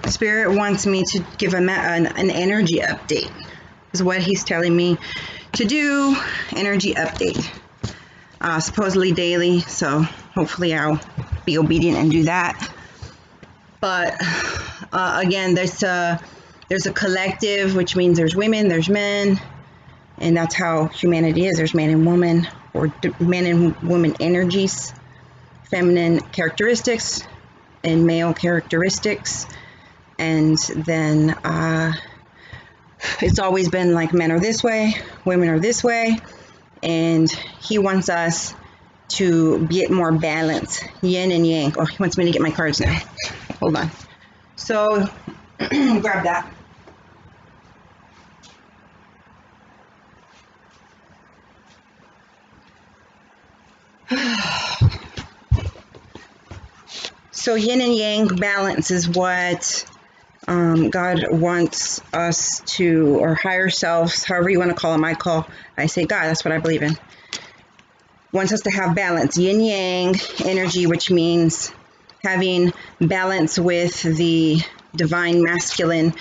Spirit wants me to give an energy update, is what he's telling me to do. Energy update, supposedly daily, so hopefully I'll be obedient and do that. But again, there's a collective, which means there's women, there's men, and that's how humanity is. There's man and woman, or man and woman energies, feminine characteristics and male characteristics. And then it's always been like men are this way, women are this way, and he wants us to get more balance, yin and yang. Oh, he wants me to get my cards now. Hold on. So grab that. So yin and yang balance is what God wants us to, or higher selves, however you want to call them. I say God, that's what I believe in. Wants us to have balance, yin yang energy, which means having balance with the divine masculine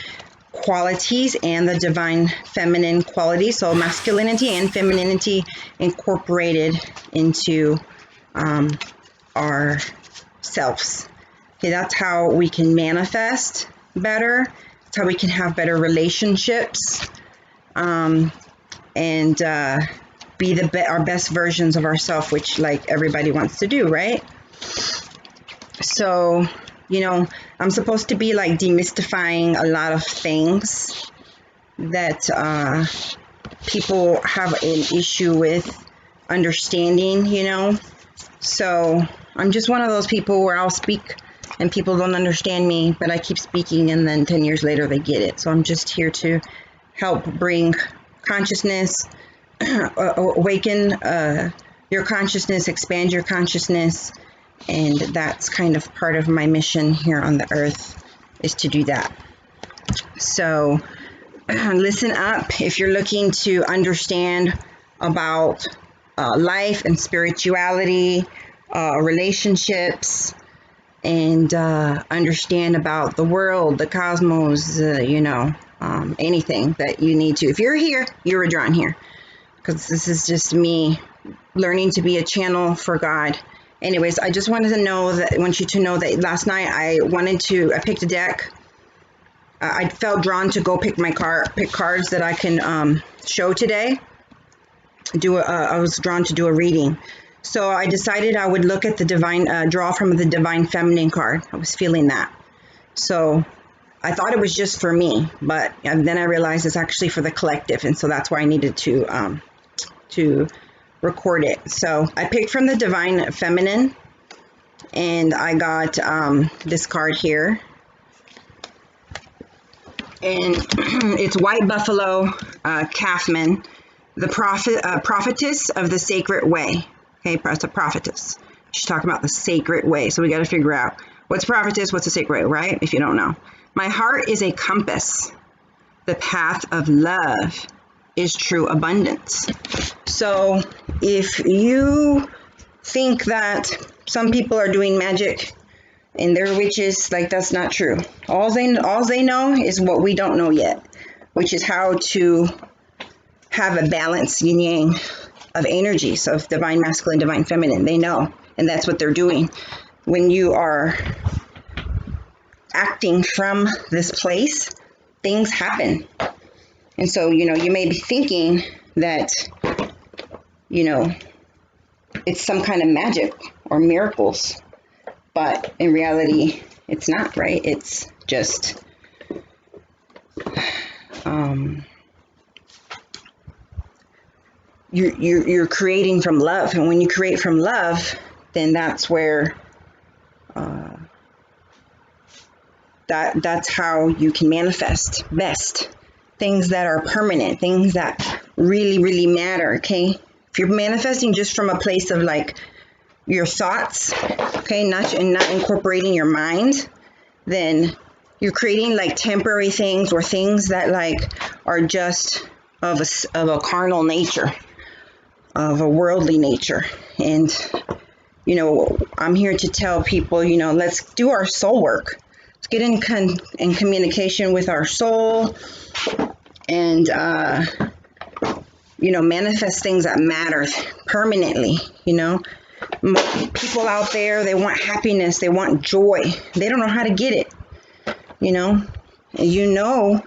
qualities and the divine feminine qualities. So masculinity and femininity incorporated into our selves. Okay, that's how we can manifest better. That's how we can have better relationships, and be our best versions of ourselves, which like everybody wants to do, right? So, you know, I'm supposed to be like demystifying a lot of things that people have an issue with understanding, you know. So I'm just one of those people where I'll speak and people don't understand me, but I keep speaking, and then 10 years later they get it. So I'm just here to help bring consciousness, awaken your consciousness, expand your consciousness, and that's kind of part of my mission here on the earth, is to do that. So listen up if you're looking to understand about life and spirituality, relationships, and understand about the world, the cosmos, you know, anything that you need to. If you're here, you're drawn here, because this is just me learning to be a channel for God. Anyways, I just wanted to want you to know that last night I picked a deck. I felt drawn to go pick cards that I can show today. I was drawn to do a reading. So I decided I would look at the divine, draw from the divine feminine card. I was feeling that. So I thought it was just for me, but then I realized it's actually for the collective. And so that's why I needed to record it. So I picked from the divine feminine, and I got this card here. And it's White Buffalo Kaufman, the prophetess of the sacred way. Okay, it's a prophetess. She's talking about the sacred way. So we got to figure out what's prophetess, what's a sacred way, right? If you don't know. My heart is a compass. The path of love is true abundance. So if you think that some people are doing magic and they're witches, like, that's not true. All they know is what we don't know yet, which is how to have a balanced yin yang of energies of divine masculine, divine feminine. They know, and that's what they're doing. When you are acting from this place, things happen. And so, you know, you may be thinking that, you know, it's some kind of magic or miracles, but in reality, it's not, right? It's just you're creating from love, and when you create from love, then that's where that's how you can manifest best things that are permanent, things that really, really matter. Okay, if you're manifesting just from a place of like your thoughts, okay, not incorporating your mind, then you're creating like temporary things, or things that like are just of a carnal nature, of a worldly nature. And you know, I'm here to tell people, you know, let's do our soul work. Let's get in communication with our soul and, you know, manifest things that matter permanently, you know. People out there, they want happiness, they want joy. They don't know how to get it, you know. And you know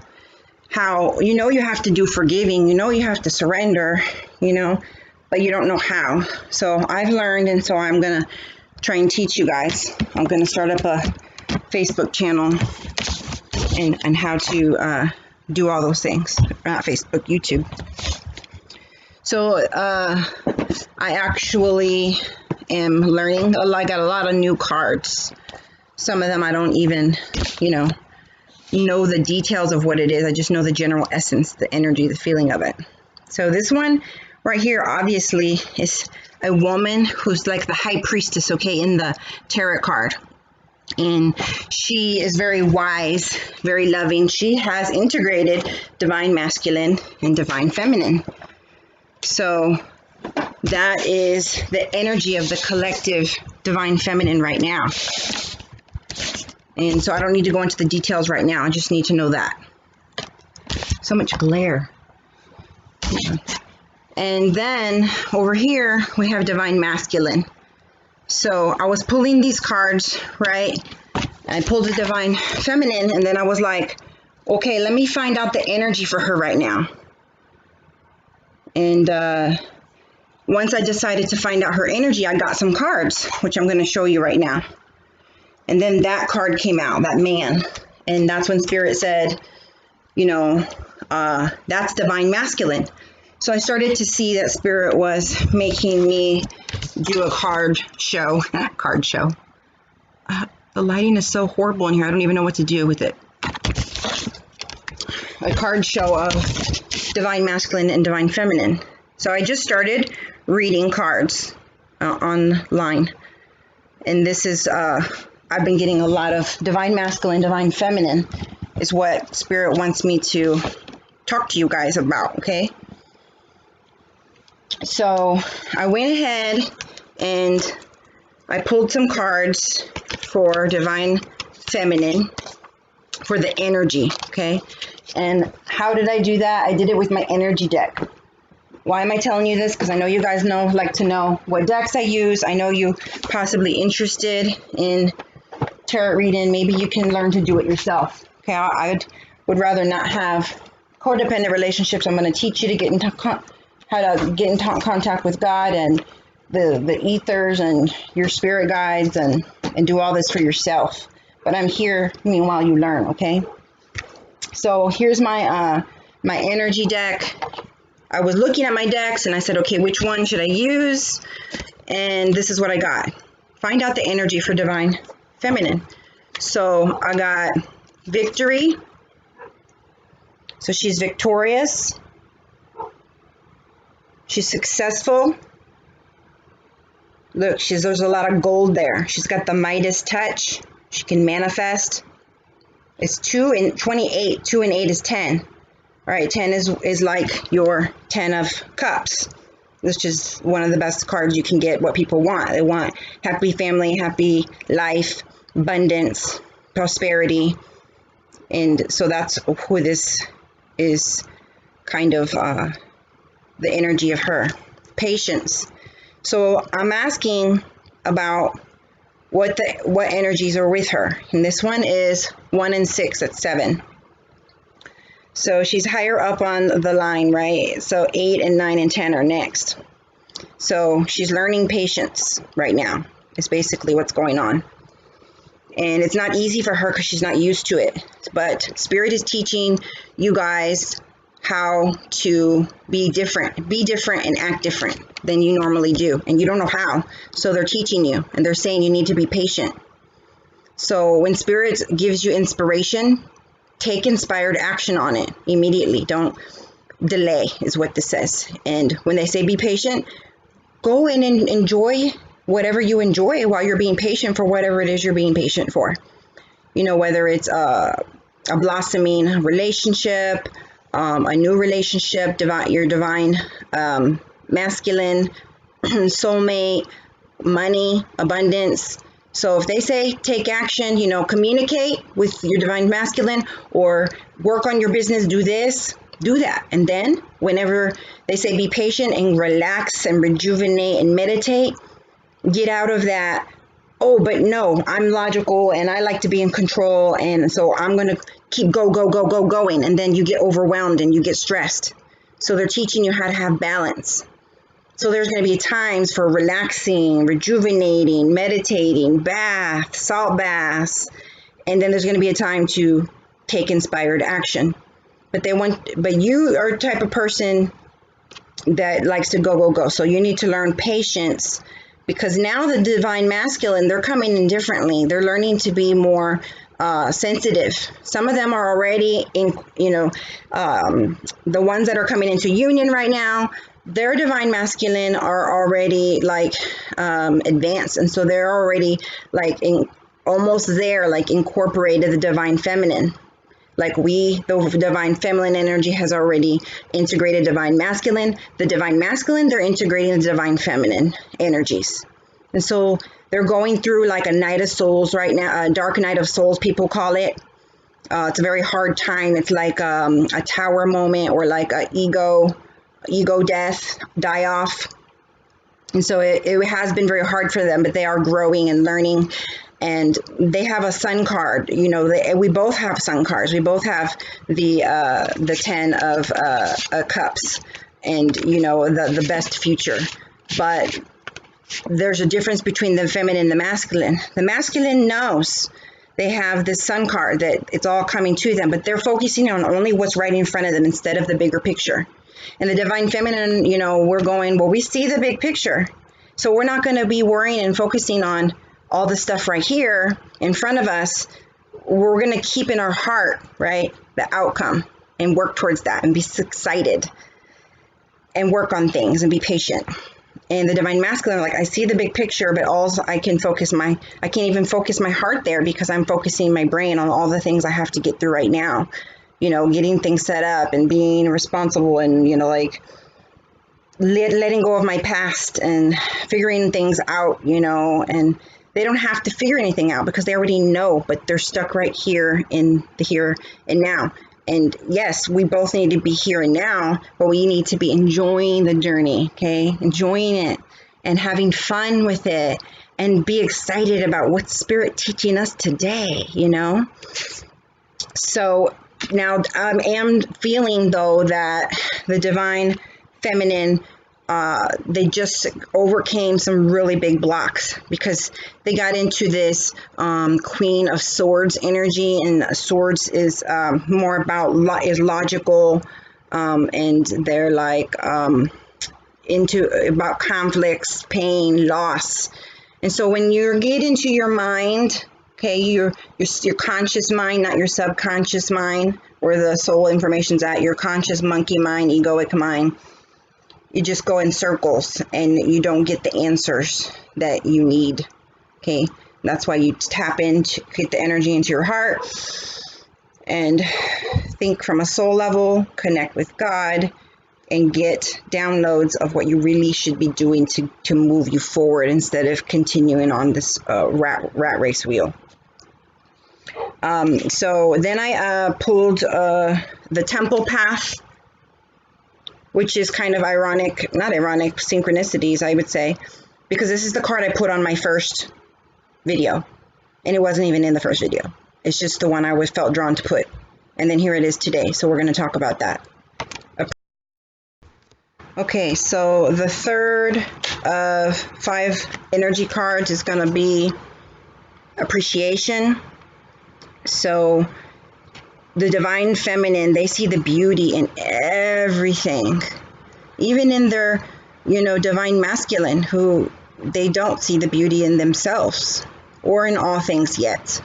how, you know, you have to do forgiving, you know, you have to surrender, you know, but you don't know how. So I've learned, and so I'm going to try and teach you guys. I'm going to start up a Facebook channel and how to do all those things. Not Facebook, YouTube. So I actually am learning. I got a lot of new cards. Some of them I don't even, you know the details of what it is. I just know the general essence, the energy, the feeling of it. So this one right here obviously is a woman who's like the high priestess, okay, in the tarot card. And she is very wise, very loving. She has integrated divine masculine and divine feminine. So that is the energy of the collective divine feminine right now. And so I don't need to go into the details right now. I just need to know that. So much glare. And then over here, we have divine masculine. So I was pulling these cards, right? I pulled the divine feminine, and then I was like, okay, let me find out the energy for her right now. And once I decided to find out her energy, I got some cards, which I'm going to show you right now. And then that card came out, that man. And that's when Spirit said, you know, that's divine masculine. So I started to see that Spirit was making me do a card show. Card show. The lighting is so horrible in here. I don't even know what to do with it. A card show of divine masculine and divine feminine. So I just started reading cards online. And this is, I've been getting a lot of divine masculine, divine feminine is what Spirit wants me to talk to you guys about, okay? So I went ahead and I pulled some cards for divine feminine for the energy, okay? And how did I do that? I did it with my energy deck. Why am I telling you this? Because I know you guys like to know what decks I use. I know you possibly interested in tarot reading. Maybe you can learn to do it yourself. Okay, I would rather not have codependent relationships. I'm going to teach you to get into how to get in contact with God and the ethers and your spirit guides and do all this for yourself. But I'm here meanwhile you learn, okay? So here's my my energy deck. I was looking at my decks and I said, okay, which one should I use? And this is what I got. Find out the energy for divine feminine. So I got victory. So she's victorious. She's successful. Look, there's a lot of gold there. She's got the Midas touch. She can manifest. It's 2 and 28. 2 and 8 is 10. All right, 10 is like your 10 of cups, which is one of the best cards you can get. What people want. They want happy family, happy life, abundance, prosperity. And so that's who this is, kind of the energy of her. Patience. So I'm asking about what energies are with her. And this one is 1 and 6 at 7. So she's higher up on the line, right? So 8 and 9 and 10 are next. So she's learning patience right now. It's basically what's going on. And it's not easy for her because she's not used to it. But Spirit is teaching you guys how to be different and act different than you normally do. And you don't know how. So they're teaching you and they're saying you need to be patient. So when Spirit gives you inspiration, take inspired action on it immediately. Don't delay is what this says. And when they say be patient, go in and enjoy whatever you enjoy while you're being patient for whatever it is you're being patient for. You know, whether it's a blossoming relationship, a new relationship, your divine masculine, soulmate, money, abundance. So if they say take action, you know, communicate with your divine masculine or work on your business, do this, do that. And then whenever they say be patient and relax and rejuvenate and meditate, get out of that, oh, but no, I'm logical and I like to be in control. And so I'm going to keep going. And then you get overwhelmed and you get stressed. So they're teaching you how to have balance. So there's going to be times for relaxing, rejuvenating, meditating, baths, salt baths, and then there's going to be a time to take inspired action. But you are the type of person that likes to go. So you need to learn patience, because now the divine masculine, they're coming in differently. They're learning to be more sensitive. Some of them are already in, the ones that are coming into union right now, their divine masculine are already like advanced, and so they're already like almost there, like incorporated the divine feminine. Like the divine feminine energy has already integrated divine masculine. The divine masculine, they're integrating the divine feminine energies, and so they're going through like a night of souls right now, a dark night of souls, people call it. It's a very hard time. It's like a tower moment, or like a ego death, die off. And so it has been very hard for them, but they are growing and learning. And they have a sun card. You know, we both have sun cards. We both have the 10 of cups, and you know, the best future. But there's a difference between the feminine and the masculine. The masculine knows they have this sun card, that it's all coming to them, but they're focusing on only what's right in front of them instead of the bigger picture. And the divine feminine, you know, we're going, well, we see the big picture. So we're not going to be worrying and focusing on all the stuff right here in front of us. We're going to keep in our heart, right, the outcome, and work towards that and be excited and work on things and be patient. And the divine masculine, like, I see the big picture, but also I can't even focus my heart there, because I'm focusing my brain on all the things I have to get through right now. You know, getting things set up and being responsible, and, you know, like letting go of my past and figuring things out, you know. And they don't have to figure anything out because they already know, but they're stuck right here in the here and now. And yes, we both need to be here and now, but we need to be enjoying the journey, okay? Enjoying it and having fun with it, and be excited about what Spirit teaching us today, you know? So now I am feeling, though, that the divine feminine, they just overcame some really big blocks, because they got into this Queen of Swords energy, and Swords is more about is logical, and they're like about conflicts, pain, loss. And so when you get into your mind, okay, your conscious mind, not your subconscious mind, where the soul information's at, your conscious monkey mind, egoic mind, you just go in circles and you don't get the answers that you need, okay? That's why you tap into, get the energy into your heart and think from a soul level, connect with God, and get downloads of what you really should be doing to move you forward, instead of continuing on this rat race wheel. So then I pulled the Temple Path, which is kind of ironic, not ironic, synchronicities, I would say, because this is the card I put on my first video, and it wasn't even in the first video. It's just the one I felt drawn to put, and then here it is today, so we're going to talk about that. Okay, so the third of 5 energy cards is going to be appreciation. So the divine feminine, they see the beauty in everything, even in their, you know, divine masculine, who they don't see the beauty in themselves or in all things yet.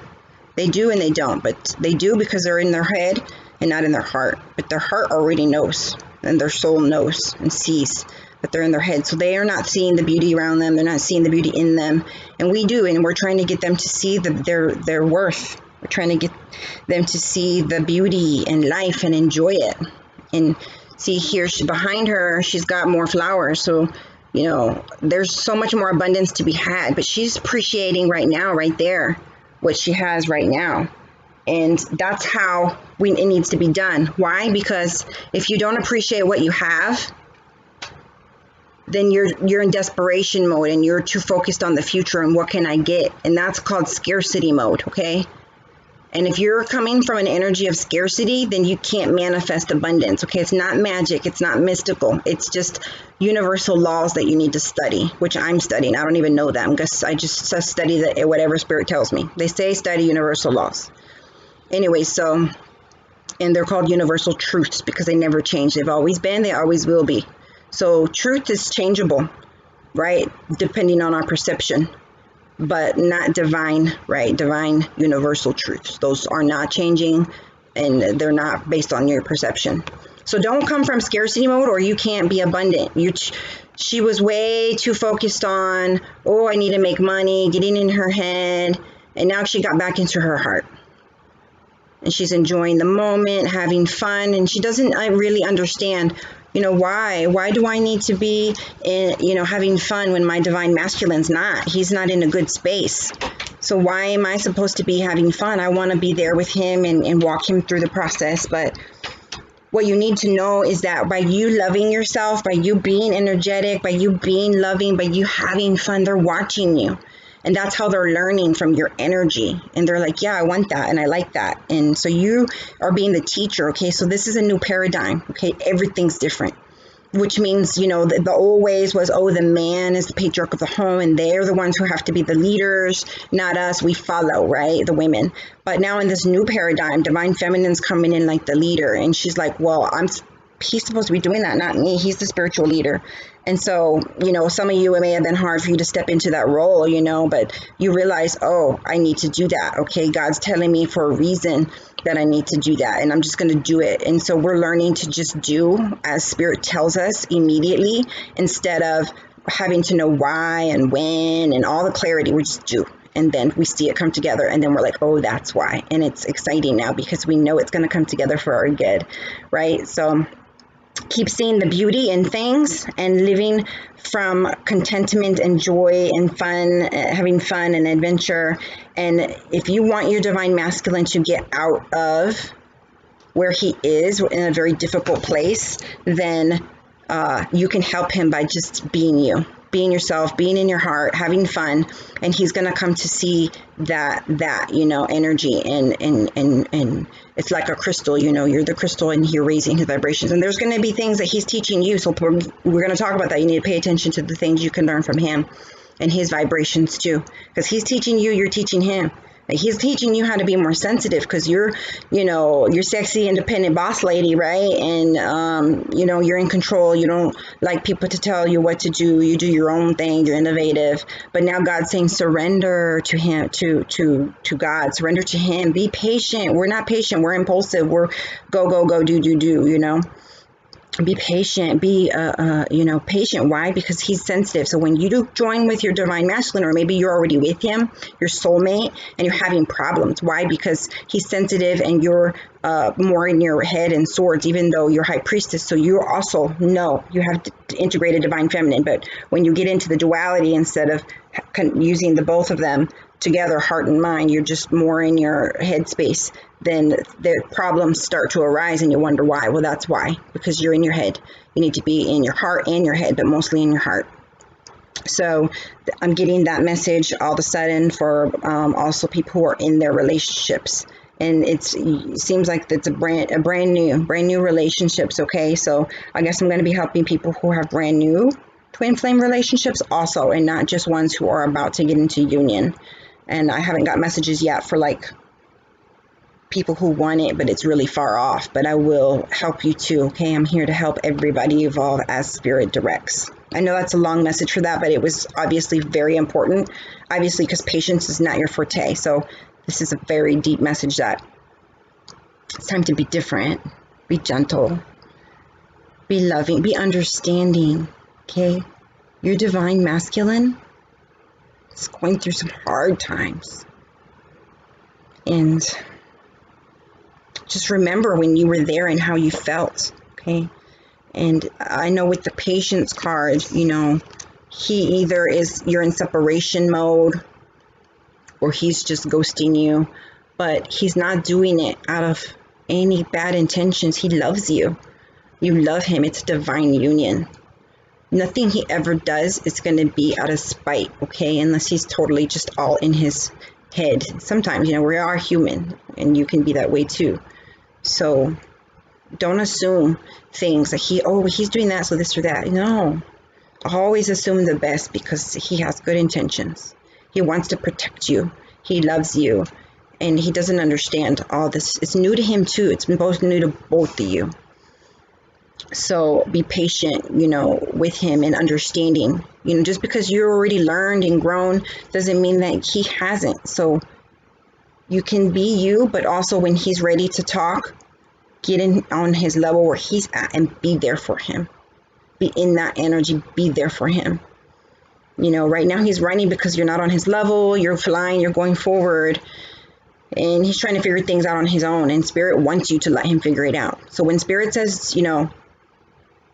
They do and they don't, but they do because they're in their head and not in their heart. But their heart already knows, and their soul knows and sees, but they're in their head. So they are not seeing the beauty around them. They're not seeing the beauty in them. And we do, and we're trying to get them to see their worth. We're trying to get them to see the beauty in life and enjoy it. And see here, behind her, she's got more flowers. So You know, there's so much more abundance to be had, but she's appreciating right now, right there, what she has right now. And that's how it needs to be done. Why? Because if you don't appreciate what you have, then you're in desperation mode and you're too focused on the future and what can I get? And that's called scarcity mode, okay? And if you're coming from an energy of scarcity, then you can't manifest abundance, okay? It's not magic, it's not mystical. It's just universal laws that you need to study, which I'm studying. I don't even know them because I just study whatever spirit tells me. They say study universal laws. Anyway, so, and they're called universal truths because they never change. They've always been, they always will be. So truth is changeable, right? Depending on our perception. But not divine, right? Divine universal truths. Those are not changing and they're not based on your perception. So don't come from scarcity mode or you can't be abundant. She was way too focused on, oh, I need to make money, getting in her head. And now she got back into her heart. And she's enjoying the moment, having fun. And she doesn't really understand, you know, why do I need to be having fun when my divine masculine's not? He's not in a good space. So why am I supposed to be having fun? I want to be there with him and walk him through the process. But what you need to know is that by you loving yourself, by you being energetic, by you being loving, by you having fun, they're watching you. And that's how they're learning from your energy. And they're like, yeah, I want that. And I like that. And so you are being the teacher. Okay. So this is a new paradigm. Okay. Everything's different, which means, you know, the old ways was, oh, the man is the patriarch of the home and they're the ones who have to be the leaders, not us. We follow, right? The women. But now in this new paradigm, divine feminine's coming in like the leader. And she's like, well, he's supposed to be doing that, not me. He's the spiritual leader. And so, you know, some of you, it may have been hard for you to step into that role, you know, but you realize, oh, I need to do that. Okay, God's telling me for a reason that I need to do that, and I'm just going to do it. And so we're learning to just do as Spirit tells us immediately instead of having to know why and when and all the clarity. We just do. And then we see it come together and then we're like, oh, that's why. And it's exciting now because we know it's going to come together for our good, right? So keep seeing the beauty in things and living from contentment and joy and fun, having fun and adventure. And if you want your divine masculine to get out of where he is in a very difficult place, then you can help him by just being you, being yourself, being in your heart, having fun, and he's going to come to see that you know, energy and it's like a crystal, you know, you're the crystal and you're raising his vibrations. And there's going to be things that he's teaching you. So we're going to talk about that. You need to pay attention to the things you can learn from him and his vibrations too, because he's teaching you, you're teaching him. Like he's teaching you how to be more sensitive because you're sexy, independent boss lady, right? And, you know, you're in control. You don't like people to tell you what to do. You do your own thing. You're innovative. But now God's saying surrender to him, to God. Surrender to him. Be patient. We're not patient. We're impulsive. We're go, do, you know. Be patient, be, patient. Why? Because he's sensitive. So when you do join with your divine masculine, or maybe you're already with him, your soulmate, and you're having problems. Why? Because he's sensitive and you're more in your head and swords, even though you're high priestess. So you also know you have to integrate a divine feminine. But when you get into the duality, instead of using the both of them together, heart and mind, you're just more in your head space, then the problems start to arise and you wonder why. Well, that's why, because you're in your head. You need to be in your heart and your head, but mostly in your heart. So I'm getting that message all of a sudden for also people who are in their relationships. And it seems like it's a brand new relationships. Okay, so I guess I'm going to be helping people who have brand new twin flame relationships also, and not just ones who are about to get into union. And I haven't got messages yet for like people who want it, but it's really far off. But I will help you too. Okay, I'm here to help everybody evolve as Spirit directs. I know that's a long message for that, but it was obviously very important. Obviously, because patience is not your forte. So this is a very deep message that it's time to be different, be gentle, be loving, be understanding. Okay, your divine masculine is going through some hard times. And just remember when you were there and how you felt, okay? And I know with the patience card, you know, you're in separation mode, or he's just ghosting you, but he's not doing it out of any bad intentions. He loves you. You love him. It's divine union. Nothing he ever does is going to be out of spite, okay? Unless he's totally just all in his head. Sometimes, we are human, and you can be that way too. So don't assume things like he's doing that, so this or that. No. Always assume the best, because he has good intentions. He wants to protect you. He loves you. And he doesn't understand all this. It's new to him too. It's both new to both of you. So be patient, with him and understanding. Just because you're already learned and grown doesn't mean that he hasn't. So you can be you, but also when he's ready to talk, get in on his level where he's at and be there for him. Be in that energy, be there for him. Right now he's running because you're not on his level. You're flying, you're going forward. And he's trying to figure things out on his own. And Spirit wants you to let him figure it out. So when Spirit says,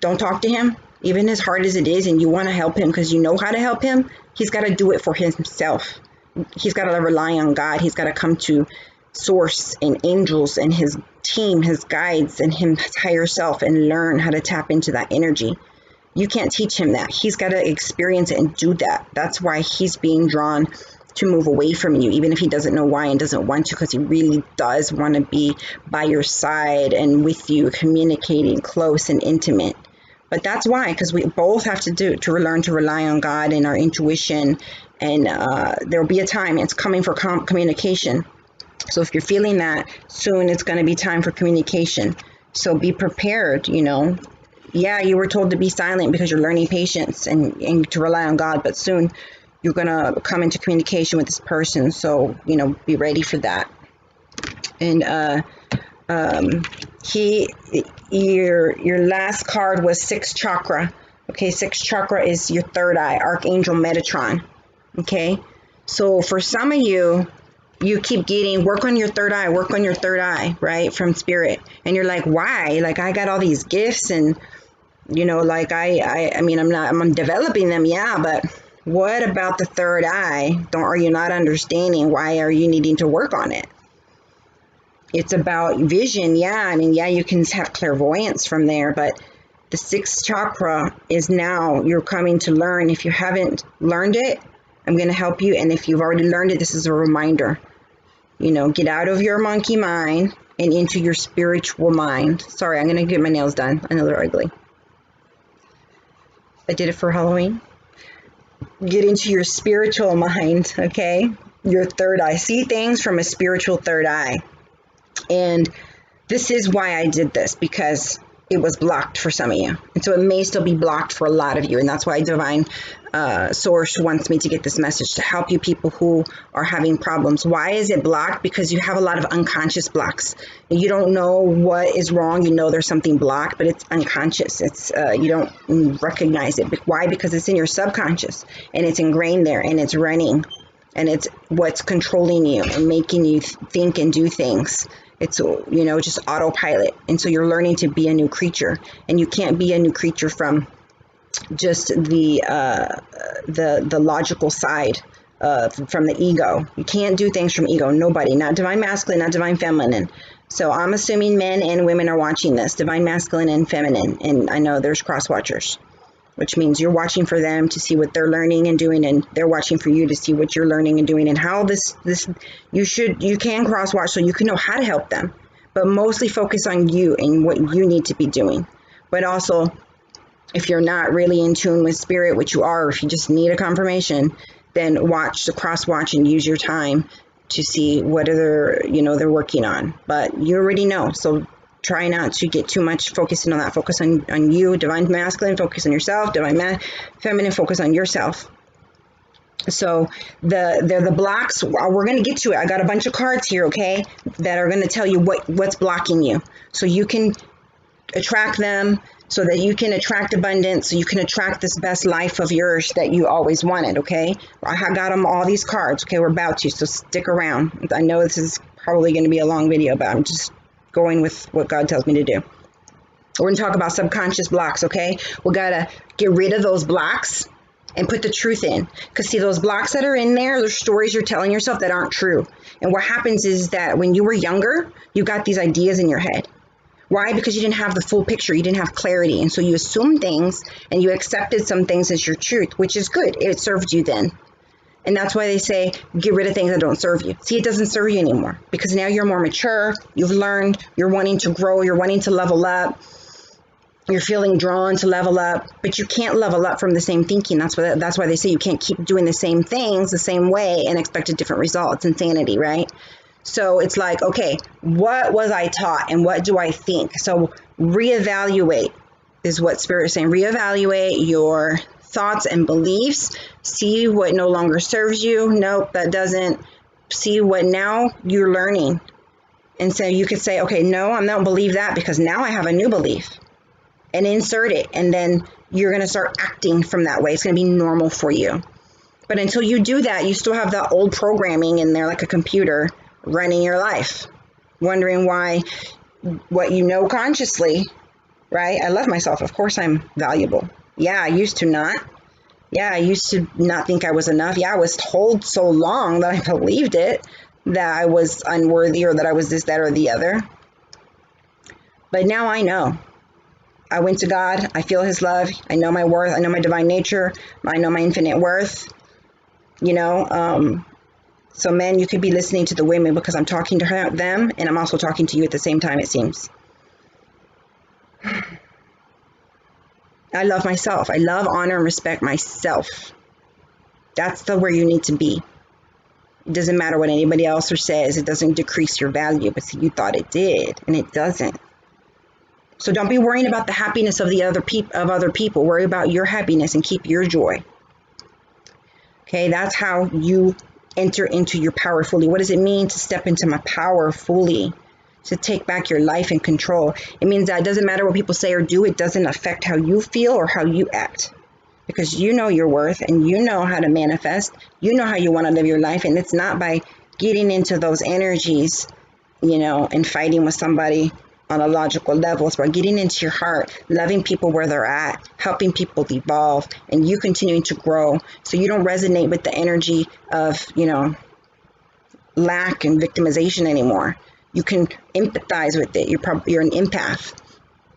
don't talk to him, even as hard as it is, and you want to help him because you know how to help him, he's got to do it for himself. He's got to rely on God. He's got to come to Source and angels and his team, his guides, and his higher self, and learn how to tap into that energy. You can't teach him that. He's got to experience it and do that. That's why he's being drawn to move away from you, even if he doesn't know why and doesn't want to, because he really does want to be by your side and with you, communicating close and intimate. But that's why, because we both have to learn to rely on God and our intuition. And there'll be a time, it's coming for communication. So if you're feeling that, soon it's going to be time for communication. So be prepared, Yeah, you were told to be silent because you're learning patience and to rely on God, but soon you're going to come into communication with this person. So, be ready for that. And your last card was 6th chakra. Okay, 6th chakra is your third eye, Archangel Metatron. Okay, so for some of you, you keep getting work on your third eye, right, from Spirit. And you're like, why? Like, I got all these gifts, and I'm developing them, yeah, but what about the third eye? Are you not understanding? Why are you needing to work on it? It's about vision, yeah. You can have clairvoyance from there, but the 6th chakra is now you're coming to learn. If you haven't learned it, I'm going to help you. And if you've already learned it, this is a reminder. Get out of your monkey mind and into your spiritual mind. Sorry, I'm going to get my nails done. I know they're ugly. I did it for Halloween. Get into your spiritual mind, okay? Your third eye. See things from a spiritual third eye. And this is why I did this, because it was blocked for some of you. And so it may still be blocked for a lot of you. And that's why Divine Source wants me to get this message to help you people who are having problems. Why is it blocked? Because you have a lot of unconscious blocks. You don't know what is wrong. There's something blocked, but it's unconscious. It's you don't recognize it. Why? Because it's in your subconscious, and it's ingrained there, and it's running, and it's what's controlling you and making you think and do things. It's, just autopilot. And so you're learning to be a new creature, and you can't be a new creature from just the logical side, from the ego. You can't do things from ego. Nobody, not Divine Masculine, not Divine Feminine. So I'm assuming men and women are watching this, Divine Masculine and Feminine. And I know there's cross watchers, which means you're watching for them to see what they're learning and doing, and they're watching for you to see what you're learning and doing, and how you can cross watch so you can know how to help them, but mostly focus on you and what you need to be doing. But also, if you're not really in tune with Spirit, which you are, or if you just need a confirmation, then cross watch and use your time to see what they're working on. But you already know, so try not to get too much focusing on that. Focus on you, Divine Masculine, focus on yourself, Divine Feminine, focus on yourself. So they're the blocks. We're going to get to it. I got a bunch of cards here, okay, that are going to tell you what's blocking you, so you can attract them, so that you can attract abundance, so you can attract this best life of yours that you always wanted, okay? I got them all these cards, okay? We're about to, so stick around. I know this is probably going to be a long video, but I'm just going with what God tells me to do. We're going to talk about subconscious blocks, okay? We got to get rid of those blocks and put the truth in. Because see, those blocks that are in there, they're stories you're telling yourself that aren't true. And what happens is that when you were younger, you got these ideas in your head. Why? Because you didn't have the full picture. You didn't have clarity. And so you assumed things and you accepted some things as your truth, which is good. It served you then. And that's why they say, get rid of things that don't serve you. See, it doesn't serve you anymore because now you're more mature. You've learned. You're wanting to grow. You're wanting to level up. You're feeling drawn to level up, but you can't level up from the same thinking. That's why they say you can't keep doing the same things the same way and expect a different result. It's insanity, right? So it's like, okay, what was I taught and what do I think? So reevaluate is what Spirit is saying. Reevaluate your thoughts and beliefs. See what no longer serves you. Nope, that doesn't. See what now you're learning. And so you could say, okay, no, I don't believe that because now I have a new belief. And insert it. And then you're going to start acting from that way. It's going to be normal for you. But until you do that, you still have that old programming in there like a computer running your life, wondering why what you know consciously, right? I love myself. Of course I'm valuable. Yeah, I used to not. Yeah, I used to not think I was enough. Yeah, I was told so long that I believed it, that I was unworthy or that I was this, that, or the other. But now I know. I went to God. I feel his love. I know my worth. I know my divine nature. I know my infinite worth. You know, so men, you could be listening to the women because I'm talking to them and I'm also talking to you at the same time, it seems. I love myself. I love, honor, and respect myself. That's where you need to be. It doesn't matter what anybody else says. It doesn't decrease your value, but see, you thought it did, and it doesn't. So don't be worrying about the happiness of other people. Worry about your happiness and keep your joy. Okay, that's how you enter into your power fully. What does it mean to step into my power fully? To take back your life and control. It means that it doesn't matter what people say or do. It doesn't affect how you feel or how you act. Because you know your worth and you know how to manifest. You know how you want to live your life. And it's not by getting into those energies, you know, and fighting with somebody on a logical level. It's by getting into your heart, loving people where they're at, helping people evolve, and you continuing to grow. So you don't resonate with the energy of, you know, lack and victimization anymore. You can empathize with it. You're an empath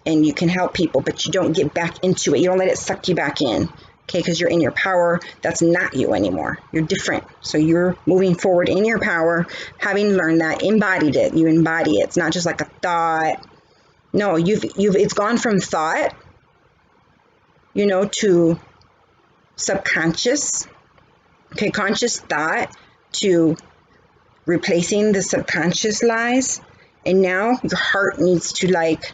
and you can help people, but you don't get back into it. You don't let it suck you back in. Okay, because you're in your power. That's not you anymore. You're different. So you're moving forward in your power, having learned that, embodied it. You embody it. It's not just like a thought. No, it's gone from thought, you know, to subconscious. Okay, conscious thought to replacing the subconscious lies. And now your heart needs to like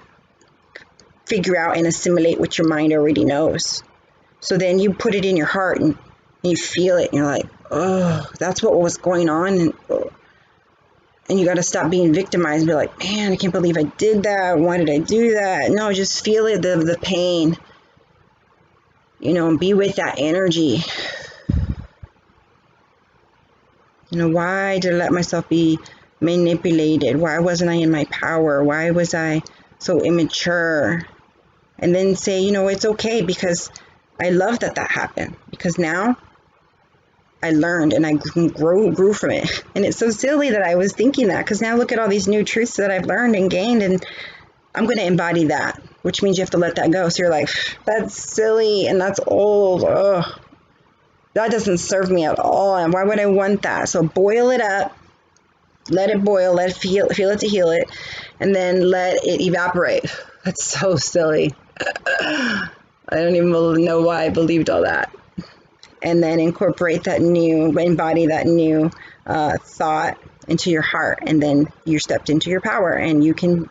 figure out and assimilate what your mind already knows. So then you put it in your heart and you feel it and you're like, oh, that's what was going on. And you got to stop being victimized and be like, man, I can't believe I did that. Why did I do that? No, just feel it, the pain, you know, and be with that energy. You know, why did I let myself be manipulated? Why wasn't I in my power? Why was I so immature? And then say, you know, it's okay because I love that happened. Because now I learned and I grew from it. And it's so silly that I was thinking that because now look at all these new truths that I've learned and gained and I'm going to embody that, which means you have to let that go. So you're like, that's silly and that's old. Ugh. That doesn't serve me at all. And why would I want that? So boil it up, let it boil, let it feel it to heal it, and then let it evaporate. That's so silly. I don't even know why I believed all that. And then incorporate that new, embody that new thought into your heart. And then you stepped into your power and you can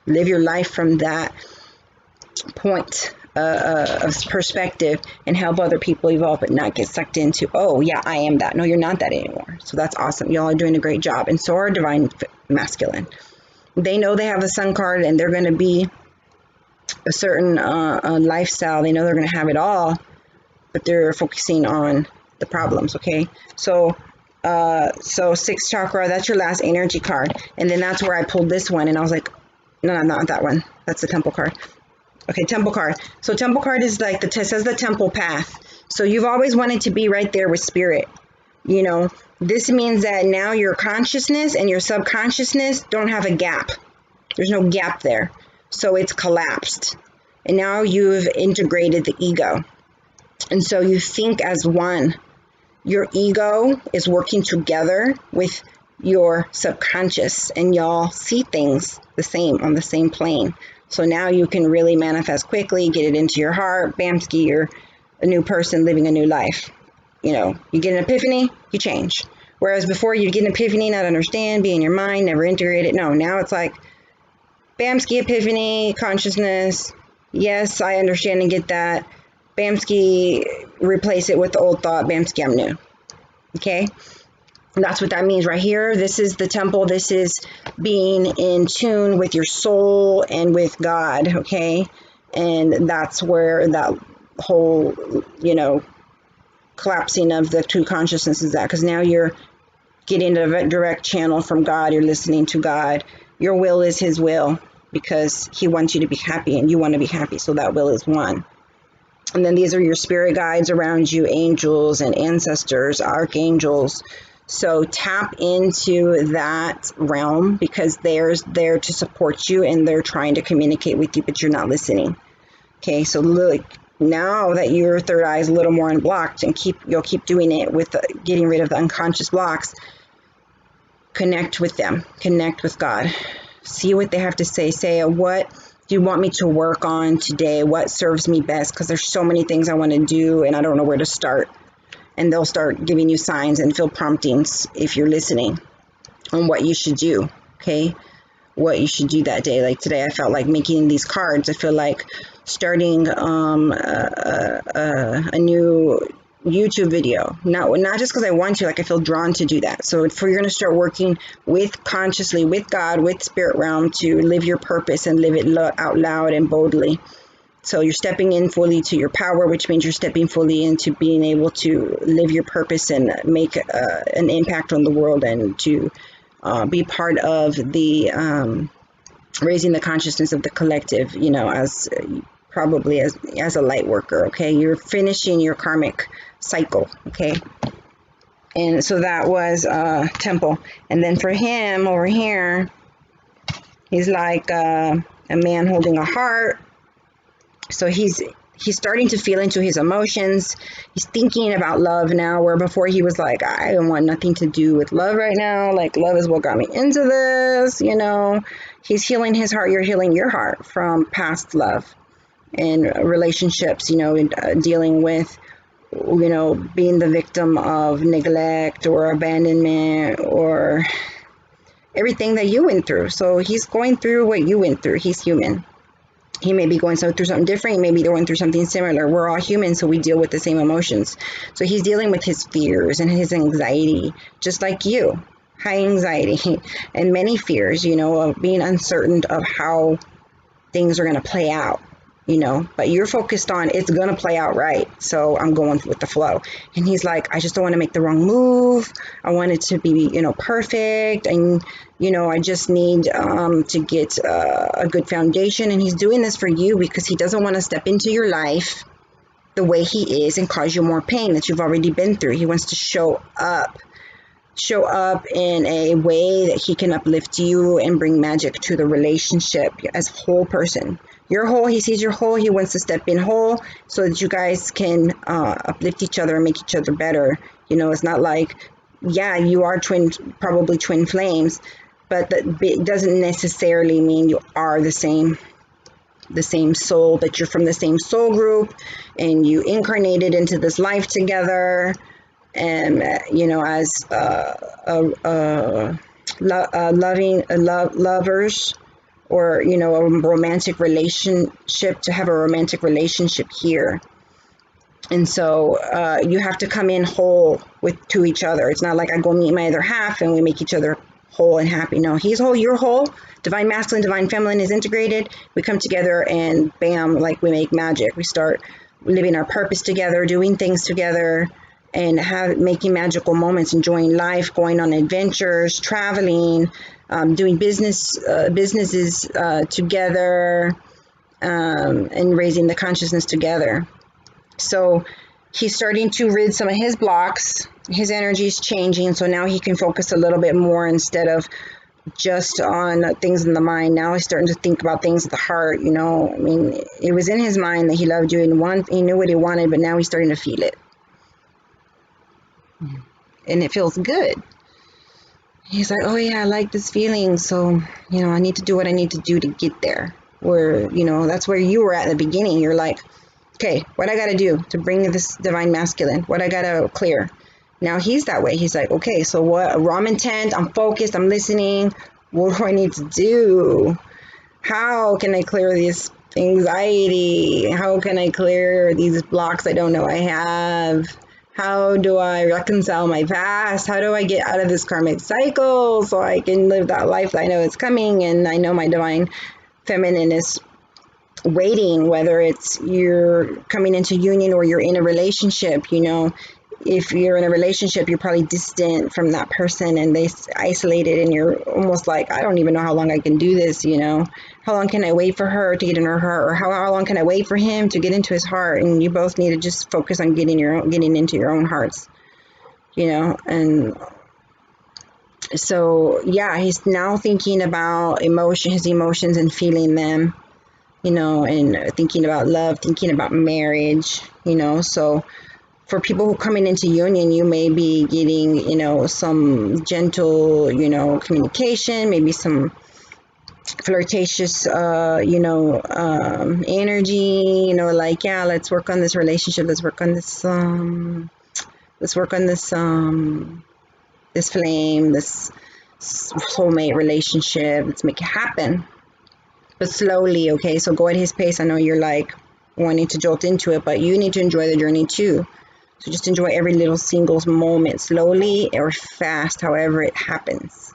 live your life from that point of perspective and help other people evolve, but not get sucked into, oh yeah, I am that. No, you're not that anymore. So that's awesome. Y'all are doing a great job. And so are divine masculine. They know they have a sun card and they're going to be a certain lifestyle. They know they're going to have it all, but they're focusing on the problems. Okay. So sixth chakra, that's your last energy card. And then that's where I pulled this one and I was like, no, not that one. That's the temple card. Okay, temple card. So temple card is like says the temple path. So you've always wanted to be right there with spirit. You know, this means that now your consciousness and your subconsciousness don't have a gap. There's no gap there. So it's collapsed. And now you've integrated the ego. And so you think as one. Your ego is working together with your subconscious, and y'all see things the same on the same plane. So now you can really manifest quickly, get it into your heart. Bamski, you're a new person living a new life. You know, you get an epiphany, you change. Whereas before you'd get an epiphany, not understand, be in your mind, never integrate it. No, now it's like Bamski epiphany, consciousness. Yes, I understand and get that. Bamski, replace it with the old thought. Bamski, I'm new. Okay? That's what that means right here. This is the temple. This is being in tune with your soul and with God. Okay? And that's where that whole, you know, collapsing of the two consciousnesses is at. Because now you're getting a direct channel from God. You're listening to God. Your will is his will because he wants you to be happy and you want to be happy. So that will is one. And then these are your spirit guides around you, angels and ancestors, archangels. So tap into that realm because they're there to support you and they're trying to communicate with you, but you're not listening. Okay, so look, now that your third eye is a little more unblocked, and you'll keep doing it with getting rid of the unconscious blocks, connect with them, connect with God. See what they have to say. Say, what do you want me to work on today? What serves me best? Because there's so many things I want to do and I don't know where to start. And they'll start giving you signs and feel promptings if you're listening on what you should do. Okay, what you should do that day. Like today, I felt like making these cards. I feel like starting a new YouTube video. Not just because I want to, like I feel drawn to do that. So if you're going to start working consciously with God, with spirit realm to live your purpose and live it out loud and boldly. So you're stepping in fully to your power, which means you're stepping fully into being able to live your purpose and make an impact on the world and to be part of the raising the consciousness of the collective, you know, as probably as a light worker. Okay, you're finishing your karmic cycle. Okay, and so that was temple. And then for him over here, he's like a man holding a heart. So he's starting to feel into his emotions. He's thinking about love now, where before he was like, I don't want nothing to do with love right now. Like, love is what got me into this, you know. He's healing his heart. You're healing your heart from past love and relationships, you know, dealing with, you know, being the victim of neglect or abandonment or everything that you went through. So he's going through what you went through. He's human. He may be going through something different. Maybe they're going through something similar. We're all human, so we deal with the same emotions. So he's dealing with his fears and his anxiety, just like you. High anxiety and many fears, you know, of being uncertain of how things are going to play out, you know. But you're focused on it's going to play out right. So I'm going with the flow. And he's like, I just don't want to make the wrong move. I want it to be, you know, perfect. And you know, I just need to get a good foundation. And he's doing this for you because he doesn't want to step into your life the way he is and cause you more pain that you've already been through. He wants to show up in a way that he can uplift you and bring magic to the relationship as a whole person. You're whole. He sees you're whole. He wants to step in whole so that you guys can uplift each other and make each other better. You know, it's not like, yeah, you are probably twin flames, but that doesn't necessarily mean you are the same soul, that you're from the same soul group and you incarnated into this life together. And, you know, as lovers, or, you know, a romantic relationship, to have a romantic relationship here. And so you have to come in whole to each other. It's not like I go meet my other half and we make each other whole and happy. No, he's whole, you're whole. Divine masculine, divine feminine is integrated. We come together and bam, like we make magic. We start living our purpose together, doing things together, and making magical moments, enjoying life, going on adventures, traveling, doing businesses together, and raising the consciousness together. So he's starting to rid some of his blocks. His energy is changing, so now he can focus a little bit more instead of just on things in the mind. Now he's starting to think about things of the heart. You know, I mean, it was in his mind that he loved you and he knew what he wanted, but now he's starting to feel it, and it feels good. He's like, oh yeah, I like this feeling, so you know, I need to do what I need to do to get there. Where, you know, that's where you were at the beginning. You're like, okay, what I got to do to bring this divine masculine? What I got to clear? Now he's that way. He's like, okay, so what? I'm intent. I'm focused. I'm listening. What do I need to do? How can I clear this anxiety? How can I clear these blocks I don't know I have? How do I reconcile my past? How do I get out of this karmic cycle so I can live that life that I know is coming, and I know my divine feminine is waiting, whether it's you're coming into union or you're in a relationship. You know, if you're in a relationship, you're probably distant from that person and they isolated, and you're almost like, I don't even know how long I can do this. You know, how long can I wait for her to get in her heart, or how long can I wait for him to get into his heart? And you both need to just focus on getting into your own hearts, you know. And so yeah, he's now thinking about his emotions and feeling them, you know, and thinking about love, thinking about marriage, you know. So for people who are coming into union, you may be getting, you know, some gentle, you know, communication, maybe some flirtatious, you know, energy, you know, like, yeah, let's work on this relationship. Let's work on this, this flame, this soulmate relationship. Let's make it happen. But slowly, okay? So go at his pace. I know you're like wanting to jolt into it, but you need to enjoy the journey too. So just enjoy every little single moment, slowly or fast, however it happens.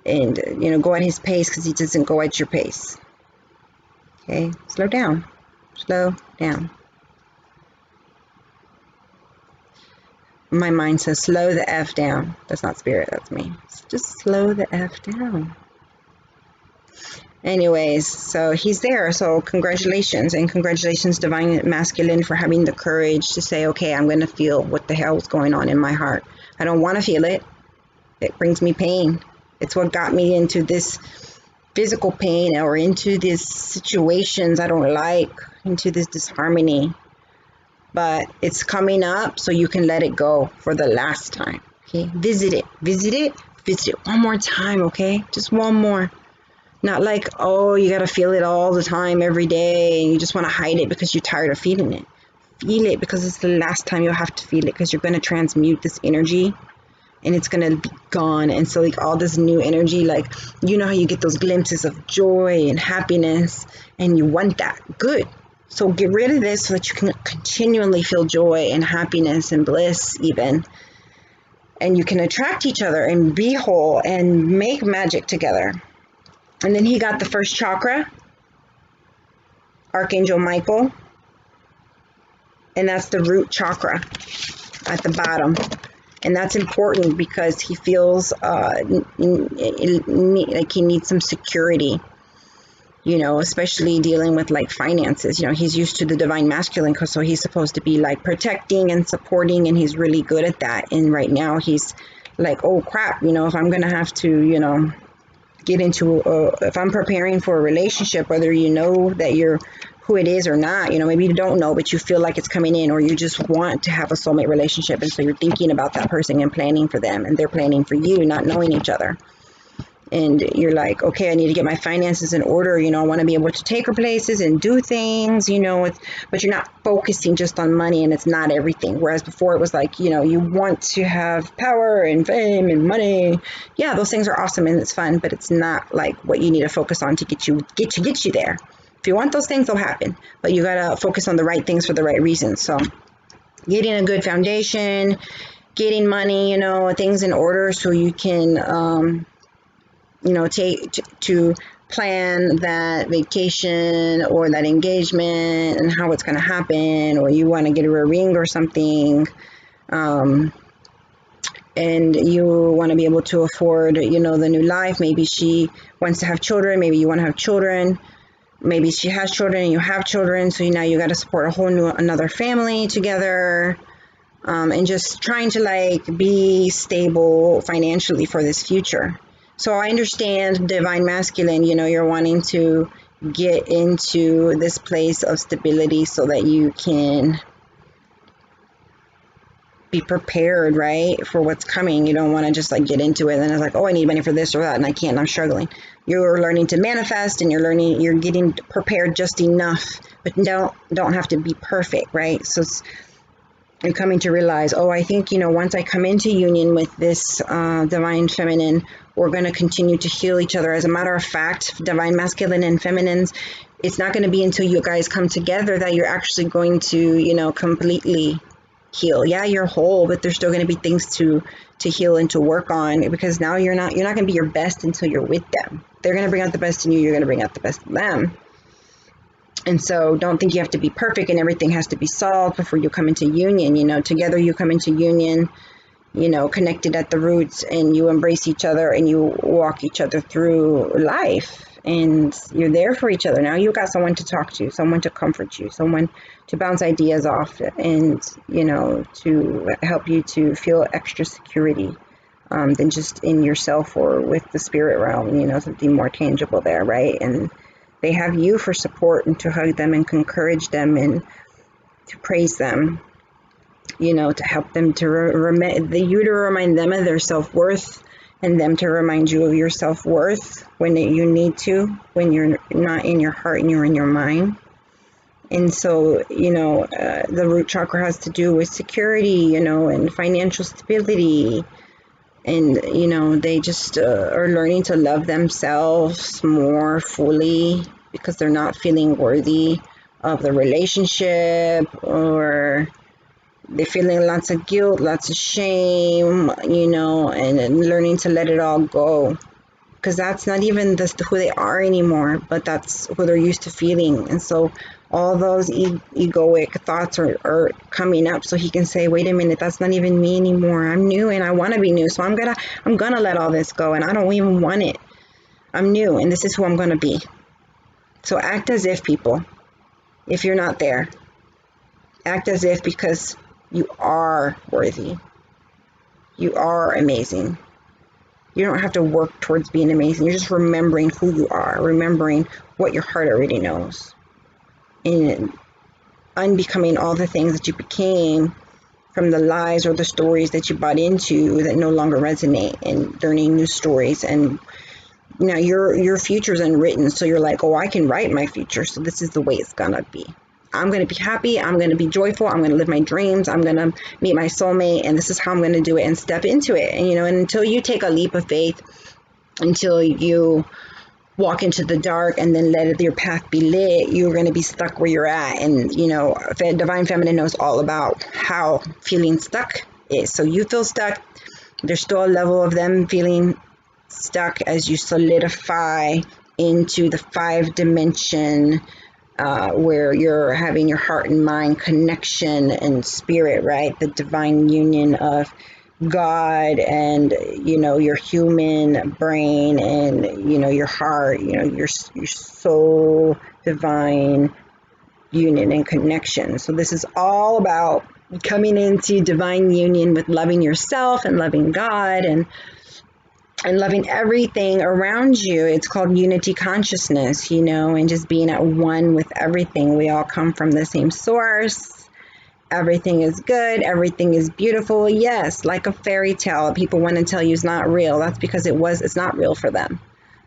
And, you know, go at his pace, because he doesn't go at your pace. Okay? Slow down. Slow down. My mind says slow the F down. That's not spirit, that's me. Just slow the F down. Anyways, so he's there. So congratulations, and congratulations, divine masculine, for having the courage to say, okay, I'm going to feel what the hell is going on in my heart. I don't want to feel it. It brings me pain. It's what got me into this physical pain, or into these situations I don't like, into this disharmony. But it's coming up, so you can let it go for the last time. Okay, visit it one more time. Okay, just one more. Not like, oh, you got to feel it all the time, every day, and you just want to hide it because you're tired of feeling it. Feel it, because it's the last time you'll have to feel it, because you're going to transmute this energy, and it's going to be gone. And so, like, all this new energy, like, you know how you get those glimpses of joy and happiness, and you want that. Good. So get rid of this so that you can continually feel joy and happiness and bliss even. And you can attract each other and be whole and make magic together. And then he got the first chakra, Archangel Michael, and that's the root chakra at the bottom. And that's important because he feels like he needs some security, you know, especially dealing with like finances. You know, he's used to the divine masculine, so he's supposed to be like protecting and supporting, and he's really good at that. And right now he's like, oh crap, you know, if I'm gonna have to, you know, get into if I'm preparing for a relationship, whether you know that you're who it is or not, you know, maybe you don't know, but you feel like it's coming in, or you just want to have a soulmate relationship, and so you're thinking about that person and planning for them, and they're planning for you, not knowing each other. And you're like, okay, I need to get my finances in order, you know, I want to be able to take her places and do things, you know, but you're not focusing just on money, and it's not everything. Whereas before it was like, you know, you want to have power and fame and money. Yeah, those things are awesome and it's fun, but it's not like what you need to focus on to get you there. If you want those things, they'll happen, but you got to focus on the right things for the right reasons. So getting a good foundation, getting money, you know, things in order so you can, you know, to plan that vacation or that engagement and how it's going to happen, or you want to get her a ring or something, and you want to be able to afford, you know, the new life. Maybe she wants to have children, maybe you want to have children, maybe she has children and you have children, so now you got to support a whole new another family together, and just trying to like be stable financially for this future. So I understand divine masculine, you know, you're wanting to get into this place of stability so that you can be prepared, right, for what's coming. You don't want to just like get into it and it's like, oh, I need money for this or that and I can't, I'm struggling. You're learning to manifest and you're getting prepared just enough, but don't have to be perfect, right? So you're coming to realize, oh, I think, you know, once I come into union with this divine feminine, we're going to continue to heal each other. As a matter of fact, divine masculine and feminines, it's not going to be until you guys come together that you're actually going to, you know, completely heal. Yeah, you're whole, but there's still going to be things to heal and to work on, because now you're not going to be your best until you're with them. They're going to bring out the best in you. You're going to bring out the best in them. And so don't think you have to be perfect and everything has to be solved before you come into union. You know, together you come into union, you know, connected at the roots, and you embrace each other and you walk each other through life, and you're there for each other. Now you got someone to talk to, someone to comfort you, someone to bounce ideas off, and, you know, to help you to feel extra security than just in yourself or with the spirit realm, you know, something more tangible there, right? And they have you for support and to hug them and to encourage them and to praise them, you know, to help them to remind them of their self-worth, and them to remind you of your self-worth when you need to, when you're not in your heart and you're in your mind. And so, you know, the root chakra has to do with security, you know, and financial stability. And, you know, they just are learning to love themselves more fully because they're not feeling worthy of the relationship, or they're feeling lots of guilt, lots of shame, you know, and learning to let it all go. Because that's not even who they are anymore, but that's who they're used to feeling. And so all those egoic thoughts are coming up, so he can say, wait a minute, that's not even me anymore. I'm new and I want to be new. So I'm gonna let all this go, and I don't even want it. I'm new and this is who I'm gonna be. So act as if, people, if you're not there, act as if, because you are worthy. You are amazing. You don't have to work towards being amazing. You're just remembering who you are, remembering what your heart already knows, and unbecoming all the things that you became from the lies or the stories that you bought into that no longer resonate, and learning new stories. And you know, your future's unwritten, so you're like, oh, I can write my future, so this is the way it's gonna be. I'm going to be happy, I'm going to be joyful, I'm going to live my dreams, I'm going to meet my soulmate, and this is how I'm going to do it, and step into it. And, you know, and until you take a leap of faith, until you walk into the dark and then let your path be lit, you're going to be stuck where you're at. And, you know, Divine Feminine knows all about how feeling stuck is. So you feel stuck, there's still a level of them feeling stuck as you solidify into the 5-dimension where you're having your heart and mind connection and spirit, right? The divine union of God and, you know, your human brain and, you know, your heart, you know, your soul divine union and connection. So this is all about coming into divine union with loving yourself and loving God and loving everything around you. It's called unity consciousness, you know, and just being at one with everything. We all come from the same source. Everything is good. Everything is beautiful. Yes, like a fairy tale. People want to tell you it's not real. That's because it's not real for them.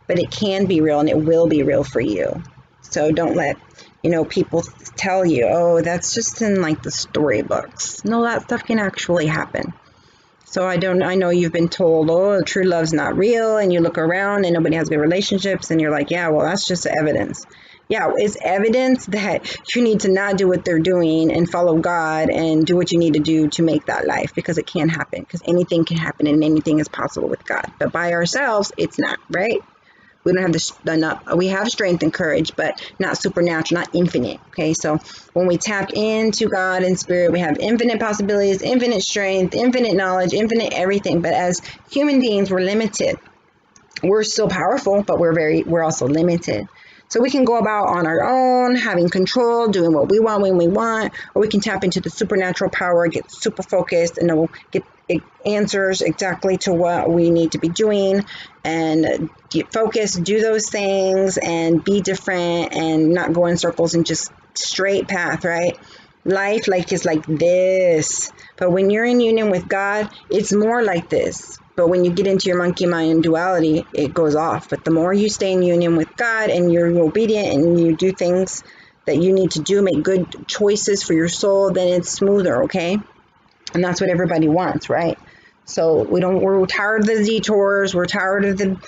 But it can be real, and it will be real for you. So don't let, you know, people tell you, oh, that's just in like the storybooks. No, that stuff can actually happen. So I know you've been told, oh, true love's not real, and you look around and nobody has good relationships, and you're like, yeah, well, that's just evidence. Yeah, it's evidence that you need to not do what they're doing and follow God and do what you need to do to make that life, because it can happen, because anything can happen and anything is possible with God. But by ourselves, it's not, right? We don't have we have strength and courage, but not supernatural, not infinite. Okay, so when we tap into God and spirit, we have infinite possibilities, infinite strength, infinite knowledge, infinite everything. But as human beings, we're limited. We're still powerful, but we're also limited. So we can go about on our own, having control, doing what we want when we want, or we can tap into the supernatural power, get super focused, and we'll get answers exactly to what we need to be doing, and get focused, do those things, and be different, and not go in circles, and just straight path, right? Life is like this, but when you're in union with God, it's more like this. But when you get into your monkey mind duality, it goes off. But the more you stay in union with God and you're obedient and you do things that you need to do, make good choices for your soul, then it's smoother, okay? And that's what everybody wants, right? So we're tired of the detours, we're tired of the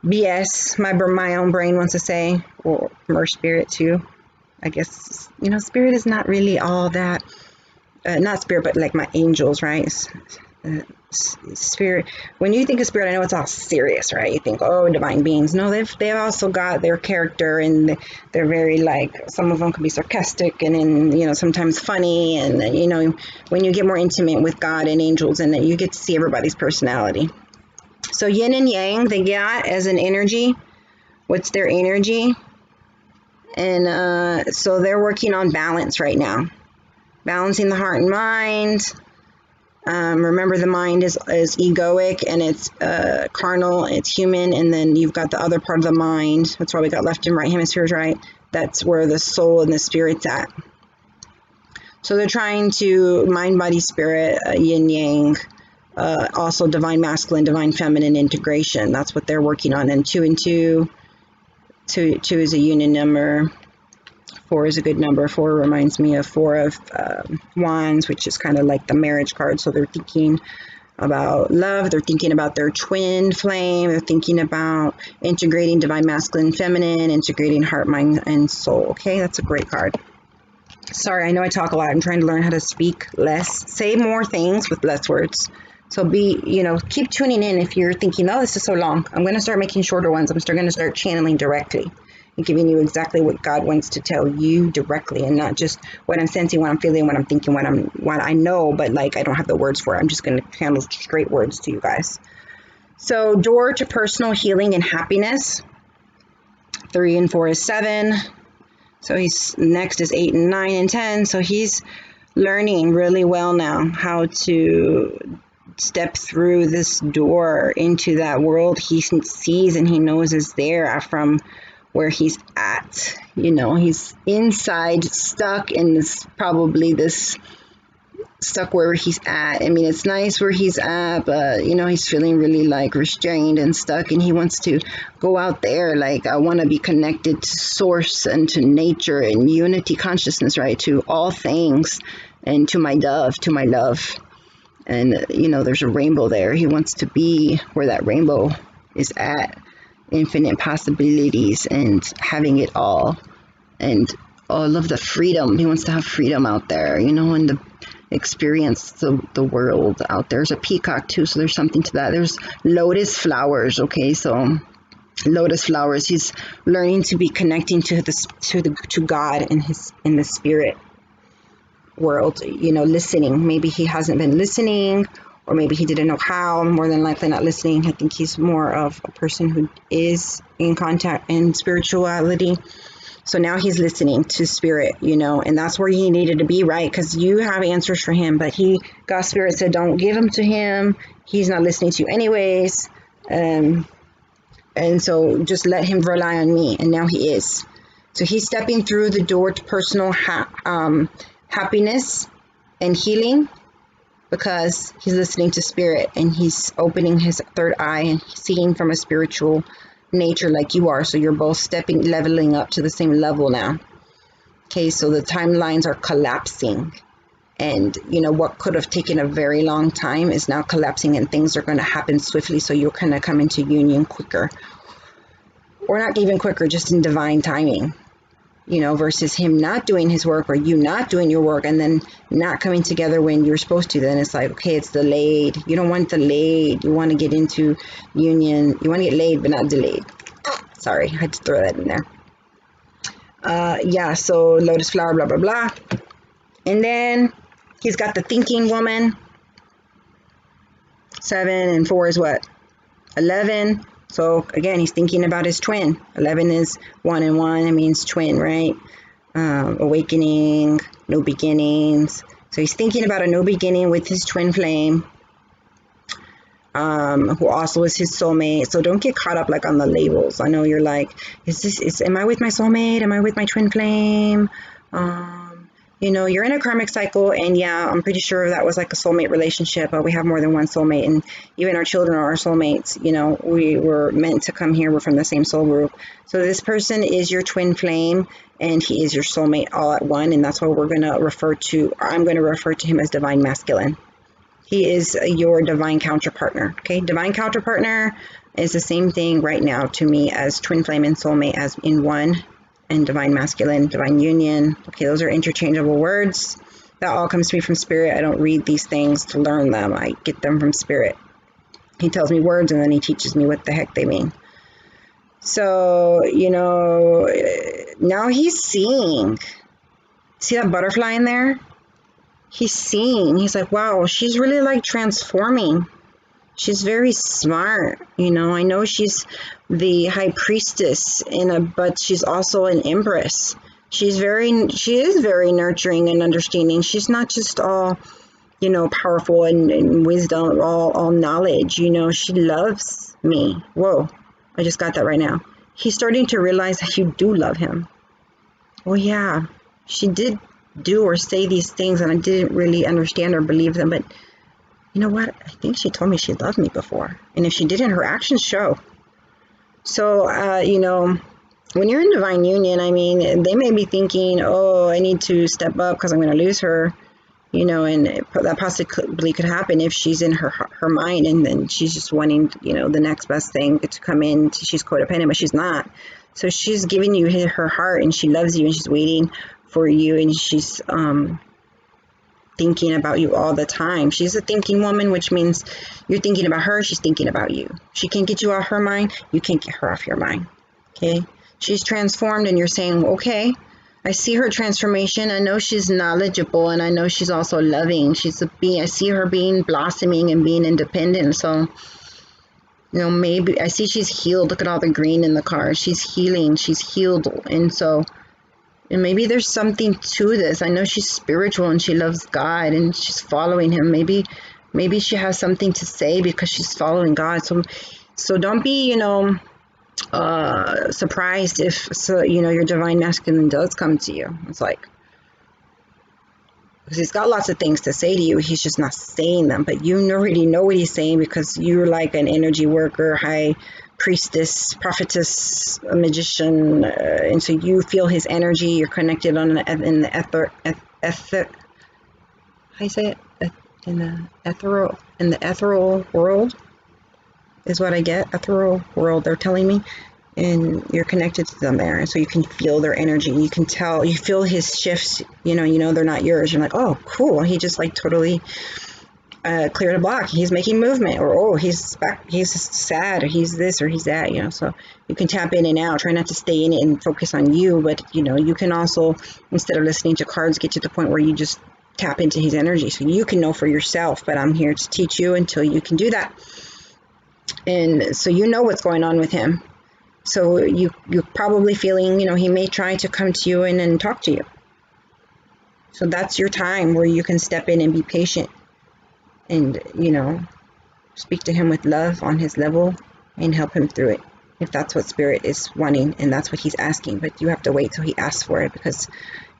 BS, my own brain wants to say, or spirit too. I guess, spirit is not really all that, not spirit, but like my angels, right? Spirit, when you think of spirit, I know it's all serious, right? You think, oh, divine beings. No, they've also got their character, and they're very, like, some of them can be sarcastic and then, sometimes funny, and, when you get more intimate with God and angels, and you get to see everybody's personality. So yin and yang, they got as an energy. What's their energy? And so they're working on balance right now, balancing the heart and mind. Remember, the mind is egoic, and it's carnal, it's human, and then you've got the other part of the mind. That's why we got left and right hemispheres, right? That's where the soul and the spirit's at. So they're trying to mind, body, spirit, yin, yang, also divine masculine, divine feminine integration. That's what they're working on. And 2 and 2 is a union number. 4 is a good number. 4 reminds me of 4 of Wands, which is kind of like the marriage card. So they're thinking about love. They're thinking about their twin flame. They're thinking about integrating divine masculine, feminine, integrating heart, mind, and soul. Okay, that's a great card. Sorry, I know I talk a lot. I'm trying to learn how to speak less, say more things with less words. So keep tuning in if you're thinking, oh, this is so long. I'm going to start making shorter ones. I'm still going to start channeling directly and giving you exactly what God wants to tell you directly, and not just what I'm sensing, what I'm feeling, what I'm thinking, what I know, but like I don't have the words for it. I'm just going to channel straight words to you guys. So door to personal healing and happiness. 3 and 4 is 7. So he's next is 8 and 9 and 10. So he's learning really well now how to step through this door into that world he sees and he knows is there from where he's at. He's inside, stuck in this stuck where he's at. I mean, it's nice where he's at, but he's feeling really like restrained and stuck, and he wants to go out there. Like, I want to be connected to source and to nature and unity consciousness, right? To all things, and to my dove, to my love. And there's a rainbow there. He wants to be where that rainbow is at. Infinite possibilities and having it all, and all of the freedom. He wants to have freedom out there, and the experience the world out there. There's a peacock too, so there's something to that. There's lotus flowers. Okay, so lotus flowers. He's learning to be connecting to God in the spirit world. Listening. Maybe he hasn't been listening, or maybe he didn't know how. More than likely not listening. I think he's more of a person who is in contact in spirituality. So now he's listening to spirit, and that's where he needed to be, right? Because you have answers for him, but God's spirit said, don't give them to him. He's not listening to you anyways. And so just let him rely on me. And now he is. So he's stepping through the door to personal happiness and healing, because he's listening to spirit, and he's opening his third eye and seeing from a spiritual nature like you are. So you're both leveling up to the same level now. Okay, so the timelines are collapsing, and what could have taken a very long time is now collapsing, and things are going to happen swiftly. So you're going to come into union quicker, or not even quicker, just in divine timing. Versus him not doing his work, or you not doing your work, and then not coming together when you're supposed to. Then it's like, okay, it's delayed. You don't want delayed. You want to get into union. You want to get laid, but not delayed. Sorry, I had to throw that in there. Yeah, so lotus flower, blah, blah, blah. And then he's got the thinking woman. 7 and 4 is what? 11. So again, he's thinking about his twin. 11 is 1 and 1. It means twin, right? Awakening, new beginnings. So he's thinking about a new beginning with his twin flame, who also is his soulmate. So don't get caught up like on the labels. I know you're like, am I with my soulmate? Am I with my twin flame? You know, you're in a karmic cycle, and yeah, I'm pretty sure that was like a soulmate relationship, but we have more than one soulmate, and even our children are our soulmates. You know, we were meant to come here. We're from the same soul group. So this person is your twin flame, and he is your soulmate all at one, and that's what we're going to refer to. I'm going to refer to him as divine masculine. He is your divine counterpartner. Okay, divine counterpartner is the same thing right now to me as twin flame and soulmate as in one. And divine masculine, divine union. Okay, those are interchangeable words. That all comes to me from spirit. I don't read these things to learn them. I get them from spirit. He tells me words, and then he teaches me what the heck they mean. So, you know, now he's seeing. See that butterfly in there? He's seeing. He's like, wow, she's really like transforming. Very smart, you know. I know she's the high priestess but she's also an empress. She is very nurturing and understanding. She's not just all, you know, powerful and wisdom, all knowledge, you know. She loves me. Whoa, I just got that right now. He's starting to realize that you do love him. Well, yeah, she did do or say these things, and I didn't really understand or believe them, but you know what? I think she told me she loved me before. And if she didn't, her actions show. So, you know, when you're in divine union, I mean, they may be thinking, oh, I need to step up because I'm going to lose her. You know, and that possibly could happen if she's in her mind, and then she's just wanting, you know, the next best thing to come in. She's codependent, but she's not. So she's giving you her heart, and she loves you, and she's waiting for you, and she's thinking about you all the time. She's a thinking woman, which means you're thinking about her, she's thinking about you. She can't get you off her mind, you can't get her off your mind. Okay, she's transformed, and you're saying, okay, I see her transformation. I know she's knowledgeable, and I know she's also loving. I see her being blossoming and being independent. So, you know, maybe I see she's healed. Look at all the green in the car. She's healing, she's healed. And maybe there's something to this. I know she's spiritual and she loves God and she's following him. Maybe she has something to say because she's following God. So don't be, you know, surprised if, you know, your divine masculine does come to you. It's like, because he's got lots of things to say to you. He's just not saying them, but you already know what he's saying because you're like an energy worker, high priestess, prophetess, a magician, and so you feel his energy. You're connected in the ethereal world is what I get. Ethereal world, they're telling me, and you're connected to them there, and so you can feel their energy. You can tell, you feel his shifts. You know they're not yours. You're like, oh, cool. He just like totally cleared a block. He's making movement, or oh, he's back, he's sad, or he's this, or he's that, you know. So you can tap in and out. Try not to stay in it and focus on you, but you know, you can also, instead of listening to cards, get to the point where you just tap into his energy so you can know for yourself. But I'm here to teach you until you can do that. And so you know what's going on with him. So you're probably feeling, you know, he may try to come to you and talk to you. So that's your time where you can step in and be patient and, you know, speak to him with love on his level and help him through it, if that's what spirit is wanting and that's what he's asking. But you have to wait till he asks for it, because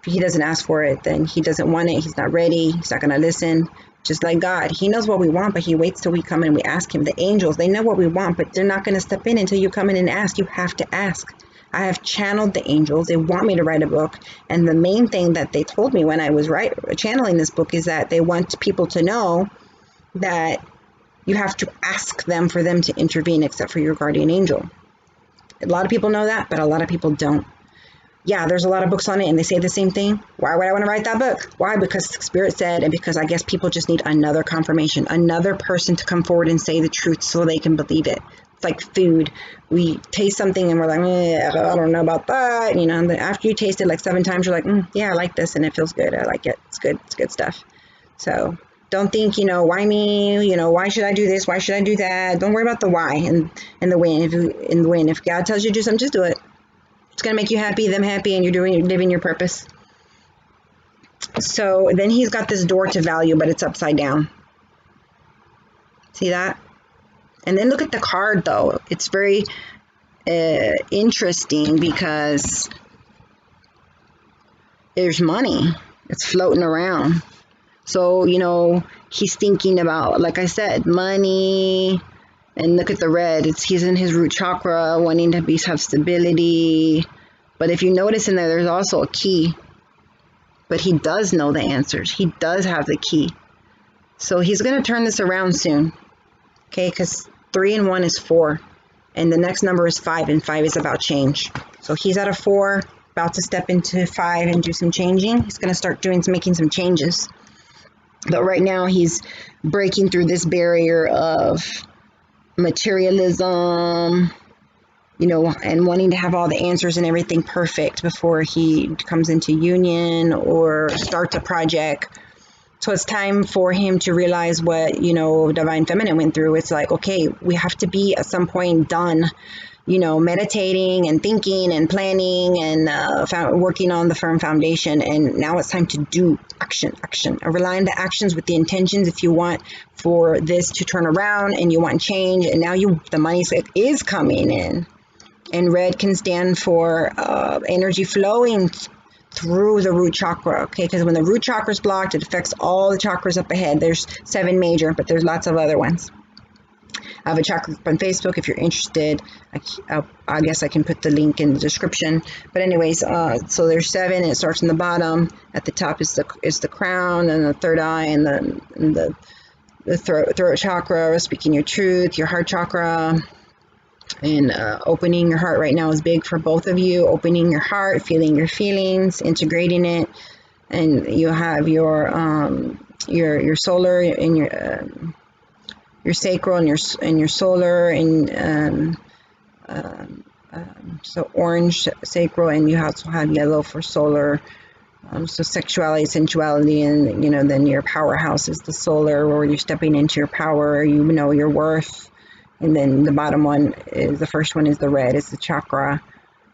if he doesn't ask for it, then he doesn't want it. He's not ready. He's not going to listen. Just like God, he knows what we want, but he waits till we come and we ask him. The angels, they know what we want, but they're not going to step in until you come in and ask. You have to ask. I have channeled the angels. They want me to write a book. And the main thing that they told me when I was channeling this book is that they want people to know that you have to ask them for them to intervene, except for your guardian angel. A lot of people know that, but a lot of people don't. Yeah, there's a lot of books on it and they say the same thing. Why would I want to write that book? Why? Because Spirit said, and because I guess people just need another confirmation, another person to come forward and say the truth so they can believe it. It's like food. We taste something and we're like, I don't know about that. You know, and then after you taste it like 7 times, you're like, yeah, I like this and it feels good. I like it. It's good. It's good stuff. So Don't think, why me? Why should I do this? Why should I do that? Don't worry about the why and the when. If God tells you to do something, just do it. It's gonna make you happy, them happy, and you're living your purpose. So then he's got this door to value, but it's upside down. See that? And then look at the card, though. It's very interesting because there's money. It's floating around. So, he's thinking about, like I said, money. And look at the red. He's in his root chakra, wanting to have stability. But if you notice in there, there's also a key. But he does know the answers. He does have the key. So he's going to turn this around soon. Okay, because 3 and 1 is 4. And the next number is 5, and 5 is about change. So he's at a 4, about to step into 5 and do some changing. He's going to start making some changes. But right now he's breaking through this barrier of materialism, and wanting to have all the answers and everything perfect before he comes into union or starts a project. So it's time for him to realize what, Divine Feminine went through. It's like, okay, we have to be at some point done, meditating and thinking and planning and working on the firm foundation. And now it's time to do action. Rely on the actions with the intentions if you want for this to turn around and you want change. And now the money is coming in. And red can stand for energy flowing through the root chakra, okay? Because when the root chakra is blocked, it affects all the chakras up ahead. There's 7 major, but there's lots of other ones. I have a chakra group on Facebook if you're interested. I guess I can put the link in the description. But anyways, so there's 7, and it starts in the bottom. At the top is the crown, and the third eye, and the throat chakra, speaking your truth, your heart chakra. And opening your heart right now is big for both of you. Opening your heart, feeling your feelings, integrating it, and you have your solar and your sacral and your solar and so orange sacral, and you also have yellow for solar. So sexuality, sensuality, and then your powerhouse is the solar, where you're stepping into your power. Your worth. And then the bottom one is the first one is the red. It's the chakra.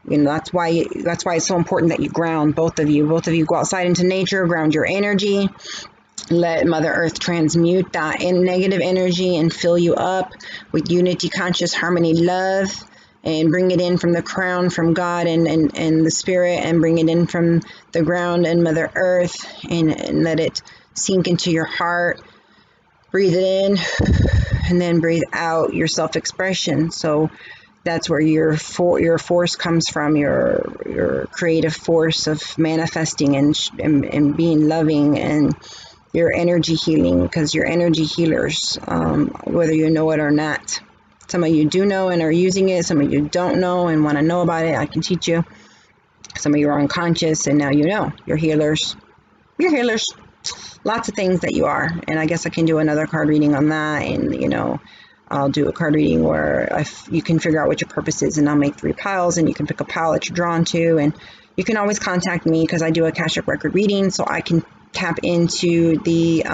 That's why it's so important that you ground, both of you. Both of you go outside into nature, ground your energy. Let Mother Earth transmute that negative energy and fill you up with unity, conscious, harmony, love, and bring it in from the crown, from God and the spirit, and bring it in from the ground and Mother Earth, and let it sink into your heart. Breathe it in and then breathe out your self-expression. So that's where your force comes from, your creative force of manifesting and being loving, and your energy healing, because you're energy healers, whether you know it or not. Some of you do know and are using it. Some of you don't know and want to know about it. I can teach you. Some of you are unconscious, and now you know. You're healers. You're healers. Lots of things that you are. And I guess I can do another card reading on that. And, I'll do a card reading where you can figure out what your purpose is, and I'll make 3 piles, and you can pick a pile that you're drawn to. And you can always contact me, because I do a Akashic record reading, so I can tap into the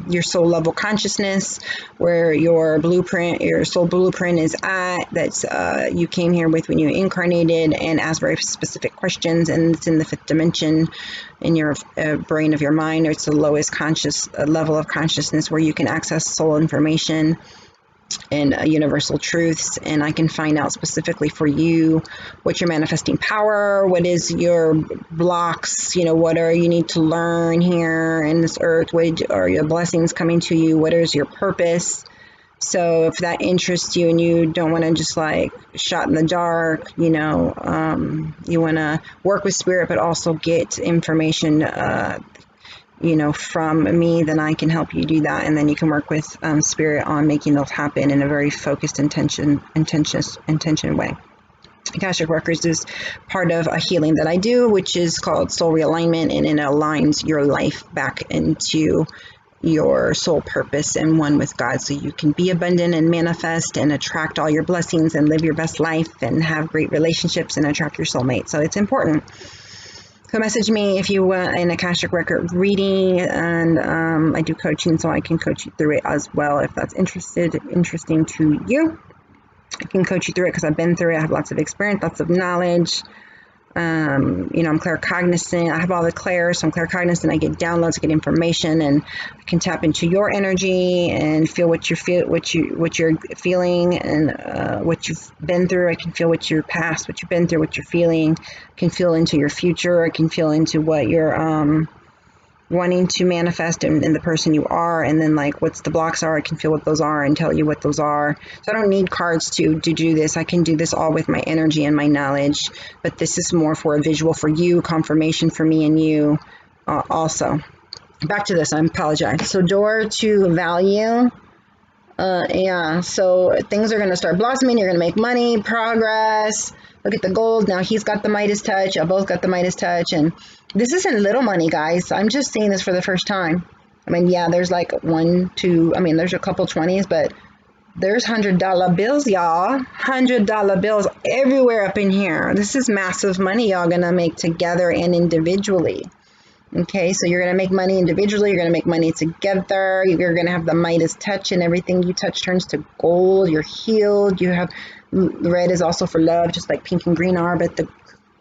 your soul level consciousness, where your soul blueprint is at, that's you came here with when you incarnated, and ask very specific questions. And it's in the 5th dimension in your brain of your mind, or it's the lowest conscious level of consciousness, where you can access soul information and universal truths. And I can find out specifically for you what your manifesting power, what is your blocks, what are you need to learn here in this earth, what are your blessings coming to you, what is your purpose. So if that interests you and you don't want to just like shot in the dark, you want to work with spirit but also get information from me, then I can help you do that. And then you can work with spirit on making those happen in a very focused, intention way. Akashic Records is part of a healing that I do, which is called soul realignment, and it aligns your life back into your soul purpose and one with God, so you can be abundant and manifest and attract all your blessings and live your best life and have great relationships and attract your soulmate. So it's important. So message me if you want an Akashic Record reading, and I do coaching, so I can coach you through it as well if that's interesting to you. I can coach you through it because I've been through it. I have lots of experience, lots of knowledge. You know, I'm claircognizant. I have all the clairs, so I'm claircognizant. I get downloads, I get information, and I can tap into your energy and feel what you feel, what you're feeling, and what you've been through. I can feel what your past, what you've been through, what you're feeling. I can feel into your future. I can feel into what you're wanting to manifest in the person you are, and then like what's the blocks are. I can feel what those are and tell you what those are. So I don't need cards to do this. I can do this all with my energy and my knowledge, but this is more for a visual for you, confirmation for me and you also. Back to this, I apologize. So door to value. Yeah, so things are going to start blossoming. You're going to make money, progress. Look at the gold. Now he's got the Midas touch. I both got the Midas touch. And this isn't little money, guys. I'm just seeing this for the first time. I mean, yeah, there's like one, two. I mean, there's a couple 20s, but there's $100 bills, y'all. $100 bills everywhere up in here. This is massive money y'all going to make together and individually. Okay, so you're going to make money individually, you're going to make money together, you're going to have the Midas touch, and everything you touch turns to gold. You're healed. You have, red is also for love, just like pink and green are, but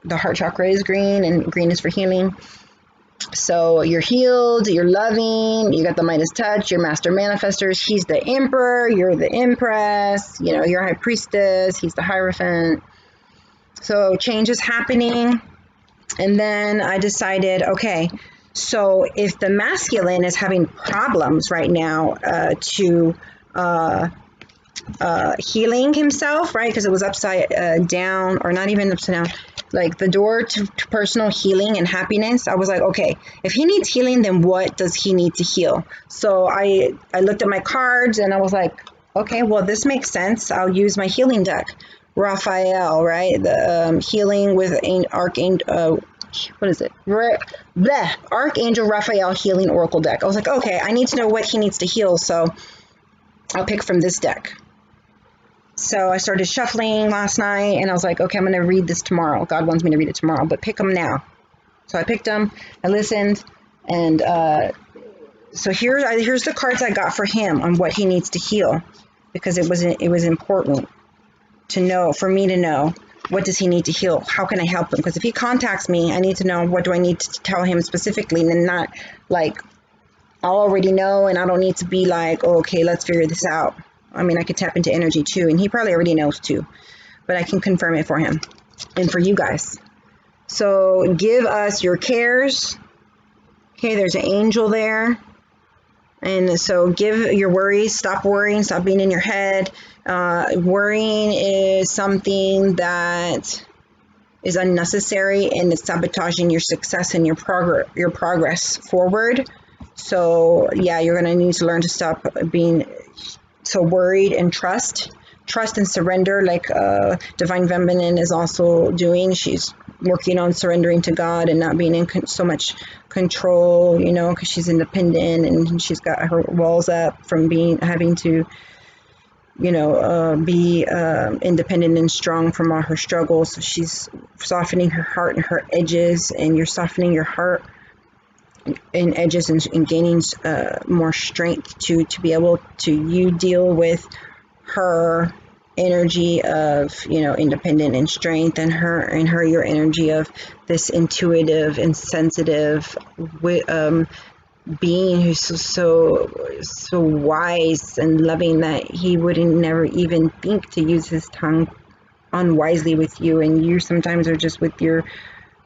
the heart chakra is green, and green is for healing. So you're healed, you're loving, you got the Midas touch, you're master manifestors. He's the emperor, you're the empress, you know, you're high priestess, he's the hierophant. So change is happening. And then I decided, okay, so if the masculine is having problems right now healing himself, right? Because it was upside down, or not even upside down, like the door to personal healing and happiness. I was like, okay, if he needs healing, then what does he need to heal? So I looked at my cards and I was like, okay, well, this makes sense. I'll use my healing deck. Raphael, right? The healing with Archangel, what is it? Archangel Raphael healing oracle deck. I was like, okay, I need to know what he needs to heal, so I'll pick from this deck. So I started shuffling last night, and I was like, okay, I'm going to read this tomorrow. God wants me to read it tomorrow, but pick them now. So I picked them, I listened, and so here's the cards I got for him on what he needs to heal, because it was important to know, for me to know, what does he need to heal? How can I help him? Because if he contacts me, I need to know what do I need to tell him specifically, and not like I'll already know, and I don't need to be like, oh, okay, let's figure this out. I mean, I could tap into energy too, and he probably already knows too, but I can confirm it for him and for you guys. So give us your cares. Okay, there's an angel there. And so give your worries, stop worrying, stop being in your head. Worrying is something that is unnecessary, and it's sabotaging your success and your progress forward. So yeah, you're going to need to learn to stop being so worried and trust and surrender, like Divine Feminine is also doing. She's working on surrendering to God and not being in so much control, you know, because she's independent and she's got her walls up from having to, you know, be independent and strong from all her struggles. So she's softening her heart and her edges, and you're softening your heart and edges and gaining more strength to be able to deal with her energy of, you know, independent and strength, and her your energy of this intuitive and sensitive being who's so wise and loving that he wouldn't never even think to use his tongue unwisely with you, and you sometimes are just with your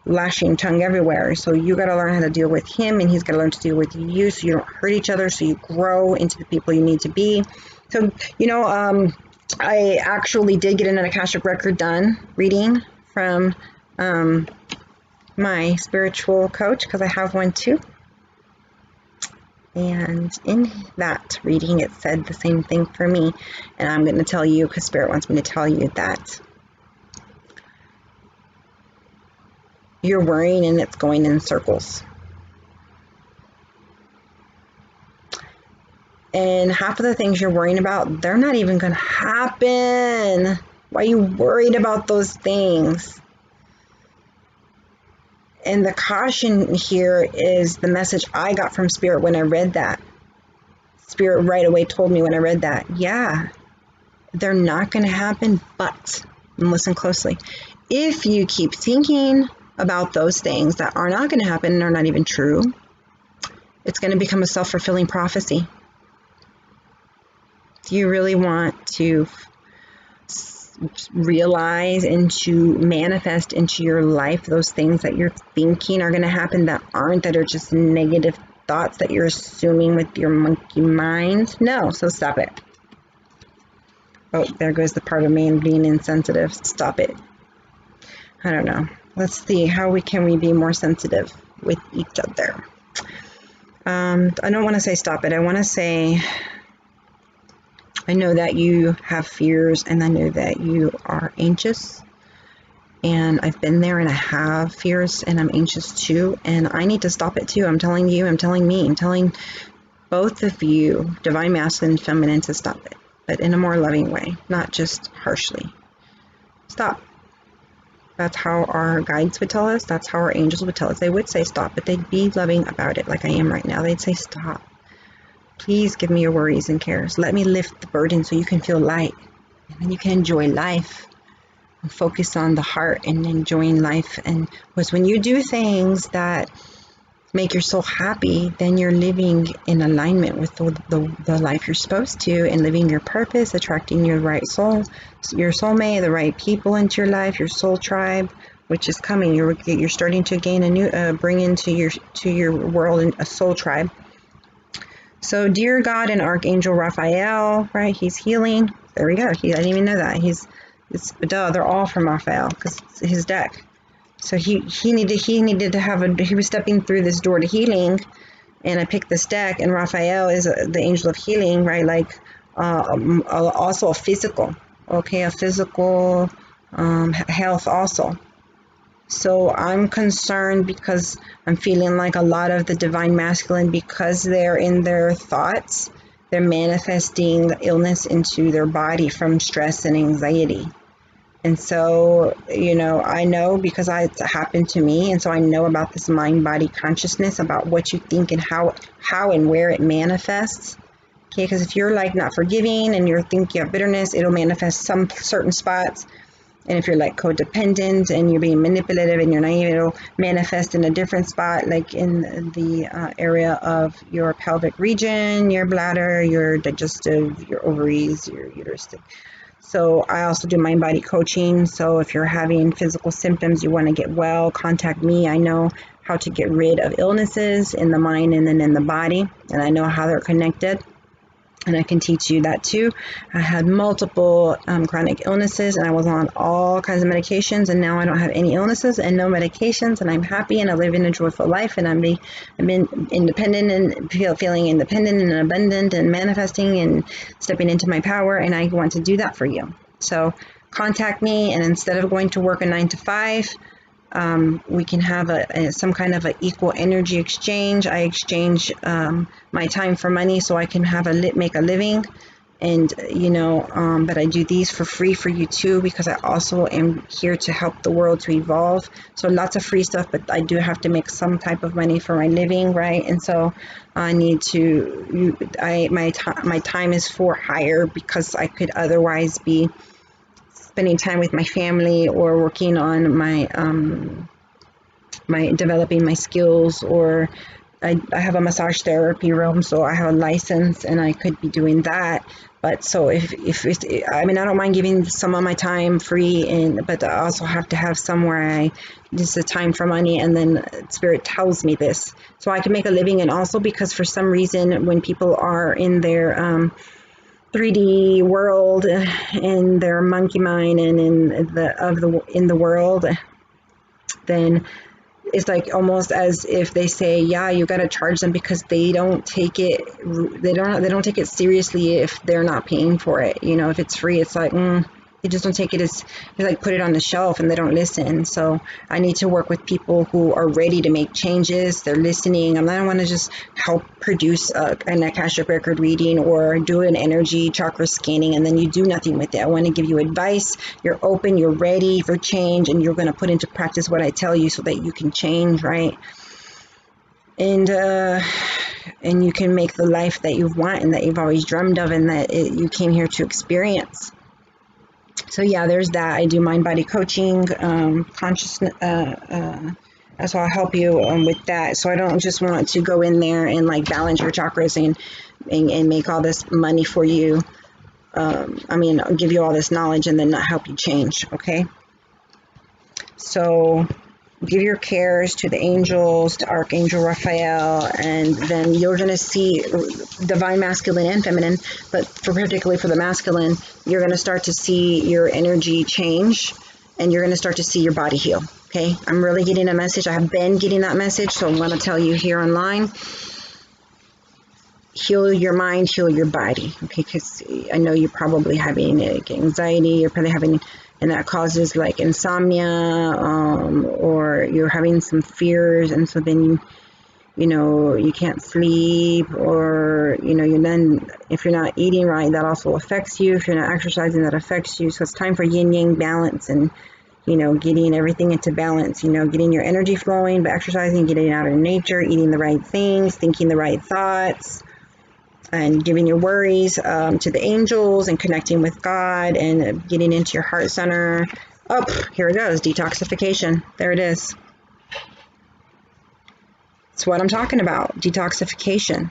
lashing tongue everywhere. So you got to learn how to deal with him, and he's got to learn to deal with you, so you don't hurt each other, so you grow into the people you need to be. So, you know, I actually did get an Akashic Record reading from my spiritual coach, because I have one too. And in that reading, it said the same thing for me. And I'm going to tell you, because Spirit wants me to tell you, that you're worrying and it's going in circles. And half of the things you're worrying about, they're not even going to happen. Why are you worried about those things? And the caution here is the message I got from Spirit when I read that. Spirit right away told me when I read that, yeah, they're not going to happen, but, and listen closely, if you keep thinking about those things that are not going to happen and are not even true, it's going to become a self-fulfilling prophecy. Do you really want to realize and to manifest into your life those things that you're thinking are going to happen that aren't, that are just negative thoughts that you're assuming with your monkey mind? No, so stop it. Oh, there goes the part of me being insensitive. Stop it. I don't know. Let's see, how can we be more sensitive with each other? I don't want to say stop it. I want to say, I know that you have fears, and I know that you are anxious, and I've been there, and I have fears, and I'm anxious too, and I need to stop it too. I'm telling you, I'm telling me, I'm telling both of you, divine masculine and feminine, to stop it, but in a more loving way, not just harshly. Stop. That's how our guides would tell us. That's how our angels would tell us. They would say stop, but they'd be loving about it like I am right now. They'd say stop. Please give me your worries and cares. Let me lift the burden so you can feel light. And then you can enjoy life. And focus on the heart and enjoying life. And because when you do things that make your soul happy, then you're living in alignment with the life you're supposed to, and living your purpose, attracting your right soul, your soulmate, the right people into your life, your soul tribe, which is coming. You're starting to gain a new, bring into your world a soul tribe. So, dear God and Archangel Raphael, right? He's healing. There we go. I didn't even know that. They're all from Raphael because it's his deck. So he needed to have he was stepping through this door to healing, and I picked this deck, and Raphael is the angel of healing, right? Like also a physical, okay, a physical health also. So I'm concerned because I'm feeling like a lot of the divine masculine, because they're in their thoughts, they're manifesting the illness into their body from stress and anxiety. And so, I know because it happened to me. And so I know about this mind-body consciousness, about what you think and how and where it manifests. Okay, because if you're like not forgiving and you think you have bitterness, it'll manifest some certain spots. And if you're like codependent and you're being manipulative and you're naive, it'll manifest in a different spot, like in the area of your pelvic region, your bladder, your digestive, your ovaries, your uterus. So I also do mind-body coaching. So if you're having physical symptoms, you want to get well, contact me. I know how to get rid of illnesses in the mind and then in the body, and I know how they're connected, and I can teach you that too. I had multiple chronic illnesses, and I was on all kinds of medications, and now I don't have any illnesses and no medications, and I'm happy, and I live in a joyful life, and I've been independent and feeling independent and abundant and manifesting and stepping into my power, and I want to do that for you. So contact me, and instead of going to work a 9 to 5, we can have some kind of an equal energy exchange. I exchange my time for money so I can make a living, and but I do these for free for you too, because I also am here to help the world to evolve. So lots of free stuff, but I do have to make some type of money for my living, right? And so I need to my time is for hire, because I could otherwise be spending time with my family or working on my developing my skills, or I have a massage therapy room, so I have a license and I could be doing that. But so if I don't mind giving some of my time free, but I also have to have somewhere this is a time for money, and then Spirit tells me this so I can make a living. And also because for some reason when people are in their 3D world, in their monkey mind and in the world, then it's like almost as if they say, yeah, you got to charge them, because they don't take it seriously if they're not paying for it. If it's free, it's like, they They just don't take it as, they like put it on the shelf and they don't listen. So I need to work with people who are ready to make changes. They're listening. I don't want to just help produce an Akashic record reading or do an energy chakra scanning and then you do nothing with it. I want to give you advice. You're open, you're ready for change, and you're going to put into practice what I tell you so that you can change, right? And you can make the life that you want and that you've always dreamed of and that you came here to experience. So yeah, there's that. I do mind body coaching, consciousness, so I'll help you with that. So I don't just want to go in there and like balance your chakras and make all this money for you. I'll give you all this knowledge and then not help you change, okay? So give your cares to the angels, to Archangel Raphael, and then you're going to see divine masculine and feminine, but particularly for the masculine, you're going to start to see your energy change and you're going to start to see your body heal, okay? I'm really getting a message. I have been getting that message, so I'm going to tell you here online. Heal your mind, heal your body, okay? Because I know you're probably having anxiety, you're probably having, and that causes like insomnia, or you're having some fears, and so then you can't sleep, or you then, if you're not eating right, that also affects you. If you're not exercising, that affects you. So it's time for yin yang balance and getting everything into balance, getting your energy flowing, but exercising, getting out in nature, eating the right things, thinking the right thoughts, and giving your worries to the angels and connecting with God and getting into your heart center. Oh, here it goes, detoxification. There it is. It's what I'm talking about, detoxification.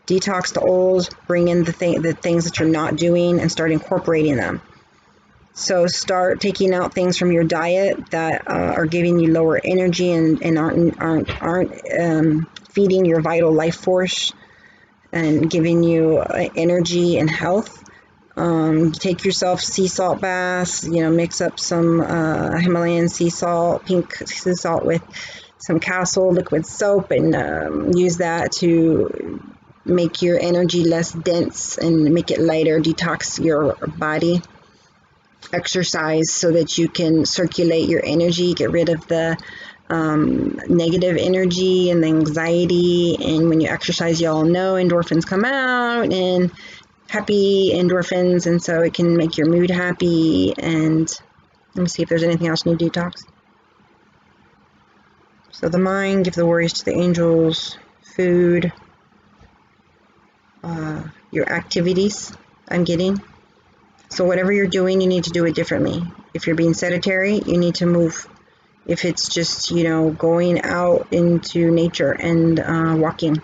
Detox the old, bring in the things that you're not doing and start incorporating them. So start taking out things from your diet that are giving you lower energy and aren't feeding your vital life force and giving you energy and health. Take yourself sea salt baths, mix up some Himalayan sea salt, pink sea salt with some Castle liquid soap, and use that to make your energy less dense and make it lighter, detox your body. Exercise so that you can circulate your energy, get rid of the negative energy and the anxiety. And when you exercise, you all know endorphins come out, and happy endorphins, and so it can make your mood happy. And let me see if there's anything else in your detox. So the mind, give the worries to the angels. Food, your activities, I'm getting. So whatever you're doing, you need to do it differently. If you're being sedentary, you need to move. If it's just, going out into nature and walking,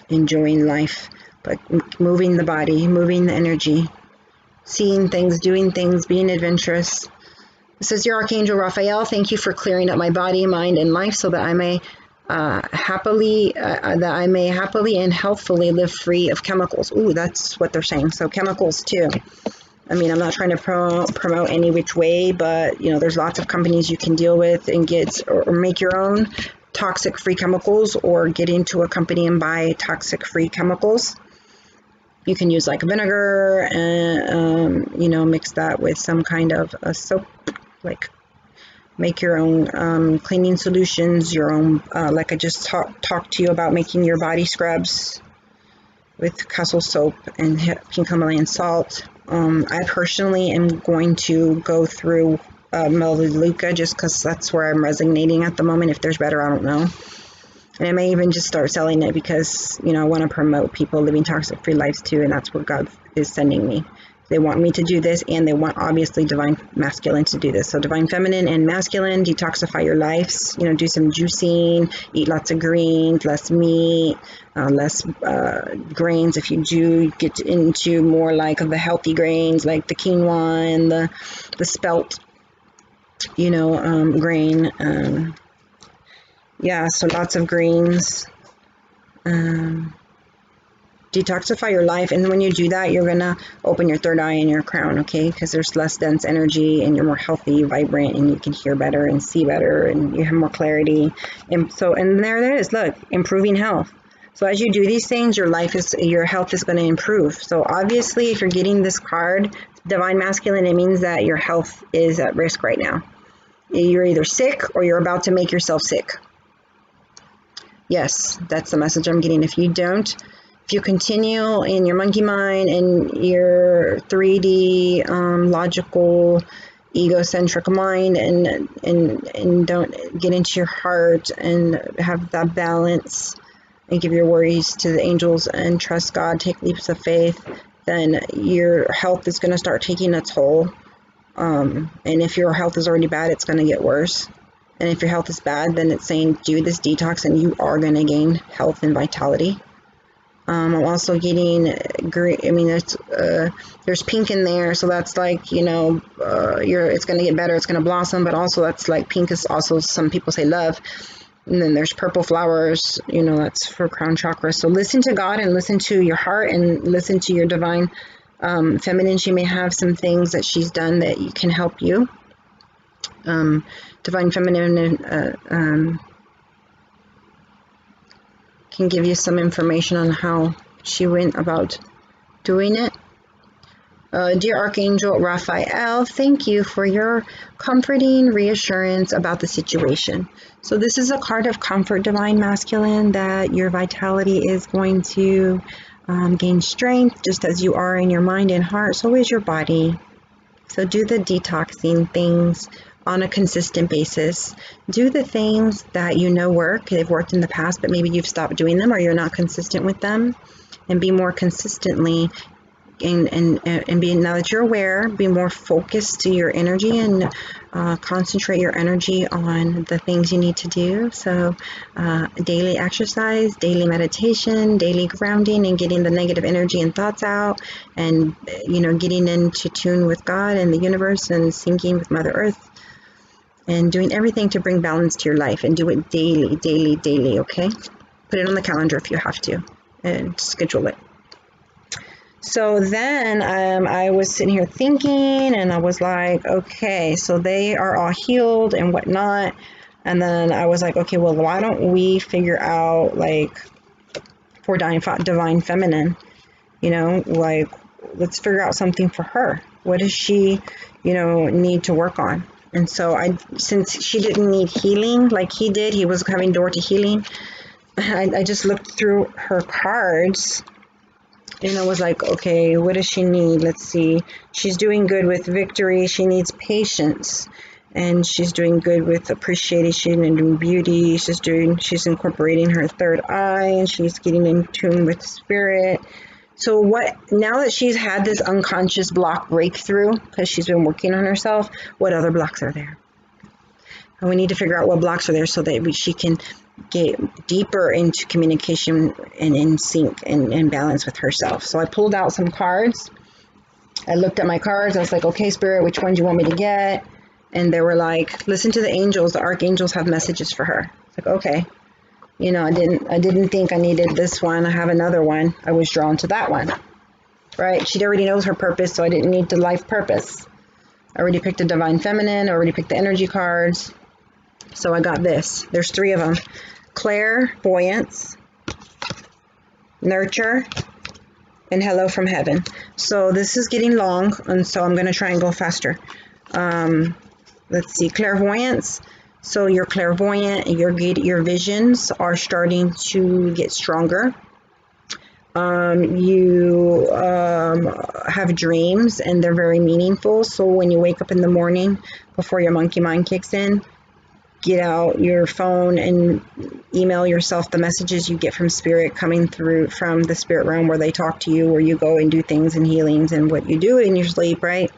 enjoying life, but moving the body, moving the energy, seeing things, doing things, being adventurous. This is your Archangel Raphael. Thank you for clearing up my body, mind, and life so that I may happily and healthfully live free of chemicals. Ooh, that's what they're saying. So chemicals too. I'm not trying to promote any which way, but there's lots of companies you can deal with and get or make your own toxic-free chemicals, or get into a company and buy toxic-free chemicals. You can use like vinegar and mix that with some kind of a soap, like make your own cleaning solutions, your own like I just talked to you about, making your body scrubs with Castle soap and pink Himalayan salt. I personally am going to go through Melaleuca just because that's where I'm resonating at the moment. If there's better, I don't know. And I may even just start selling it because, I want to promote people living toxic-free lives too, and that's where God is sending me. They want me to do this, and they want, obviously, divine masculine to do this. So divine feminine and masculine, detoxify your lives, do some juicing, eat lots of greens, less meat, less grains. If you do get into more like the healthy grains, like the quinoa and the spelt, grain. Yeah, so lots of greens. Detoxify your life, and when you do that, you're gonna open your third eye and your crown, okay? Because there's less dense energy, and you're more healthy, vibrant, and you can hear better and see better, and you have more clarity. And so, and there it is. Look, improving health. So as you do these things, your health is going to improve. So obviously, if you're getting this card, Divine Masculine, it means that your health is at risk right now. You're either sick or you're about to make yourself sick. Yes, that's the message I'm getting. If you continue in your monkey mind and your 3D logical egocentric mind and don't get into your heart and have that balance and give your worries to the angels and trust God, take leaps of faith, then your health is going to start taking a toll. And if your health is already bad, it's going to get worse. And if your health is bad, then it's saying do this detox and you are going to gain health and vitality. I'm also getting green. I mean, there's pink in there, so that's like, you know, it's going to get better, it's going to blossom, but also that's like pink is also, some people say love. And then there's purple flowers, you know, that's for crown chakra. So listen to God and listen to your heart and listen to your divine feminine. She may have some things that she's done that can help you. Divine feminine can give you some information on how she went about doing it. Dear Archangel Raphael, thank you for your comforting reassurance about the situation. So this is a card of comfort, Divine Masculine, that your vitality is going to gain strength just as you are in your mind and heart. So is your body. So do the detoxing things on a consistent basis. Do the things that you know work. They've worked in the past, but maybe you've stopped doing them or you're not consistent with them. And be more consistently, and be, now that you're aware, be more focused to your energy and concentrate your energy on the things you need to do. So daily exercise, daily meditation, daily grounding, and getting the negative energy and thoughts out, and, you know, getting into tune with God and the universe and syncing with Mother Earth, and doing everything to bring balance to your life, and do it daily, okay? Put it on the calendar if you have to, and schedule it. So then I was sitting here thinking, and I was like, okay, so they are all healed and whatnot. And then I was like, okay, well, why don't we figure out, like, for Divine Feminine, you know, like, let's figure out something for her. What does she, you know, need to work on? And so since she didn't need healing like he did, he was having door to healing, I just looked through her cards. And I was like, okay, what does she need? Let's see. She's doing good with victory. She needs patience. And she's doing good with appreciation and beauty. She's incorporating her third eye, and she's getting in tune with spirit. So now that she's had this unconscious block breakthrough, because she's been working on herself, what other blocks are there? And we need to figure out what blocks are there so that she can get deeper into communication and in sync and balance with herself. So I pulled out some cards. I looked at my cards. I was like, okay, Spirit, which one do you want me to get? And they were like, listen to the angels. The archangels have messages for her. It's like, okay. You know, I didn't think I needed this one. I have another one. I was drawn to that one. Right? She already knows her purpose, so I didn't need the life purpose. I already picked a Divine Feminine. I already picked the energy cards. So I got this. There's 3 of them. Clairvoyance, Nurture, and Hello from Heaven. So this is getting long, and so I'm going to try and go faster. Let's see. Clairvoyance. So you're clairvoyant, your visions are starting to get stronger. You have dreams, and they're very meaningful. So when you wake up in the morning, before your monkey mind kicks in, get out your phone and email yourself the messages you get from Spirit coming through from the spirit realm, where they talk to you, where you go and do things and healings and what you do in your sleep, right?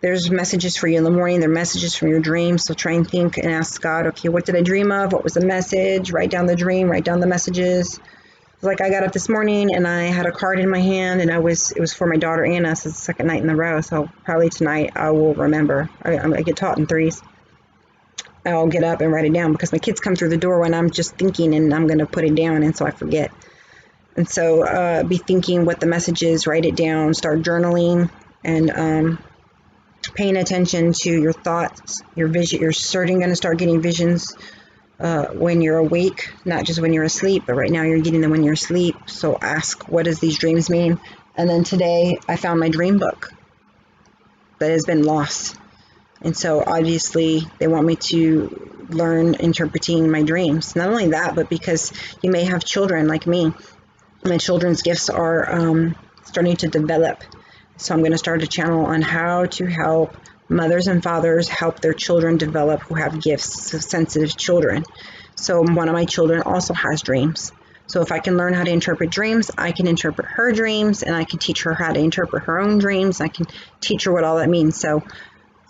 There's messages for you in the morning. There are messages from your dreams. So try and think and ask God, okay, what did I dream of? What was the message? Write down the dream, write down the messages. Like, I got up this morning and I had a card in my hand, and it was for my daughter Anna. So it's the second night in a row. So probably tonight I will remember. I get taught in 3s. I'll get up and write it down, because my kids come through the door when I'm just thinking, and I'm going to put it down, and so I forget. And so be thinking what the message is, write it down, start journaling, and paying attention to your thoughts, your vision. You're going to start getting visions when you're awake, not just when you're asleep, but right now you're getting them when you're asleep. So ask, what does these dreams mean? And then today I found my dream book that has been lost. And so obviously they want me to learn interpreting my dreams. Not only that, but because you may have children like me. My children's gifts are starting to develop. So I'm going to start a channel on how to help mothers and fathers help their children develop who have gifts, so sensitive children. So one of my children also has dreams. So if I can learn how to interpret dreams, I can interpret her dreams, and I can teach her how to interpret her own dreams. I can teach her what all that means. So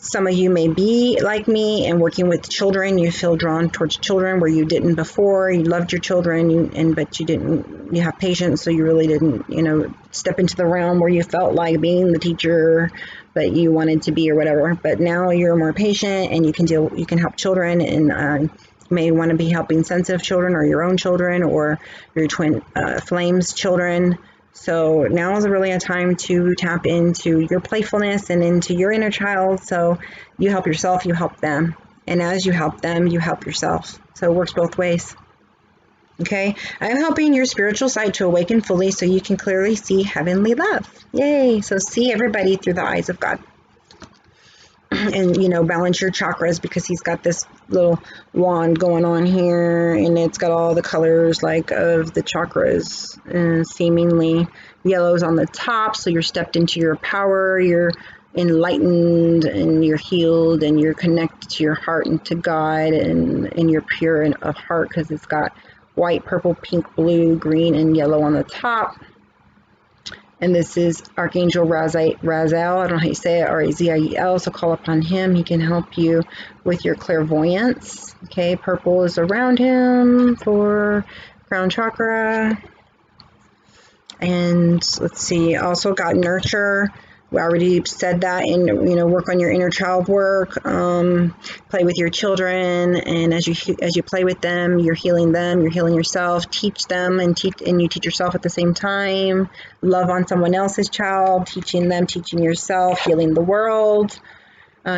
some of you may be like me and working with children. You feel drawn towards children where you didn't before. You loved your children, but you didn't. You have patience, so you really didn't, step into the realm where you felt like being the teacher that you wanted to be or whatever. But now you're more patient and you can help children, and you may want to be helping sensitive children or your own children or your twin flames children. So now is really a time to tap into your playfulness and into your inner child. So you help yourself, you help them. And as you help them, you help yourself. So it works both ways. Okay, I'm helping your spiritual side to awaken fully so you can clearly see heavenly love. Yay! So see everybody through the eyes of God. And, balance your chakras, because he's got this little wand going on here, and it's got all the colors of the chakras, and seemingly yellow's on the top. So you're stepped into your power, you're enlightened, and you're healed, and you're connected to your heart and to God, and you're pure of heart, because it's got white, purple, pink, blue, green, and yellow on the top. And this is Archangel Raziel, I don't know how you say it, Raziel, so call upon him. He can help you with your clairvoyance. Okay, purple is around him for crown chakra. And let's see, also got nurture. We already said that, and work on your inner child work. Play with your children, and as you play with them, you're healing yourself. Teach them, and you teach yourself at the same time. Love on someone else's child, teaching them, teaching yourself, healing the world.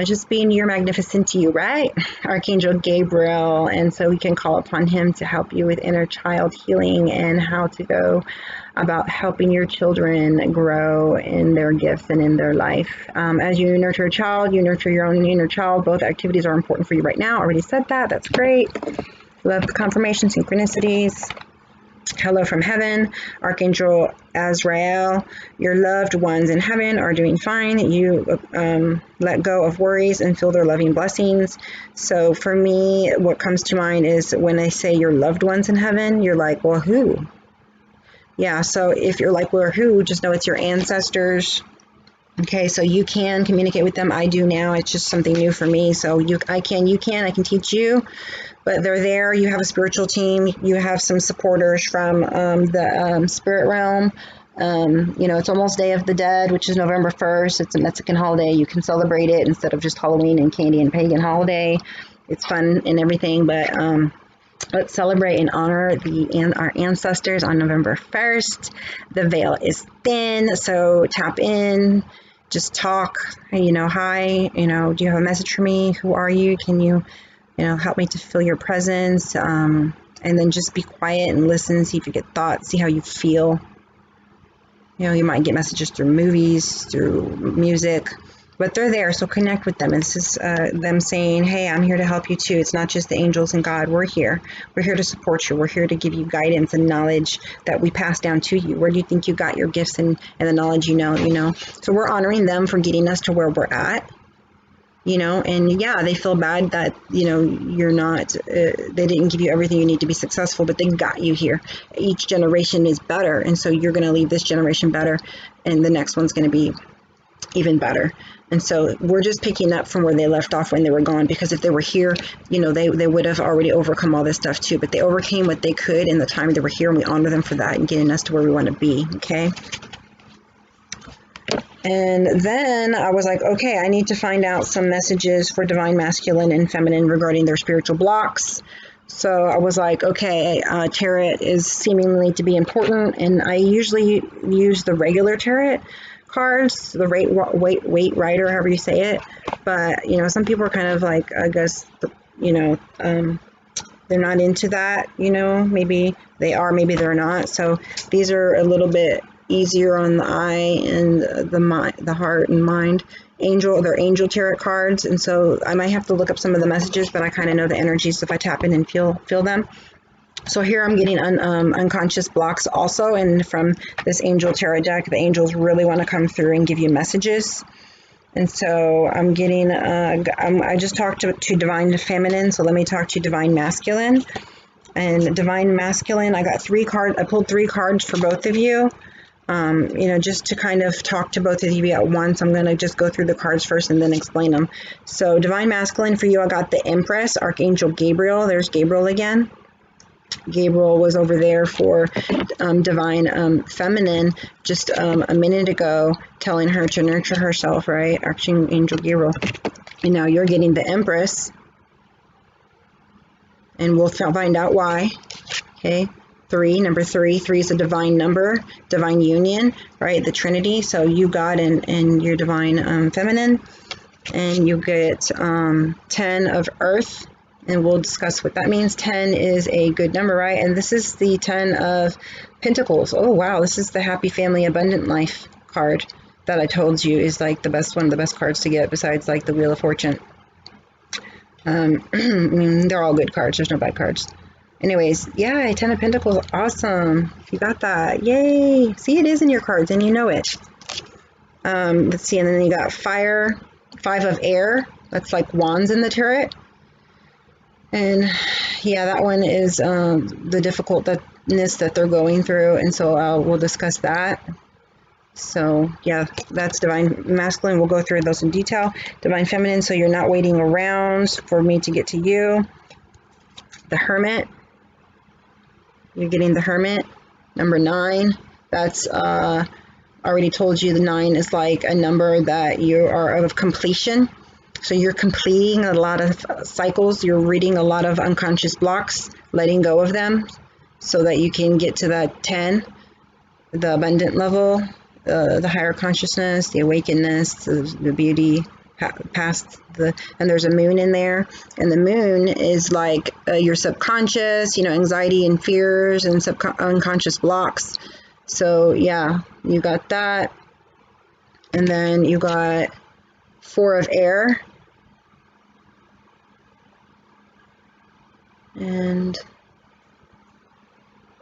Just being your magnificent you, right? Archangel Gabriel, and so we can call upon him to help you with inner child healing and how to go about helping your children grow in their gifts and in their life. As you nurture a child, you nurture your own inner child. Both activities are important for you right now. I already said that. That's great. Love the confirmation, synchronicities. Hello from heaven, Archangel Azrael. Your loved ones in heaven are doing fine. You let go of worries and feel their loving blessings. So for me, what comes to mind is when I say your loved ones in heaven, you're like, well, who? Yeah, so if you're like, well, who? Just know it's your ancestors. Okay, so you can communicate with them. I do now. It's just something new for me. So I can teach you. But they're there. You have a spiritual team. You have some supporters from the spirit realm. It's almost Day of the Dead, which is November 1st. It's a Mexican holiday. You can celebrate it instead of just Halloween and candy and pagan holiday. It's fun and everything, but let's celebrate and honor our ancestors on November 1st. The veil is thin, so tap in. Just talk. Hi. Do you have a message for me? Who are you? Can you help me to feel your presence, and then just be quiet and listen, see if you get thoughts, see how you feel. You might get messages through movies, through music, but they're there, so connect with them. And this is them saying, hey, I'm here to help you too. It's not just the angels and God. We're here to support you. We're here to give you guidance and knowledge that we pass down to you. Where do you think you got your gifts and the knowledge so we're honoring them for getting us to where we're at. And yeah, they feel bad that, you're not, they didn't give you everything you need to be successful, but they got you here. Each generation is better. And so you're going to leave this generation better, and the next one's going to be even better. And so we're just picking up from where they left off when they were gone, because if they were here, they would have already overcome all this stuff too, but they overcame what they could in the time they were here, and we honor them for that and getting us to where we want to be. Okay. And then I was like, okay, I need to find out some messages for divine masculine and feminine regarding their spiritual blocks. So I was like, okay, tarot is seemingly to be important. And I usually use the regular tarot cards, the weight rider, however you say it. But, some people are kind of like, I guess, they're not into that, you know, maybe they are, maybe they're not. So these are a little bit easier on the eye and the mind, the heart and mind. They're angel tarot cards, and so I might have to look up some of the messages, but I kind of know the energies if I tap in and feel them. So here I'm getting unconscious blocks also, and from this angel tarot deck, the angels really want to come through and give you messages. And so I'm getting, I just talked to Divine Feminine, so let me talk to Divine Masculine. And Divine Masculine, I got 3 cards, I pulled 3 cards for both of you. You know, just to kind of talk to both of you at once. I'm going to just go through the cards first and then explain them. So Divine Masculine, for you, I got the Empress, Archangel Gabriel. There's Gabriel again. Gabriel was over there for Divine Feminine just a minute ago, telling her to nurture herself, right? Archangel Gabriel. And now you're getting the Empress. And we'll find out why. Okay. 3, number 3. 3 is a divine number, divine union, right? The Trinity. So you, God, and your Divine Feminine. And you get 10 of Earth. And we'll discuss what that means. 10 is a good number, right? And this is the 10 of Pentacles. Oh, wow. This is the Happy Family Abundant Life card that I told you is like the best one of the best cards to get besides like the Wheel of Fortune. I mean, they're all good cards. There's no bad cards. Anyways, yeah, 10 of Pentacles. Awesome. You got that. Yay. See, it is in your cards and you know it. Let's see. And then you got Fire, 5 of Air. That's like wands in the tarot. And yeah, that one is the difficultness that they're going through. And so we'll discuss that. So yeah, that's Divine Masculine. We'll go through those in detail. Divine Feminine, so you're not waiting around for me to get to you. The Hermit. You're getting the Hermit. Number 9. That's already told you the 9 is like a number that you are of completion. So you're completing a lot of cycles. You're reading a lot of unconscious blocks, letting go of them so that you can get to that 10, the abundant level, the higher consciousness, the awakenedness, the beauty past the, and there's a moon in there, and the moon is like your subconscious, you know, anxiety and fears and unconscious blocks. So yeah, you got that. And then you got 4 of Air. And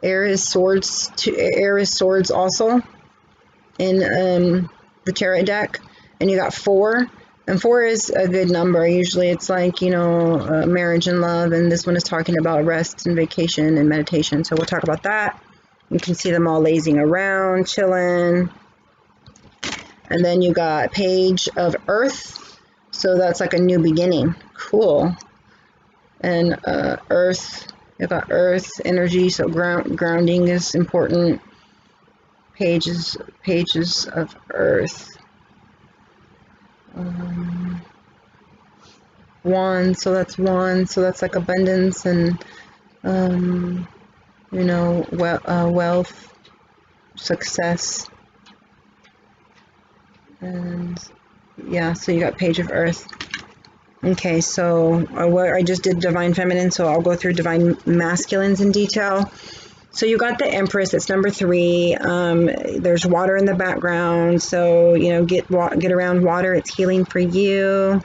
Air is swords. Air is swords also in the tarot deck. And you got 4. And 4 is a good number. Usually it's like, you know, marriage and love. And this one is talking about rest and vacation and meditation. So we'll talk about that. You can see them all lazing around, chilling. And then you got Page of Earth. So that's like a new beginning. Cool. And Earth, you got Earth energy. So grounding is important. Pages of Earth. Wands, so that's wands. So that's like abundance and, you know, wealth, success. And yeah, so you got Page of Earth. Okay, so I just did Divine Feminine, so I'll go through Divine Masculines in detail. So you got the Empress, that's number 3. There's water in the background, so, you know, get around water, it's healing for you.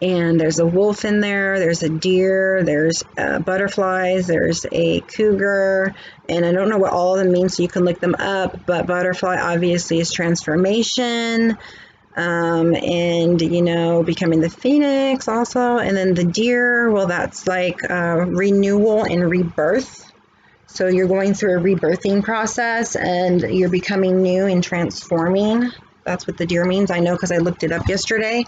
And there's a wolf in there, there's a deer, there's butterflies, there's a cougar, and I don't know what all of them mean, so you can look them up, but butterfly obviously is transformation, and, you know, becoming the phoenix also. And then the deer, well, that's like renewal and rebirth. So you're going through a rebirthing process and you're becoming new and transforming. That's what the deer means. I know because I looked it up yesterday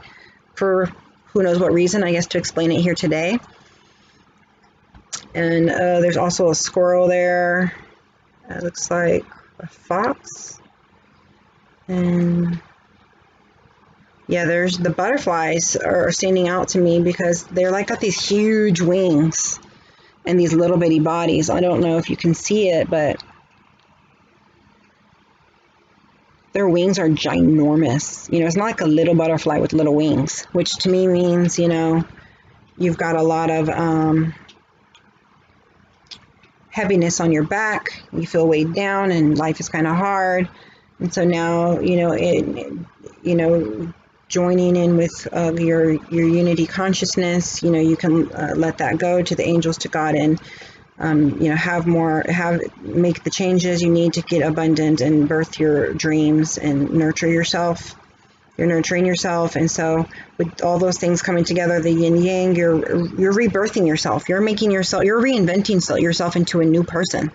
for who knows what reason, I guess to explain it here today. And there's also a squirrel there. It looks like a fox. And yeah, there's the butterflies are standing out to me because they're like got these huge wings and these little bitty bodies. I don't know if you can see it, but their wings are ginormous. You know, it's not like a little butterfly with little wings, which to me means, you know, you've got a lot of heaviness on your back. You feel weighed down and life is kind of hard. And so now, joining in with your unity consciousness, you can let that go to the angels, to God, and make the changes you need to get abundant and birth your dreams and nurture yourself. You're nurturing yourself, and so with all those things coming together, the yin yang, you're rebirthing yourself. You're reinventing yourself into a new person.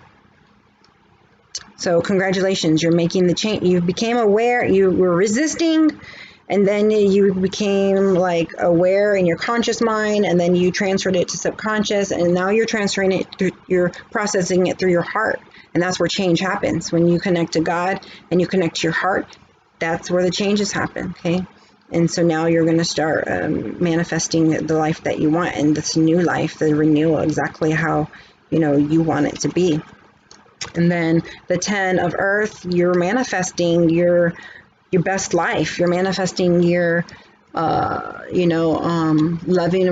So congratulations, you're making the change. You became aware. You were resisting, and then you became like aware in your conscious mind, and then you transferred it to subconscious, and now you're transferring it through, you're processing it through your heart. And that's where change happens. When you connect to God and you connect to your heart, that's where the changes happen, okay? And so now you're going to start manifesting the life that you want, and this new life, the renewal, exactly how you want it to be. And then the 10 of earth, you're manifesting your best life. You're manifesting your loving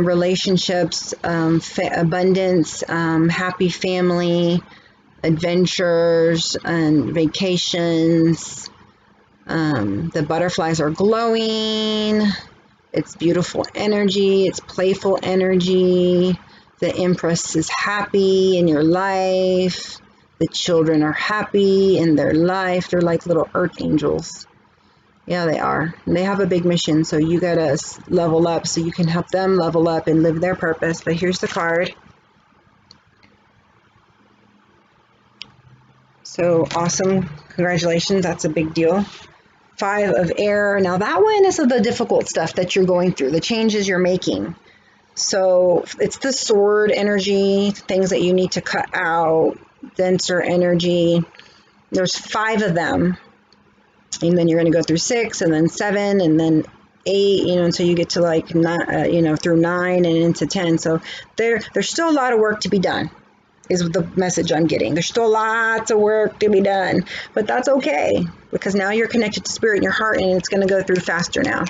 relationships, abundance, happy family, adventures and vacations. The butterflies are glowing. It's beautiful energy. It's playful energy. The Empress is happy in your life. The children are happy in their life. They're like little earth angels. Yeah, they are. And they have a big mission, so you gotta level up so you can help them level up and live their purpose. But here's the card. So awesome. Congratulations. That's a big deal. 5 of air. Now that one is the difficult stuff that you're going through, the changes you're making. So it's the sword energy, things that you need to cut out, denser energy. There's 5 of them. And then you're going to go through 6 and then 7 and then 8, until you get to like, through 9 and into 10. So there's still a lot of work to be done, is the message I'm getting. There's still lots of work to be done, but that's okay, because now you're connected to spirit in your heart, and it's going to go through faster now.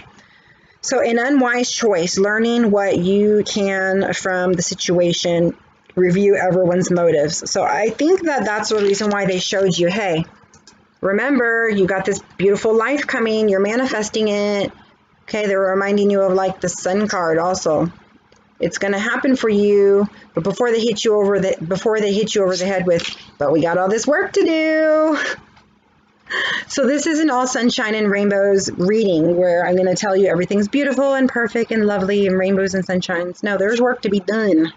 So an unwise choice, learning what you can from the situation, review everyone's motives. So I think that's the reason why they showed you, hey, remember, you got this beautiful life coming, you're manifesting it. Okay, they're reminding you of like the Sun card also. It's going to happen for you, but before they hit you over the head with, but we got all this work to do. So this isn't all sunshine and rainbows reading where I'm going to tell you everything's beautiful and perfect and lovely and rainbows and sunshines. No, there's work to be done.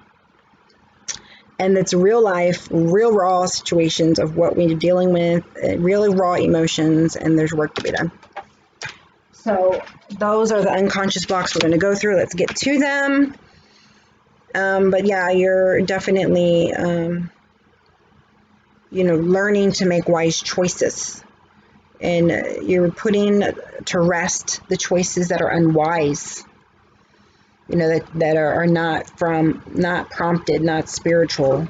And it's real life, real raw situations of what we're dealing with, really raw emotions, and there's work to be done. So those are the unconscious blocks we're going to go through. Let's get to them. But yeah, you're definitely, learning to make wise choices. And you're putting to rest the choices that are unwise. That are not prompted, not spiritual,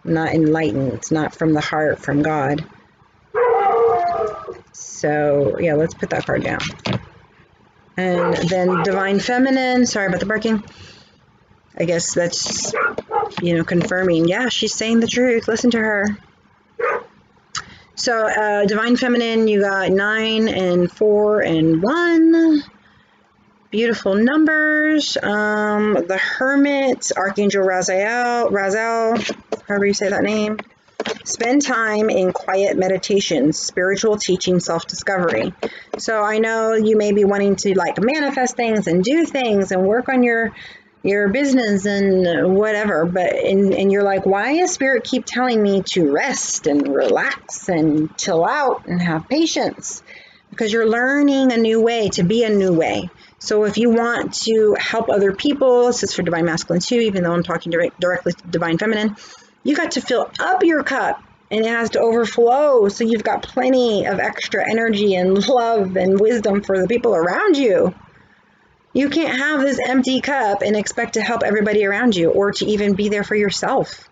not enlightened. It's not from the heart, from God. So yeah, let's put that card down. And then Divine Feminine, sorry about the barking. I guess that's, confirming. Yeah, she's saying the truth. Listen to her. So Divine Feminine, you got 9 and 4 and 1. Beautiful numbers. The Hermit, Archangel Raziel, however you say that name. Spend time in quiet meditation, spiritual teaching, self-discovery. So I know you may be wanting to like manifest things and do things and work on your business and whatever, and you're like, why does spirit keep telling me to rest and relax and chill out and have patience? Because you're learning a new way to be a new way. So if you want to help other people, this is for Divine Masculine too, even though I'm talking directly to Divine Feminine, you got to fill up your cup and it has to overflow. So you've got plenty of extra energy and love and wisdom for the people around you. You can't have this empty cup and expect to help everybody around you or to even be there for yourself.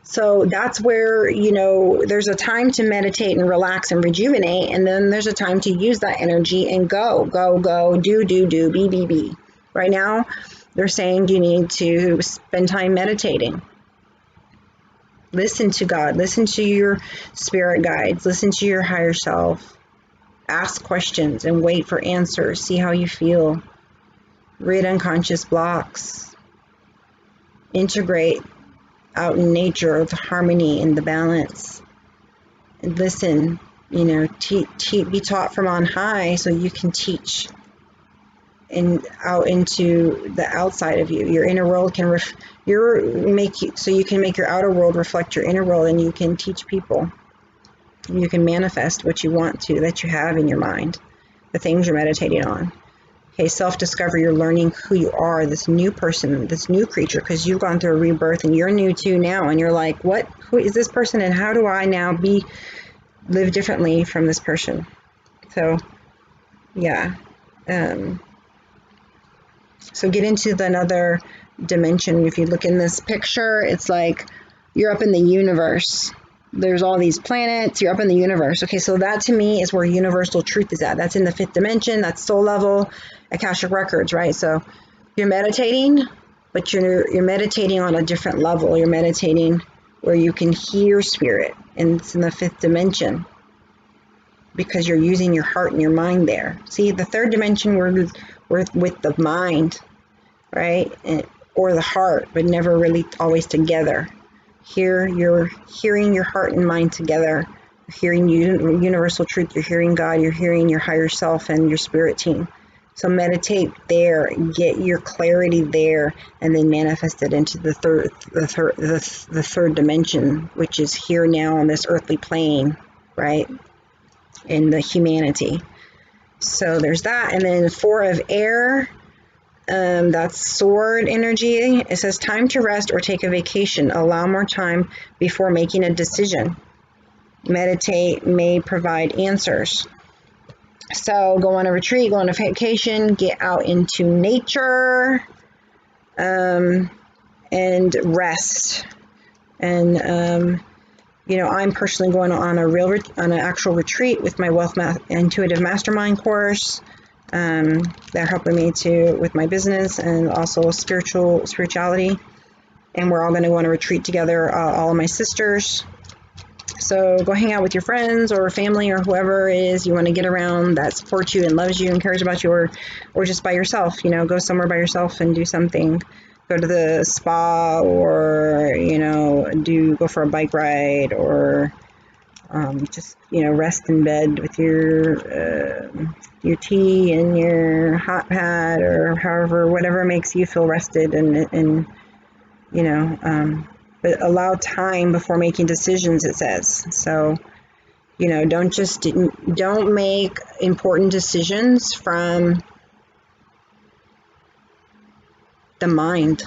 So that's where, there's a time to meditate and relax and rejuvenate. And then there's a time to use that energy and go, do, be. Right now, they're saying you need to spend time meditating. Listen to God. Listen to your spirit guides. Listen to your higher self. Ask questions and wait for answers. See how you feel. Rid unconscious blocks. Integrate out in nature the harmony and the balance. And listen, you know, be taught from on high so you can teach and out into the outside of you. Your inner world can so you can make your outer world reflect your inner world, and you can teach people. You can manifest what you want to, that you have in your mind, the things you're meditating on. Okay, self-discovery, you're learning who you are, this new person, this new creature, because you've gone through a rebirth and you're new too now, and you're like, who is this person, and how do I now live differently from this person? So, yeah. So get into another dimension. If you look in this picture, it's like you're up in the universe. There's all these planets. You're up in the universe. Okay, so that to me is where universal truth is at. That's in the 5th dimension. That's soul level, Akashic records, right? So you're meditating, but you're meditating on a different level. You're meditating where you can hear spirit, and it's in the 5th dimension because you're using your heart and your mind there. See, the 3rd dimension, we're with the mind, right? Or the heart, but never really always together. Here, you're hearing your heart and mind together. You're hearing universal truth. You're hearing God. You're hearing your higher self and your spirit team. So meditate there, get your clarity there, and then manifest it into the third dimension, which is here now on this earthly plane, right? In the humanity. So there's that. And then 4 of air, that's sword energy. It says time to rest or take a vacation. Allow more time before making a decision. Meditate may provide answers. So go on a retreat, go on a vacation, get out into nature, and rest. And you know, I'm personally going on an actual retreat with my Intuitive Mastermind course. They're helping me with my business and also spirituality. And we're all going to go on a retreat together, all of my sisters. So go hang out with your friends or family or whoever it is you want to get around that supports you and loves you and cares about you, or just by yourself. You know, go somewhere by yourself and do something. Go to the spa, or, you know, go for a bike ride, or just, you know, rest in bed with your tea and your hot pad, or whatever makes you feel rested, and you know, but allow time before making decisions, it says. So, you know, don't make important decisions from the mind,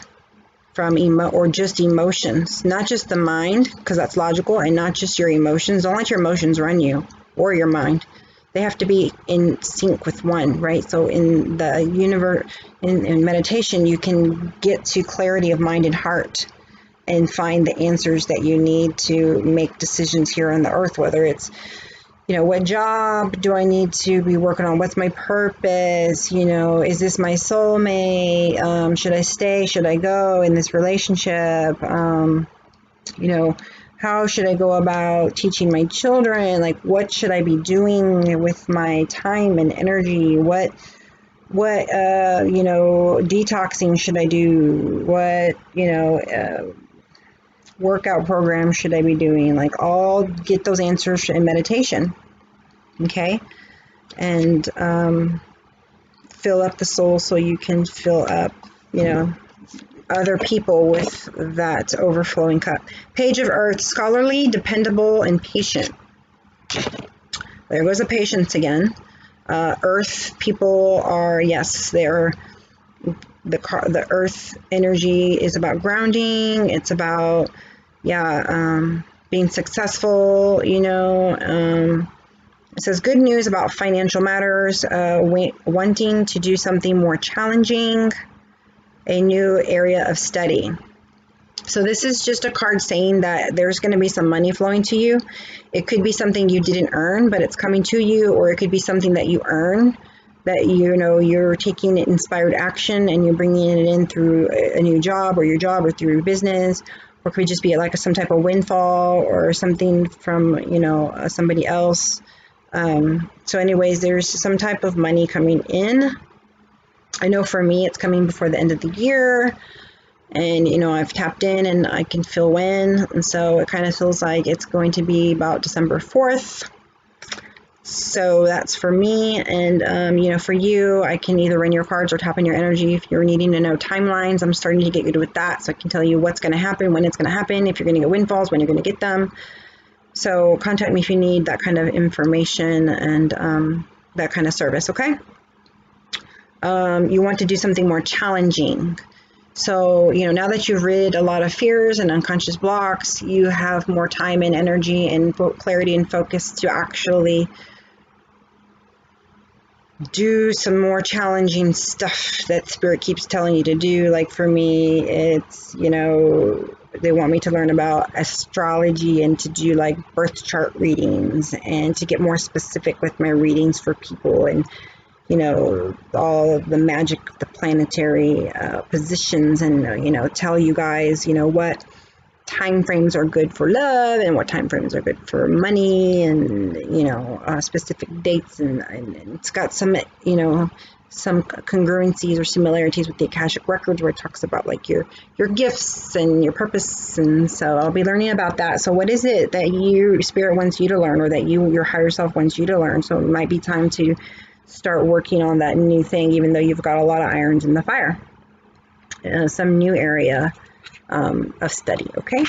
or just emotions, not just the mind, because that's logical, and not just your emotions. Don't let your emotions run you or your mind. They have to be in sync with one, right? So in the universe, in meditation, you can get to clarity of mind and heart and find the answers that you need to make decisions here on the earth, whether it's, you know, what job do I need to be working on? What's my purpose? You know, is this my soulmate? Should I stay? Should I go in this relationship? You know, how should I go about teaching my children? Like, what should I be doing with my time and energy? What you know, detoxing should I do? What, you know, workout program should I be doing? Like, all get those answers in meditation. Okay. And fill up the soul so you can fill up, you know, other people with that overflowing cup. Page of Earth, scholarly, dependable, and patient. There goes the patience again. Earth people are, yes, they're the earth energy is about grounding. It's about, being successful, you know. It says good news about financial matters, wanting to do something more challenging, a new area of study. So this is just a card saying that there's going to be some money flowing to you. It could be something you didn't earn, but it's coming to you, or it could be something that you earn, that, you know, you're taking inspired action and you're bringing it in through a new job, or your job, or through your business, or it could just be like some type of windfall or something from, you know, somebody else. So anyways, there's some type of money coming in. I know for me, it's coming before the end of the year. And, you know, I've tapped in and I can feel when. And so it kind of feels like it's going to be about December 4th. So that's for me. And, you know, for you, I can either run your cards or tap in your energy. If you're needing to know timelines, I'm starting to get good with that. So I can tell you what's going to happen, when it's going to happen, if you're going to get windfalls, when you're going to get them. So contact me if you need that kind of information and that kind of service, okay? You want to do something more challenging. So, you know, now that you've rid a lot of fears and unconscious blocks, you have more time and energy and clarity and focus to actually do some more challenging stuff that Spirit keeps telling you to do. Like for me, it's, you know, they want me to learn about astrology and to do like birth chart readings and to get more specific with my readings for people, and you know, all of the magic of the planetary positions, and, you know, tell you guys, you know, what time frames are good for love and what time frames are good for money, and, you know, specific dates. And it's got some, you know, some congruencies or similarities with the Akashic Records, where it talks about like your gifts and your purpose. And so I'll be learning about that. So what is it that Spirit wants you to learn, or that your higher self wants you to learn? So it might be time to start working on that new thing, even though you've got a lot of irons in the fire. Some new area of study, okay?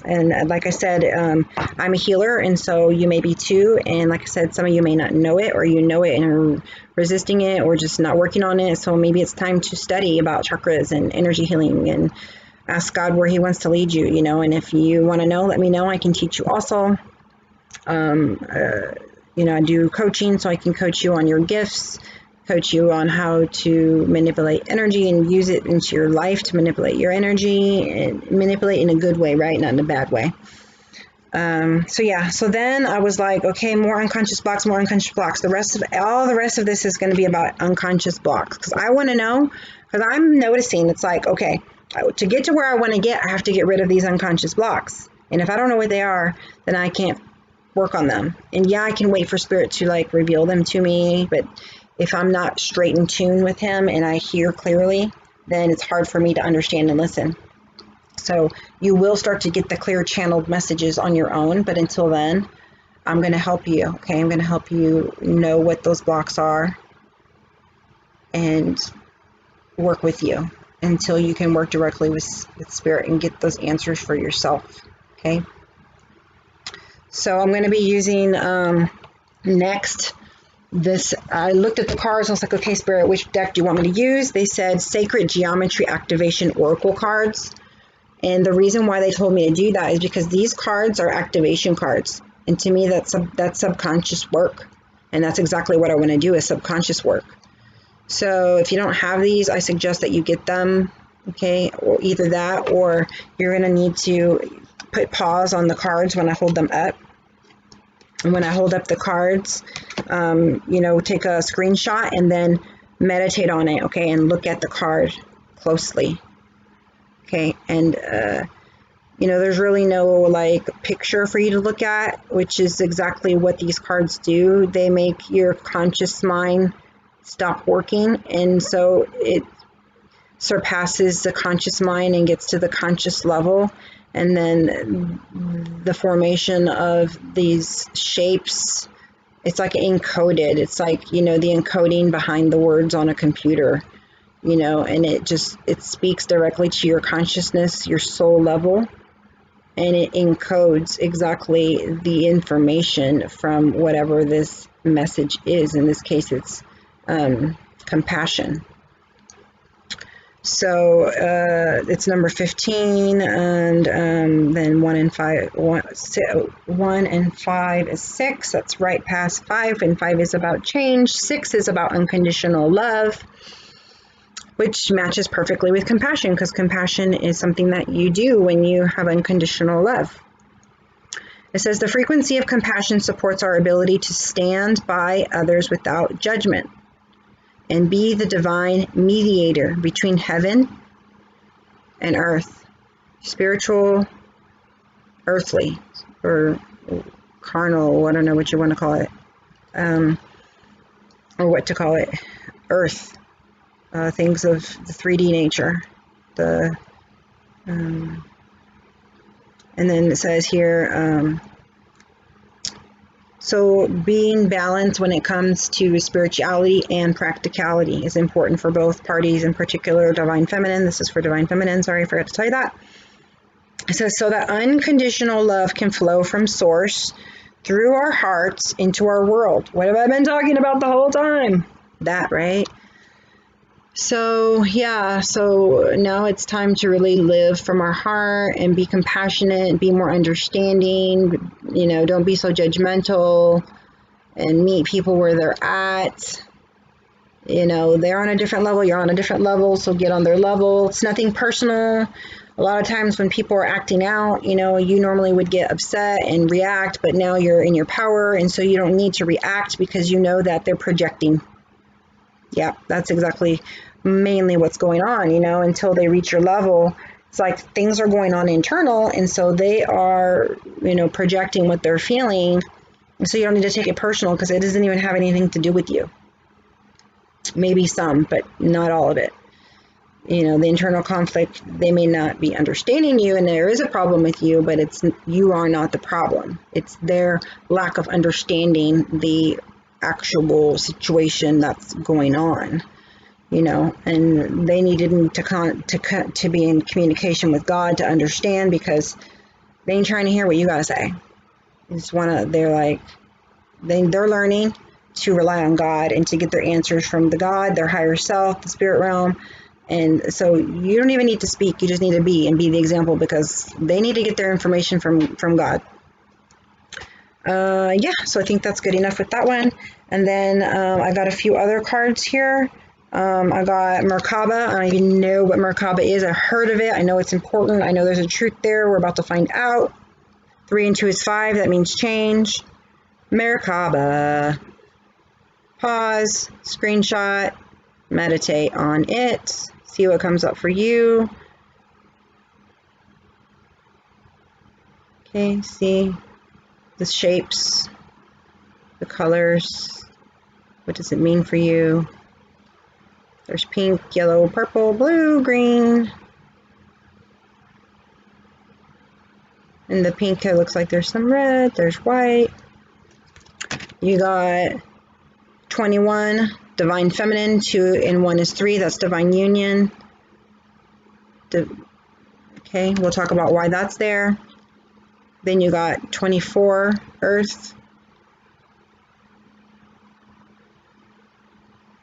And like I said, I'm a healer, and so you may be too. And like I said, some of you may not know it, or you know it and are resisting it, or just not working on it. So maybe it's time to study about chakras and energy healing, and ask God where He wants to lead you, you know. And if you want to know, let me know. I can teach you also. You know, I do coaching, so I can coach you on your gifts, coach you on how to manipulate energy and use it into your life to manipulate your energy, and manipulate in a good way, right? Not in a bad way. So yeah, so then I was like, okay, more unconscious blocks, more unconscious blocks. All the rest of this is going to be about unconscious blocks, because I want to know, because I'm noticing it's like, okay, to get to where I want to get, I have to get rid of these unconscious blocks. And if I don't know what they are, then I can't work on them. And yeah, I can wait for Spirit to like reveal them to me, but if I'm not straight in tune with Him and I hear clearly, then it's hard for me to understand and listen. So you will start to get the clear channeled messages on your own, but until then, I'm going to help you, okay? I'm going to help you know what those blocks are and work with you until you can work directly with Spirit and get those answers for yourself, okay? So I'm going to be using next this. I looked at the cards and I was like, okay, Spirit, which deck do you want me to use? They said Sacred Geometry Activation Oracle cards. And the reason why they told me to do that is because these cards are activation cards. And to me, that's subconscious work. And that's exactly what I want to do, is subconscious work. So if you don't have these, I suggest that you get them, okay? Or either that, or you're going to need to put pause on the cards when I hold them up. And when I hold up the cards, you know, take a screenshot and then meditate on it, okay? And look at the card closely, okay? And, you know, there's really no like picture for you to look at, which is exactly what these cards do. They make your conscious mind stop working. And so it surpasses the conscious mind and gets to the conscious level. And then the formation of these shapes, it's like encoded. It's like, you know, the encoding behind the words on a computer, you know, and it speaks directly to your consciousness, your soul level, and it encodes exactly the information from whatever this message is. In this case, it's compassion. So it's number 15, and then 1 and 5. 1 and 5 is 6. That's right past 5, and 5 is about change. 6 is about unconditional love, which matches perfectly with compassion, because compassion is something that you do when you have unconditional love. It says the frequency of compassion supports our ability to stand by others without judgment and be the divine mediator between heaven and earth, spiritual, earthly, or carnal, I don't know what you want to call it, or what to call it, earth, things of the 3D nature, and then it says here, so being balanced when it comes to spirituality and practicality is important for both parties, in particular Divine Feminine. This is for Divine Feminine, sorry, I forgot to tell you that. It says, so that unconditional love can flow from Source through our hearts into our world. What have I been talking about the whole time? That, right? So, yeah, so now it's time to really live from our heart and be compassionate, be more understanding, you know, don't be so judgmental, and meet people where they're at. You know, they're on a different level, you're on a different level, so get on their level. It's nothing personal. A lot of times when people are acting out, you know, you normally would get upset and react, but now you're in your power, and so you don't need to react because you know that they're projecting. Yeah, that's exactly mainly what's going on, you know, until they reach your level. It's like things are going on internal, and so they are, you know, projecting what they're feeling. And so you don't need to take it personal because it doesn't even have anything to do with you. Maybe some, but not all of it. You know, the internal conflict, they may not be understanding you, and there is a problem with you, but you are not the problem. It's their lack of understanding the actual situation that's going on, you know, and they needed to be in communication with God to understand, because they ain't trying to hear what you gotta say. They're learning to rely on God and to get their answers from the God, their higher self, the spirit realm. And so you don't even need to speak, you just need to be the example, because they need to get their information from God. Yeah, so I think that's good enough with that one. And then I got a few other cards here. I got Merkaba. I don't even know what Merkaba is. I heard of it. I know it's important. I know there's a truth there. We're about to find out. 3 and 2 is 5. That means change. Merkaba. Pause. Screenshot. Meditate on it. See what comes up for you. Okay, see the shapes, the colors. What does it mean for you? There's pink, yellow, purple, blue, green. In the pink, it looks like there's some red, there's white. You got 21, Divine Feminine, 2 and 1 is 3, that's Divine Union. Okay, we'll talk about why that's there. Then you got 24, Earth.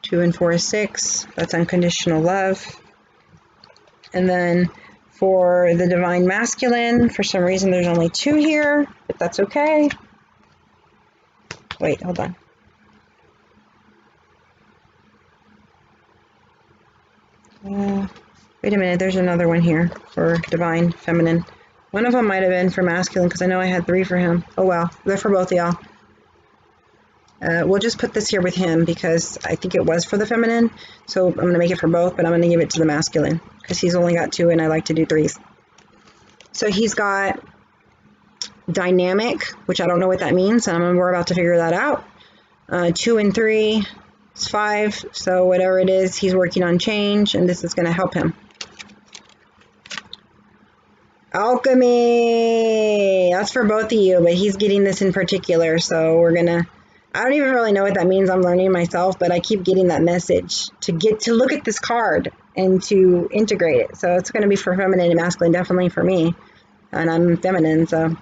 2 and 4 is 6, that's unconditional love. And then for the Divine Masculine, for some reason there's only 2 here, but that's okay. Wait, hold on. Wait a minute, there's another one here for Divine Feminine. One of them might have been for Masculine, because I know I had 3 for him. Oh well, they're for both of y'all. We'll just put this here with him because I think it was for the Feminine. So I'm going to make it for both, but I'm going to give it to the Masculine because he's only got 2 and I like to do 3s. So he's got Dynamic, which I don't know what that means, and we're about to figure that out. 2 and 3 is 5, so whatever it is, he's working on change, and this is going to help him. Alchemy, that's for both of you, but he's getting this in particular, so we're going to... I don't even really know what that means. I'm learning myself, but I keep getting that message to look at this card and to integrate it. So it's going to be for Feminine and Masculine, definitely for me. And I'm feminine, so.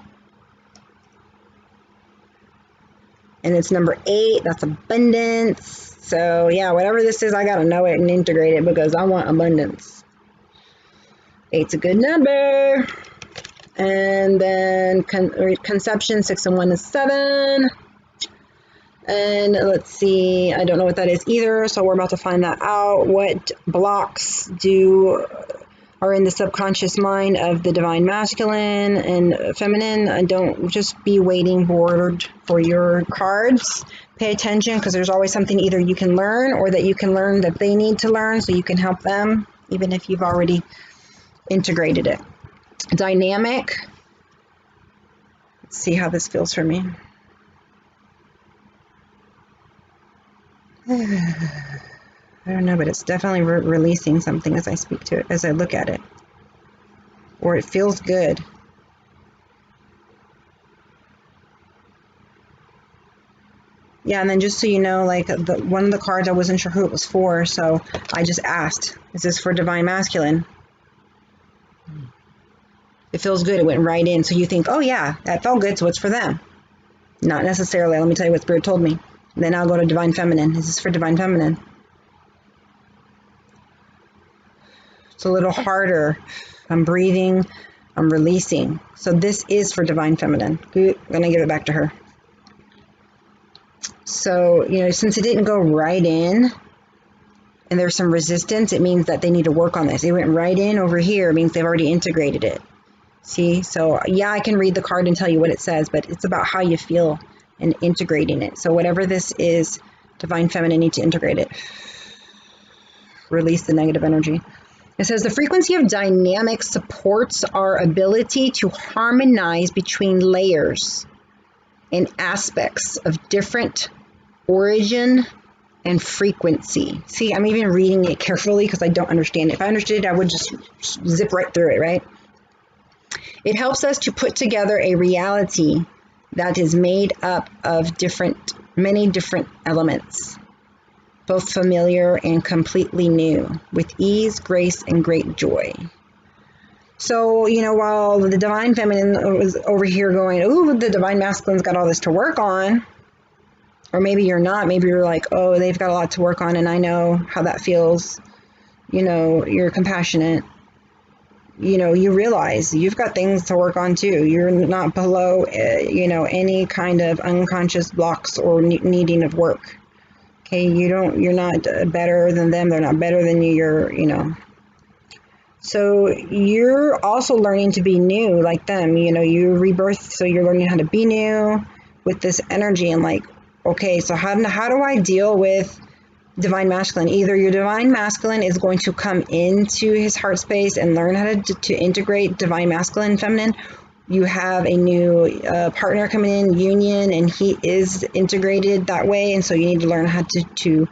And it's number 8. That's abundance. So yeah, whatever this is, I got to know it and integrate it because I want abundance. 8's a good number. And then conception, 6 and 1 is 7. And let's see, I don't know what that is either, so we're about to find that out. What blocks are in the subconscious mind of the Divine Masculine and Feminine? And don't just be waiting bored for your cards. Pay attention, because there's always something either you can learn or that you can learn that they need to learn, so you can help them, even if you've already integrated it. dynamic. Let's see how this feels for me. I don't know, but it's definitely releasing something as I speak to it, as I look at it. Or it feels good. Yeah, and then just so you know, like one of the cards, I wasn't sure who it was for, so I just asked, is this for Divine Masculine? It feels good. It went right in. So you think, oh yeah, that felt good, so it's for them. Not necessarily. Let me tell you what Spirit told me. And then I'll go to Divine Feminine. Is this for Divine Feminine? It's a little harder. I'm breathing. I'm releasing. So this is for Divine Feminine. Good. I'm going to give it back to her. So, you know, since it didn't go right in and there's some resistance, it means that they need to work on this. It went right in over here. It means they've already integrated it. See? So, yeah, I can read the card and tell you what it says, but it's about how you feel and integrating it. So whatever this is, Divine Feminine needs to integrate it. Release the negative energy. It says the frequency of dynamic supports our ability to harmonize between layers and aspects of different origin and frequency. See, I'm even reading it carefully because I don't understand it. If I understood it, I would just zip right through it, right? It helps us to put together a reality that is made up of many different elements, both familiar and completely new, with ease, grace, and great joy. So, you know, while the Divine Feminine was over here going, ooh, the Divine Masculine's got all this to work on, or maybe you're not, maybe you're like, oh, they've got a lot to work on, and I know how that feels, you know, you're compassionate, you know, you realize you've got things to work on too. You're not below, you know, any kind of unconscious blocks or needing of work. Okay, you're not better than them. They're not better than you. You're, you know. So you're also learning to be new like them. You know, you rebirth, so you're learning how to be new with this energy and like, okay, so how do I deal with Divine Masculine? Either your Divine Masculine is going to come into his heart space and learn how to integrate Divine Masculine and Feminine. You have a new partner coming in, union, and he is integrated that way. And so you need to learn how to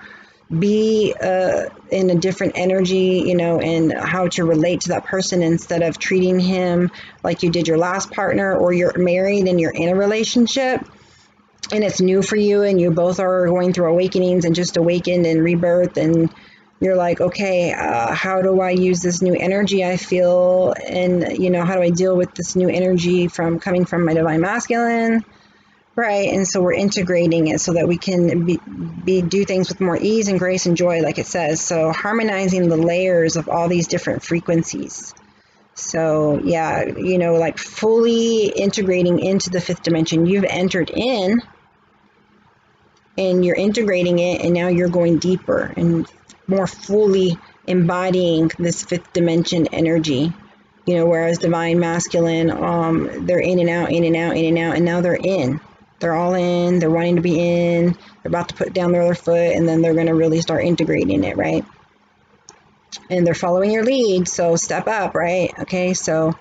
be in a different energy, you know, and how to relate to that person instead of treating him like you did your last partner, or you're married and you're in a relationship and it's new for you and you both are going through awakenings and just awakened and rebirth, and you're like, okay, how do I use this new energy I feel, and you know, how do I deal with this new energy coming from my Divine Masculine, right? And so we're integrating it so that we can do things with more ease and grace and joy, like it says. So harmonizing the layers of all these different frequencies. So yeah, you know, like fully integrating into the fifth dimension. You've entered in and you're integrating it, and now you're going deeper and more fully embodying this fifth dimension energy. You know, whereas Divine Masculine, they're in and out, in and out, in and out, and now they're in. They're all in, they're wanting to be in, they're about to put down their other foot, and then they're going to really start integrating it, right? And they're following your lead, so step up, right? Okay, so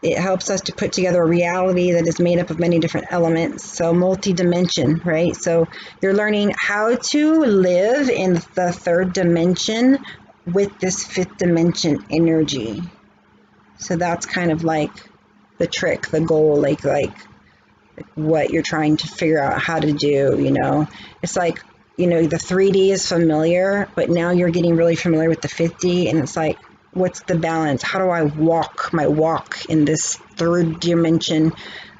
it helps us to put together a reality that is made up of many different elements, so multi-dimension, right? So you're learning how to live in the third dimension with this fifth dimension energy. So that's kind of like the trick, the goal, like what you're trying to figure out how to do, you know? It's like, you know, the 3D is familiar, but now you're getting really familiar with the 5D, and it's like, what's the balance? How do I walk my walk in this third dimension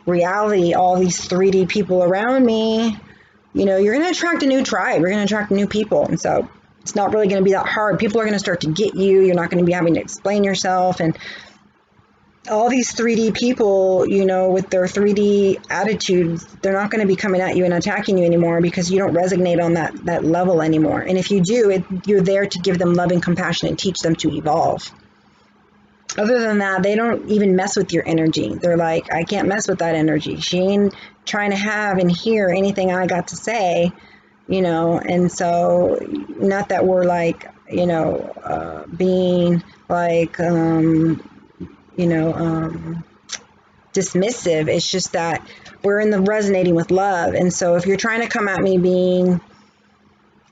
reality? All these 3D people around me, you know, you're going to attract a new tribe. You're going to attract new people. And so it's not really going to be that hard. People are going to start to get you. You're not going to be having to explain yourself. And all these 3D people, you know, with their 3D attitudes, they're not going to be coming at you and attacking you anymore because you don't resonate on that level anymore. And if you do, you're there to give them love and compassion and teach them to evolve. Other than that, they don't even mess with your energy. They're like, I can't mess with that energy. She ain't trying to have and hear anything I got to say, you know. And so, not that we're like, you know, being like, dismissive. It's just that we're in the resonating with love. And so if you're trying to come at me being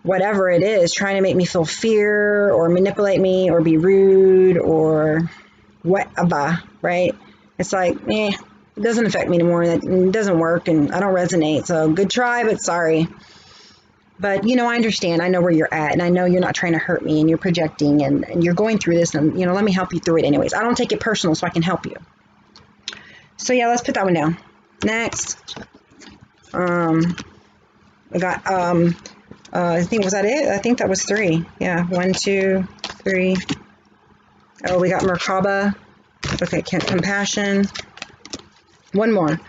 whatever it is, trying to make me feel fear or manipulate me or be rude or whatever, right? It's like, it doesn't affect me anymore. It doesn't work and I don't resonate. So good try, but sorry. But, I understand. I know where you're at and I know you're not trying to hurt me and you're projecting and you're going through this and, let me help you through it anyways. I don't take it personal so I can help you. So yeah, let's put that one down. Next. We got, I think, was that it? I think that was 3. Yeah, 1, 2, 3. Oh, we got Merkaba. Okay, compassion. One more.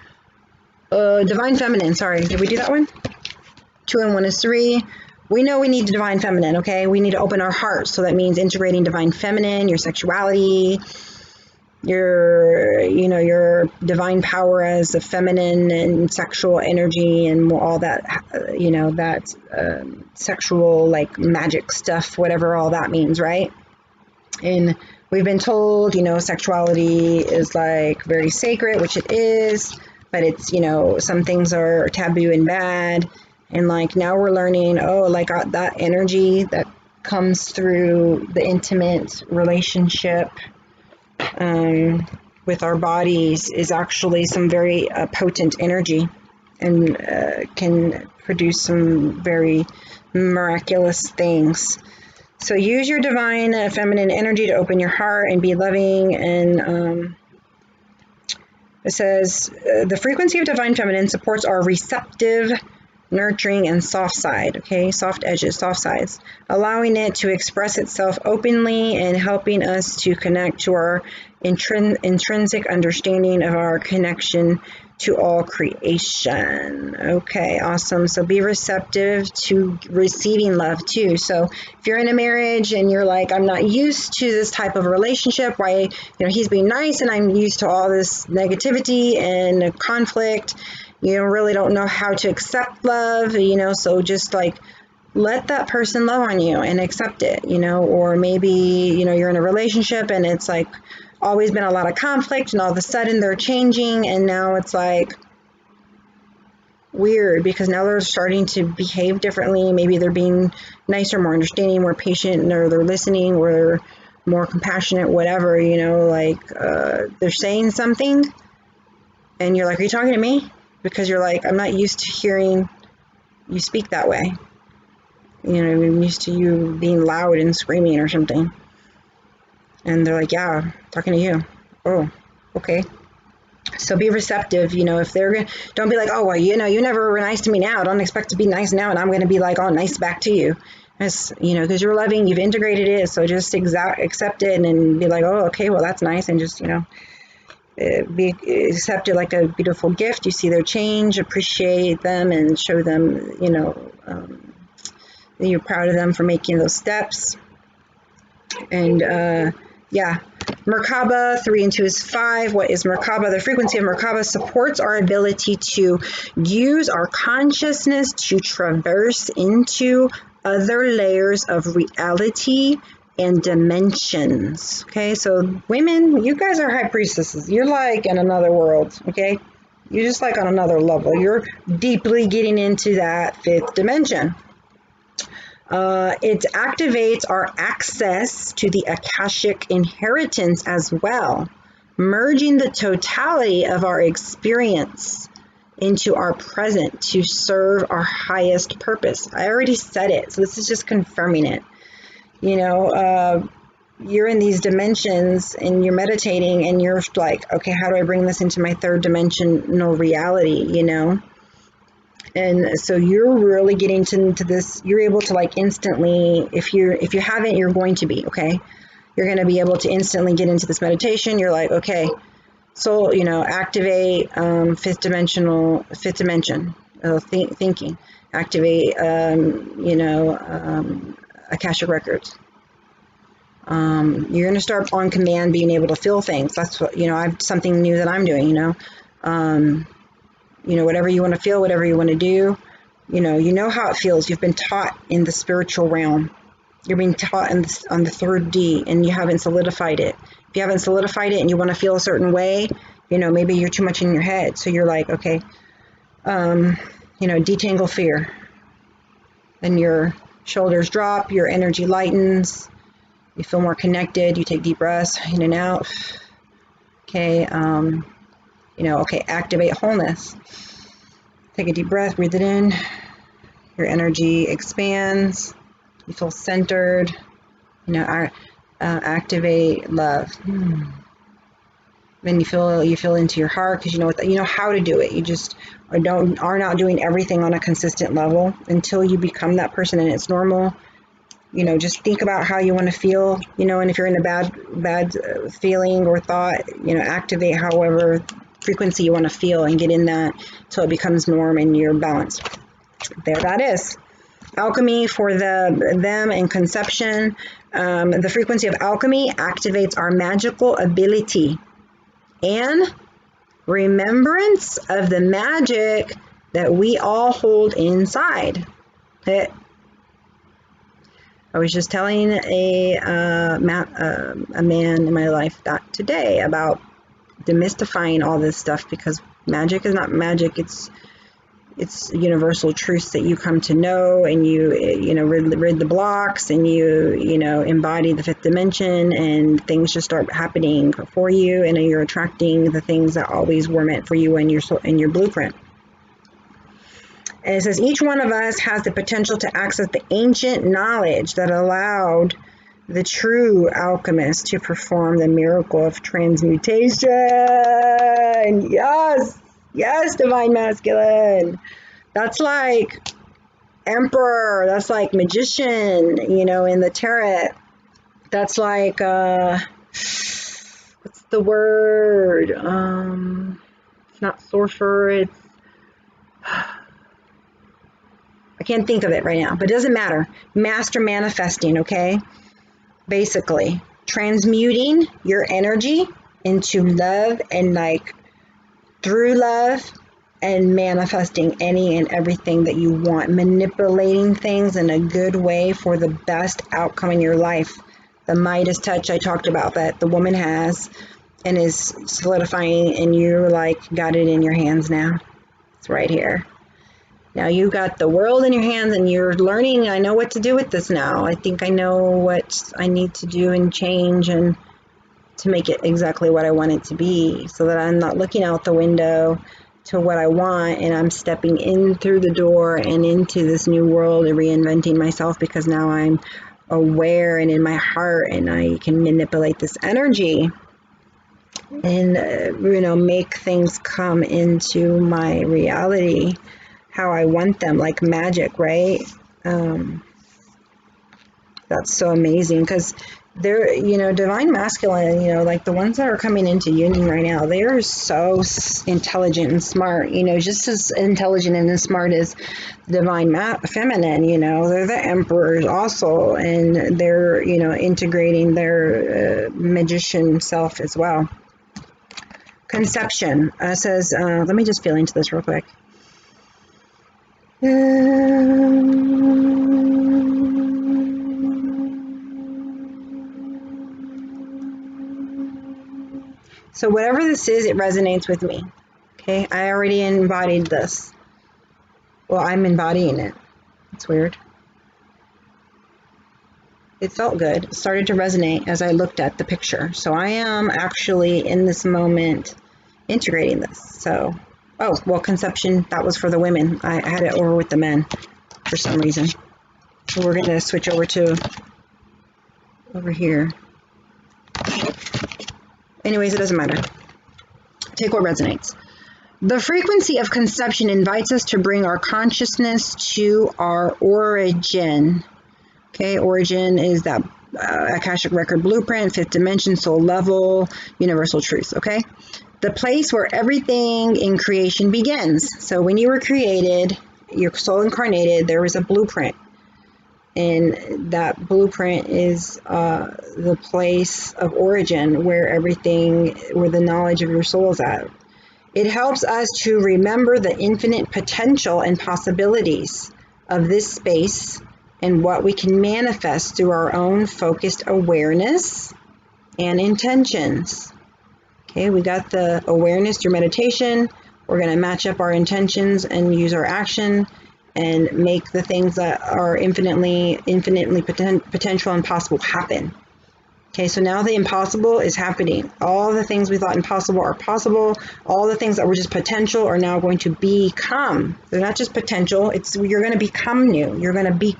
Divine Feminine. Sorry, did we do that one? 2 and 1 is 3. We know we need Divine Feminine, okay? We need to open our hearts. So that means integrating Divine Feminine, your sexuality, your divine power as a feminine and sexual energy and all that, that sexual, like, magic stuff, whatever all that means, right? And we've been told, sexuality is, like, very sacred, which it is, but it's, some things are taboo and bad. And, like, now we're learning, that energy that comes through the intimate relationship with our bodies is actually some very potent energy and can produce some very miraculous things. So use your divine feminine energy to open your heart and be loving. And it says, the frequency of divine feminine supports our receptive, nurturing, and soft side, okay? Soft edges, soft sides, allowing it to express itself openly and helping us to connect to our intrinsic understanding of our connection to all creation. Okay, awesome. So be receptive to receiving love too. So if you're in a marriage and you're like, I'm not used to this type of relationship, why, he's being nice and I'm used to all this negativity and conflict, really don't know how to accept love, so just like let that person love on you and accept it, or maybe, you're in a relationship and it's like always been a lot of conflict and all of a sudden they're changing and now it's like weird because now they're starting to behave differently. Maybe they're being nicer, more understanding, more patient, or they're listening, or they're more compassionate, whatever, they're saying something and you're like, are you talking to me? Because you're like, I'm not used to hearing you speak that way. I'm used to you being loud and screaming or something. And they're like, yeah, talking to you. Oh, okay. So be receptive, if they're going to, don't be like, oh, well, you never were nice to me now. Don't expect to be nice now. And I'm going to be like all nice back to you. As, because you're loving, you've integrated it. So just accept it and be like, oh, okay, well, that's nice. And just, be accepted like a beautiful gift. You see their change, appreciate them, and show them, that you're proud of them for making those steps. And Merkaba, 3 and 2 is 5. What is Merkaba? The frequency of Merkaba supports our ability to use our consciousness to traverse into other layers of reality and dimensions. Okay, so women, you guys are high priestesses. You're like in another world, okay? You're just like on another level. You're deeply getting into that 5th dimension. It activates our access to the Akashic inheritance as well, merging the totality of our experience into our present to serve our highest purpose. I already said it, so this is just confirming it. You're in these dimensions and you're meditating and you're like, okay, how do I bring this into my 3rd dimensional reality, And so you're really getting into this, you're able to like instantly, if you haven't, you're going to be, okay? You're going to be able to instantly get into this meditation. You're like, okay, so, activate 5th dimension thinking, activate, Akashic records. You're going to start on command being able to feel things. That's what, I've something new that I'm doing, whatever you want to feel, whatever you want to do, you know how it feels. You've been taught in the spiritual realm. You're being taught on the 3rd D and you haven't solidified it. If you haven't solidified it and you want to feel a certain way, you know, maybe you're too much in your head. So you're like, okay, you know, detangle fear. Then your shoulders drop, your energy lightens, you feel more connected, you take deep breaths in and out. Okay, you know, okay, activate wholeness. Take a deep breath, breathe it in. Your energy expands, you feel centered, you know, activate love. Then you feel into your heart, because you know how to do it. You just are not doing everything on a consistent level until you become that person, and it's normal. You know, just think about how you want to feel, you know, and if you're in a bad feeling or thought, you know, activate however frequency you want to feel and get in that till it becomes norm and you're balanced. There that is. Alchemy for them and conception. The frequency of alchemy activates our magical ability and remembrance of the magic that we all hold inside. I was just telling a man in my life that today about demystifying all this stuff, because magic is not magic. It's universal truths that you come to know, and you know, rid the blocks, and you know, embody the fifth dimension, and things just start happening for you, and you're attracting the things that always were meant for you in your blueprint. And it says each one of us has the potential to access the ancient knowledge that allowed the true alchemist to perform the miracle of transmutation. Yes, divine masculine. That's like emperor. That's like magician, you know, in the tarot. That's like, what's the word? It's not sorcerer. It's, I can't think of it right now, but it doesn't matter. Master manifesting, okay? Basically, transmuting your energy into love, and like through love, and manifesting any and everything that you want, manipulating things in a good way for the best outcome in your life. The Midas touch I talked about that the woman has and is solidifying, and you're like got it in your hands now. It's right here. Now you got the world in your hands, and you're learning. I know what to do with this now. I think I know what I need to do and change, and to make it exactly what I want it to be, so that I'm not looking out the window to what I want, and I'm stepping in through the door and into this new world and reinventing myself, because now I'm aware and in my heart, and I can manipulate this energy and you know, make things come into my reality how I want them, like magic, right? That's so amazing, because they're, you know, divine masculine, you know, like the ones that are coming into union right now, they are so intelligent and smart, you know, just as intelligent and as smart as divine feminine, you know. They're the emperors also, and they're, you know, integrating their magician self as well. Conception says, let me just feel into this real quick. So whatever this is, it resonates with me. Okay, I already embodied this. Well, I'm embodying it. It's weird. It felt good. It started to resonate as I looked at the picture. So I am actually in this moment integrating this. So, oh, well, conception, that was for the women. I had it over with the men for some reason. So we're going to switch over here. Anyways, it doesn't matter. Take what resonates. The frequency of conception invites us to bring our consciousness to our origin. Okay, origin is that Akashic record blueprint, fifth dimension, soul level, universal truth. Okay, the place where everything in creation begins. So when you were created, your soul incarnated, there was a blueprint. And that blueprint is the place of origin where the knowledge of your soul is at. It helps us to remember the infinite potential and possibilities of this space and what we can manifest through our own focused awareness and intentions. Okay, we got the awareness through meditation. We're going to match up our intentions and use our action and make the things that are infinitely potential and possible happen. Okay, so now the impossible is happening. All the things we thought impossible are possible. All the things that were just potential are now going to become. They're not just potential. You're going to become new. You're going to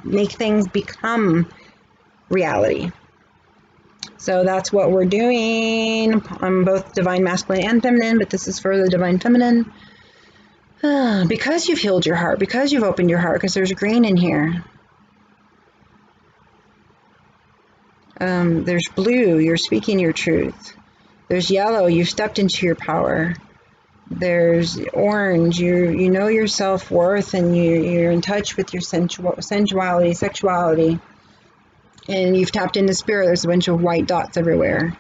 make things become reality. So that's what we're doing. I'm both divine masculine and feminine, but this is for the divine feminine. Because you've healed your heart, because you've opened your heart, because there's green in here. There's blue, you're speaking your truth. There's yellow, you've stepped into your power. There's orange, you know your self-worth and you're in touch with your sensuality, sexuality. And you've tapped into spirit. There's a bunch of white dots everywhere.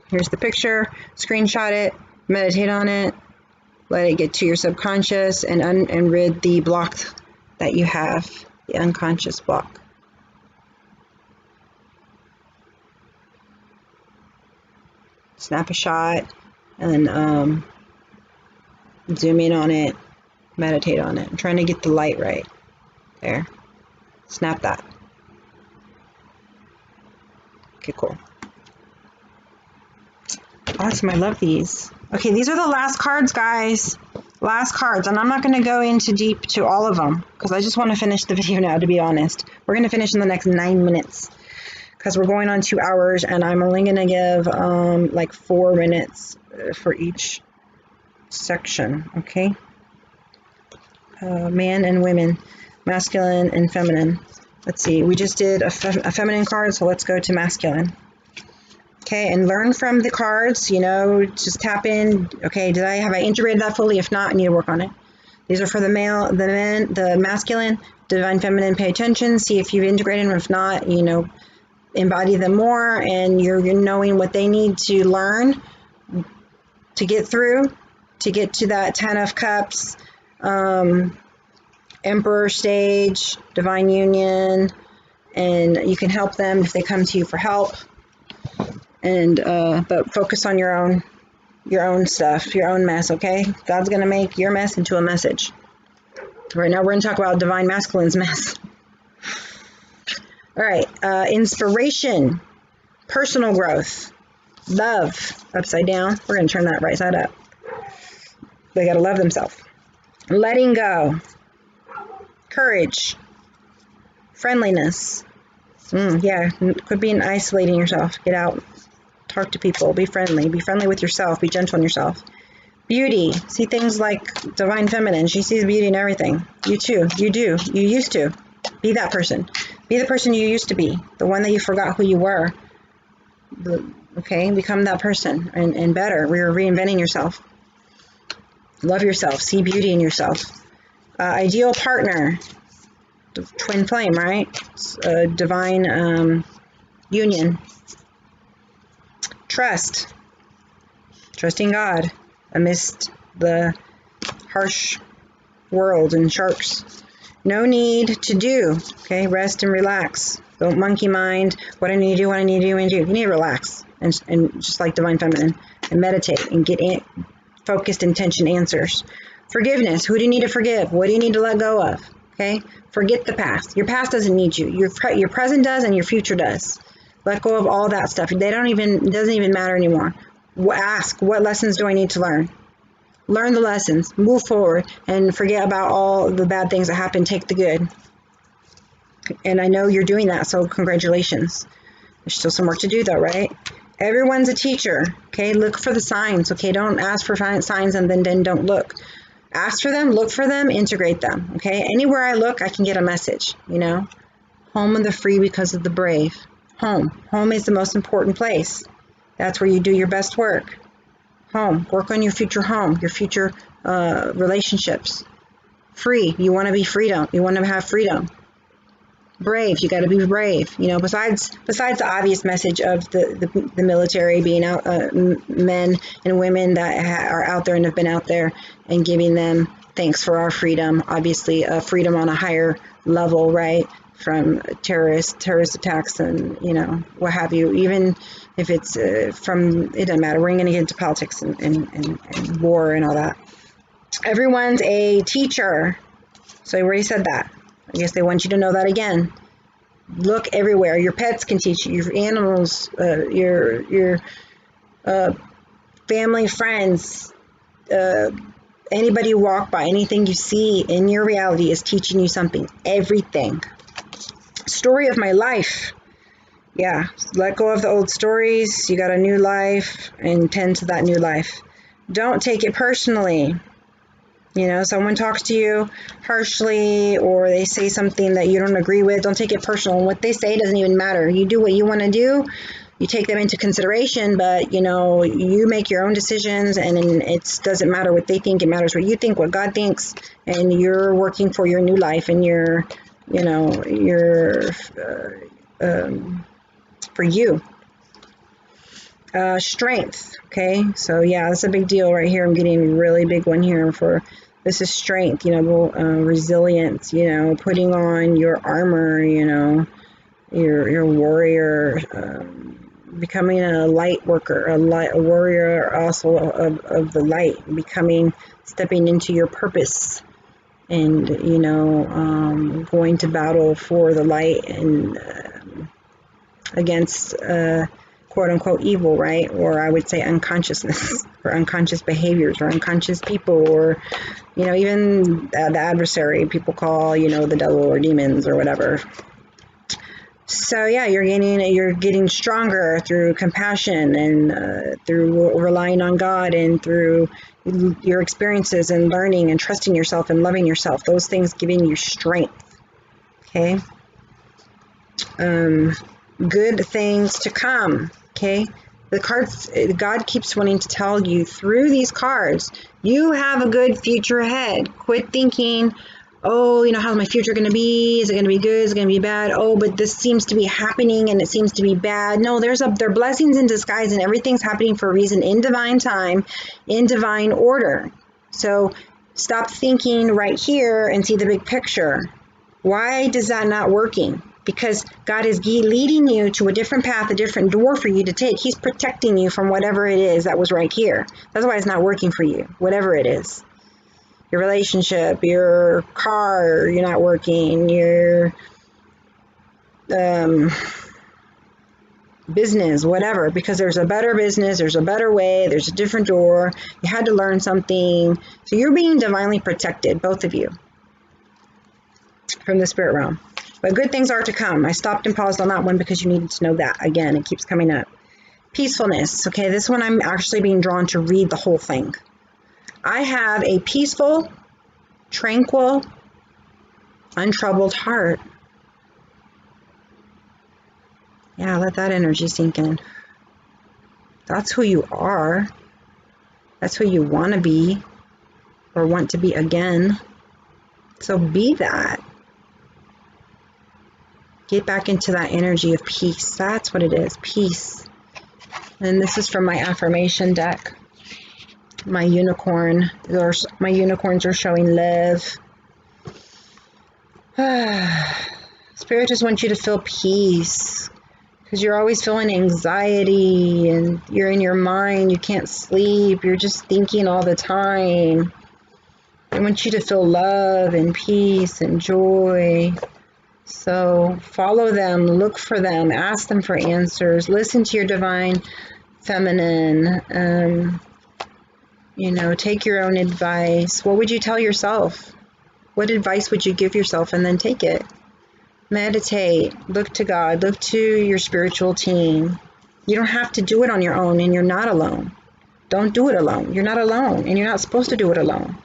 Here's the picture. Screenshot it, meditate on it, let it get to your subconscious and rid the block that you have, the unconscious block. Snap a shot and zoom in on it, meditate on it. I'm trying to get the light right. There. Snap that. Okay, cool. Awesome, I love these. Okay, these are the last cards, guys. Last cards, and I'm not going to go into deep to all of them because I just want to finish the video now, to be honest. We're going to finish in the next 9 minutes because we're going on 2 hours, and I'm only going to give like 4 minutes for each section, okay? Man and women, masculine and feminine. Let's see, we just did a feminine card, so let's go to masculine. Okay, and learn from the cards, you know, just tap in. Okay, have I integrated that fully? If not, I need to work on it. These are for the male, the men, the masculine, divine feminine, pay attention, see if you've integrated them. If not, you know, embody them more, and you're knowing what they need to learn to get through, to get to that 10 of Cups, Emperor stage, divine union, and you can help them if they come to you for help. And but focus on your own stuff, your own mess, okay? God's gonna make your mess into a message. Right now we're gonna talk about divine masculine's mess. All right, inspiration, personal growth, love, upside down. We're gonna turn that right side up. They gotta love themselves. Letting go, courage, friendliness. Yeah, quit being isolating yourself. Get out, talk to people, be friendly with yourself, be gentle on yourself. Beauty, see things like divine feminine. She sees beauty in everything. You too, you do, you used to. Be that person. Be the person you used to be, the one that you forgot who you were. Okay, become that person and better. We're reinventing yourself. Love yourself, see beauty in yourself. Ideal partner, twin flame, right? Divine union. Trusting God amidst the harsh world and sharks. No need to do, okay? Rest and relax. Don't monkey mind. What I need to do, what I need to do, what I need to do. You need to relax and just like divine feminine and meditate and get in, focused intention answers. Forgiveness. Who do you need to forgive? What do you need to let go of? Okay? Forget the past. Your past doesn't need you. Your present does and your future does. Let go of all that stuff. It doesn't even matter anymore. Ask, what lessons do I need to learn? Learn the lessons, move forward, and forget about all the bad things that happen. Take the good. And I know you're doing that, so congratulations. There's still some work to do though, right? Everyone's a teacher, okay? Look for the signs, okay? Don't ask for signs and then don't look. Ask for them, look for them, integrate them, okay? Anywhere I look, I can get a message, you know? Home of the free because of the brave. Home is the most important place. That's where you do your best work. Home, work on your future home, your future relationships. Free, you want to be freedom. You want to have freedom. Brave, you got to be brave. You know, besides the obvious message of the military being out, men and women that are out there and have been out there and giving them thanks for our freedom. Obviously, freedom on a higher level, right? from terrorist attacks and, you know, what have you. Even if it's from, it doesn't matter. We're going to get into politics and war and all that. Everyone's a teacher. So I already said that. I guess they want you to know that again. Look everywhere. Your pets can teach you. Your animals, your family, friends, anybody you walk by, anything you see in your reality is teaching you something. Everything. Story of my life. Yeah, let go of the old stories. You got a new life and tend to that new life. Don't take it personally. You know, someone talks to you harshly or they say something that you don't agree with. Don't take it personal. And what they say doesn't even matter. You do what you want to do. You take them into consideration, but, you know, you make your own decisions, and it doesn't matter what they think. It matters what you think, what God thinks, and you're working for your new life and your, you know, your, for you. Strength. Okay. So yeah, that's a big deal right here. I'm getting a really big one here for, this is strength, you know, resilience, you know, putting on your armor, you know, your warrior, becoming a light worker, a warrior also of the light, stepping into your purpose and, you know, going to battle for the light and against, quote unquote evil, right? Or I would say unconsciousness or unconscious behaviors or unconscious people, or, you know, even the adversary people call, you know, the devil or demons or whatever. So yeah, you're getting stronger through compassion and through relying on God and through your experiences and learning and trusting yourself and loving yourself. Those things giving you strength. Okay. Good things to come. Okay. The cards, God keeps wanting to tell you through these cards, you have a good future ahead. Quit thinking, oh, you know, how's my future going to be? Is it going to be good? Is it going to be bad? Oh, but this seems to be happening and it seems to be bad. No, they're blessings in disguise, and everything's happening for a reason, in divine time, in divine order. So stop thinking right here and see the big picture. Why is that not working? Because God is leading you to a different path, a different door for you to take. He's protecting you from whatever it is that was right here. That's why it's not working for you, whatever it is. Your relationship, your car, you're not working, your business, whatever, because there's a better business, there's a better way, there's a different door. You had to learn something. So you're being divinely protected, both of you, from the spirit realm. But good things are to come. I stopped and paused on that one because you needed to know that. Again, it keeps coming up. Peacefulness. Okay, this one I'm actually being drawn to read the whole thing. I have a peaceful, tranquil, untroubled heart. Yeah, let that energy sink in. That's who you are. That's who you want to be, or want to be again. So be that. Get back into that energy of peace. That's what it is, peace. And this is from my affirmation deck. My unicorns are showing love. Spirit just wants you to feel peace, because you're always feeling anxiety and you're in your mind. You can't sleep. You're just thinking all the time. I want you to feel love and peace and joy. So follow them, look for them, ask them for answers, listen to your divine feminine, you know, take your own advice. What would you tell yourself? What advice would you give yourself? And then take it. Meditate, look to God, look to your spiritual team. You don't have to do it on your own, and you're not alone. Don't do it alone. You're not alone, and you're not supposed to do it alone.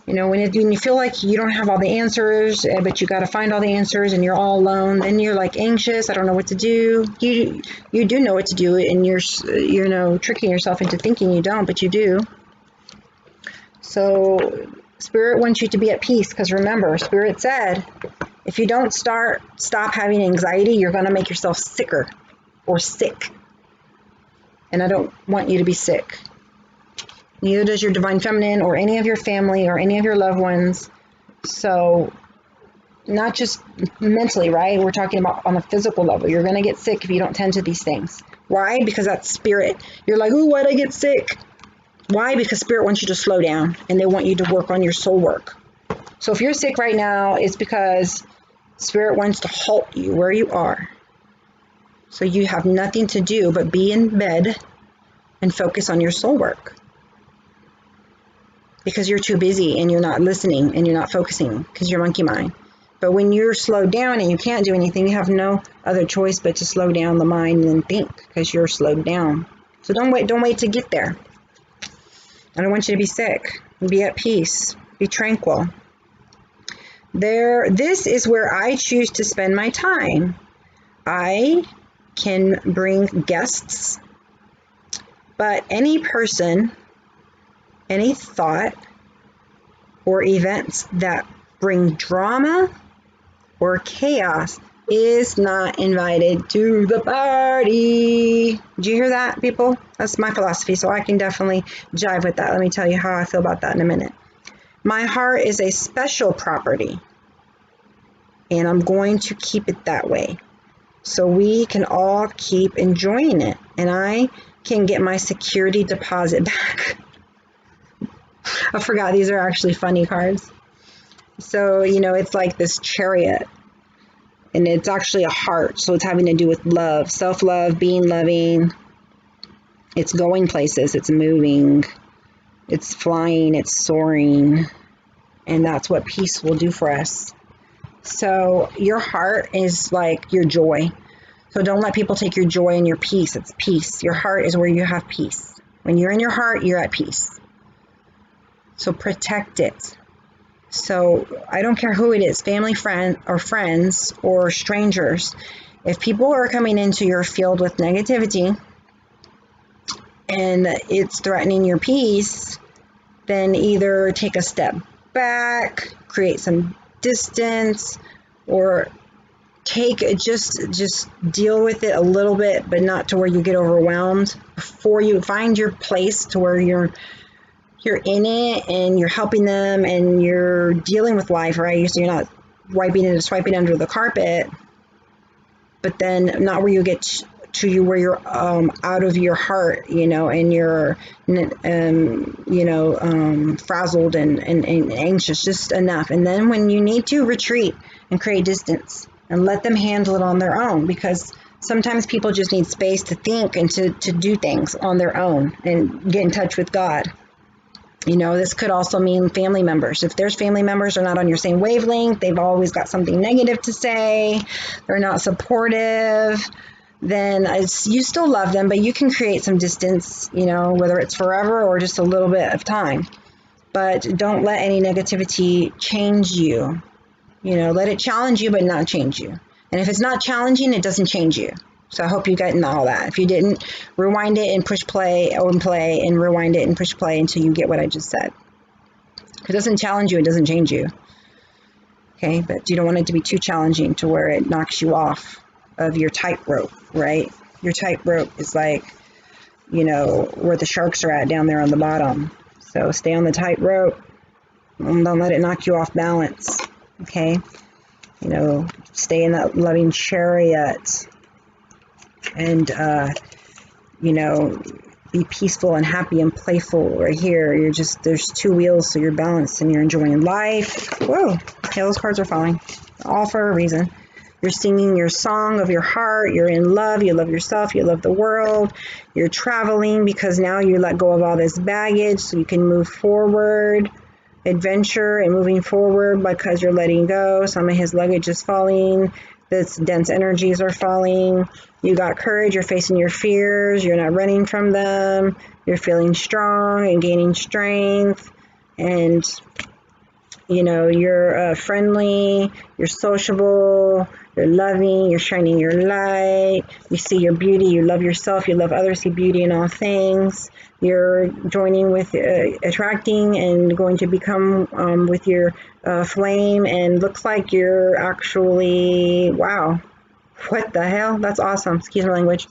You know, when you feel like you don't have all the answers, but you got to find all the answers and you're all alone, then you're like anxious. I don't know what to do. You do know what to do, and you're tricking yourself into thinking you don't, but you do. So Spirit wants you to be at peace, because remember, Spirit said, if you don't stop having anxiety, you're going to make yourself sicker or sick. And I don't want you to be sick. Neither does your divine feminine or any of your family or any of your loved ones. So not just mentally, right? We're talking about on a physical level. You're going to get sick if you don't tend to these things. Why? Because that's spirit. You're like, ooh, why'd I get sick? Why? Because spirit wants you to slow down and they want you to work on your soul work. So if you're sick right now, it's because spirit wants to halt you where you are. So you have nothing to do but be in bed and focus on your soul work. Because you're too busy and you're not listening and you're not focusing because you're monkey mind. But when you're slowed down and you can't do anything, you have no other choice but to slow down the mind and think because you're slowed down. So don't wait to get there. I don't want you to be sick. Be at peace. Be tranquil. This is where I choose to spend my time. I can bring guests, but any person, any thought, or events that bring drama or chaos is not invited to the party. Did you hear that, people? That's my philosophy, so I can definitely jive with that. Let me tell you how I feel about that in a minute. My heart is a special property, and I'm going to keep it that way so we can all keep enjoying it, and I can get my security deposit back. I forgot these are actually funny cards. So, it's like this chariot, and it's actually a heart, so it's having to do with love, self-love, being loving. It's going places, it's moving, it's flying, it's soaring, and that's what peace will do for us. So your heart is like your joy. So don't let people take your joy and your peace. It's peace. Your heart is where you have peace. When you're in your heart, you're at peace. So protect it. So I don't care who it is, family, friend, or friends, or strangers. If people are coming into your field with negativity and it's threatening your peace, then either take a step back, create some distance, or just deal with it a little bit, but not to where you get overwhelmed. Before you find your place to where you're in it and you're helping them and you're dealing with life, right? So you're not wiping it and swiping under the carpet, but then not where you get to you where you're out of your heart, and you're frazzled and anxious, just enough. And then when you need to, retreat and create distance and let them handle it on their own, because sometimes people just need space to think and to do things on their own and get in touch with God. This could also mean family members. If there's family members who are not on your same wavelength, they've always got something negative to say, they're not supportive, then you still love them, but you can create some distance, whether it's forever or just a little bit of time. But don't let any negativity change you. Let it challenge you, but not change you. And if it's not challenging, it doesn't change you. So I hope you got all that. If you didn't, rewind it and push play and play and rewind it and push play until you get what I just said. If it doesn't challenge you, it doesn't change you. Okay, but you don't want it to be too challenging to where it knocks you off of your tightrope, right? Your tightrope is like, where the sharks are at down there on the bottom. So stay on the tightrope and don't let it knock you off balance. Okay, stay in that loving chariot. And, be peaceful and happy and playful right here. There's two wheels, so you're balanced and you're enjoying life. Whoa, yeah, those cards are falling. All for a reason. You're singing your song of your heart. You're in love. You love yourself. You love the world. You're traveling because now you let go of all this baggage so you can move forward. Adventure and moving forward because you're letting go. Some of his luggage is falling. This dense energies are falling. You got courage. You're facing your fears. You're not running from them. You're feeling strong and gaining strength. And, you're friendly. You're sociable. You're loving. You're shining your light. You see your beauty. You love yourself. You love others. See beauty in all things. You're joining with attracting and going to become with your flame, and looks like you're actually, wow, what the hell? That's awesome. Excuse my language.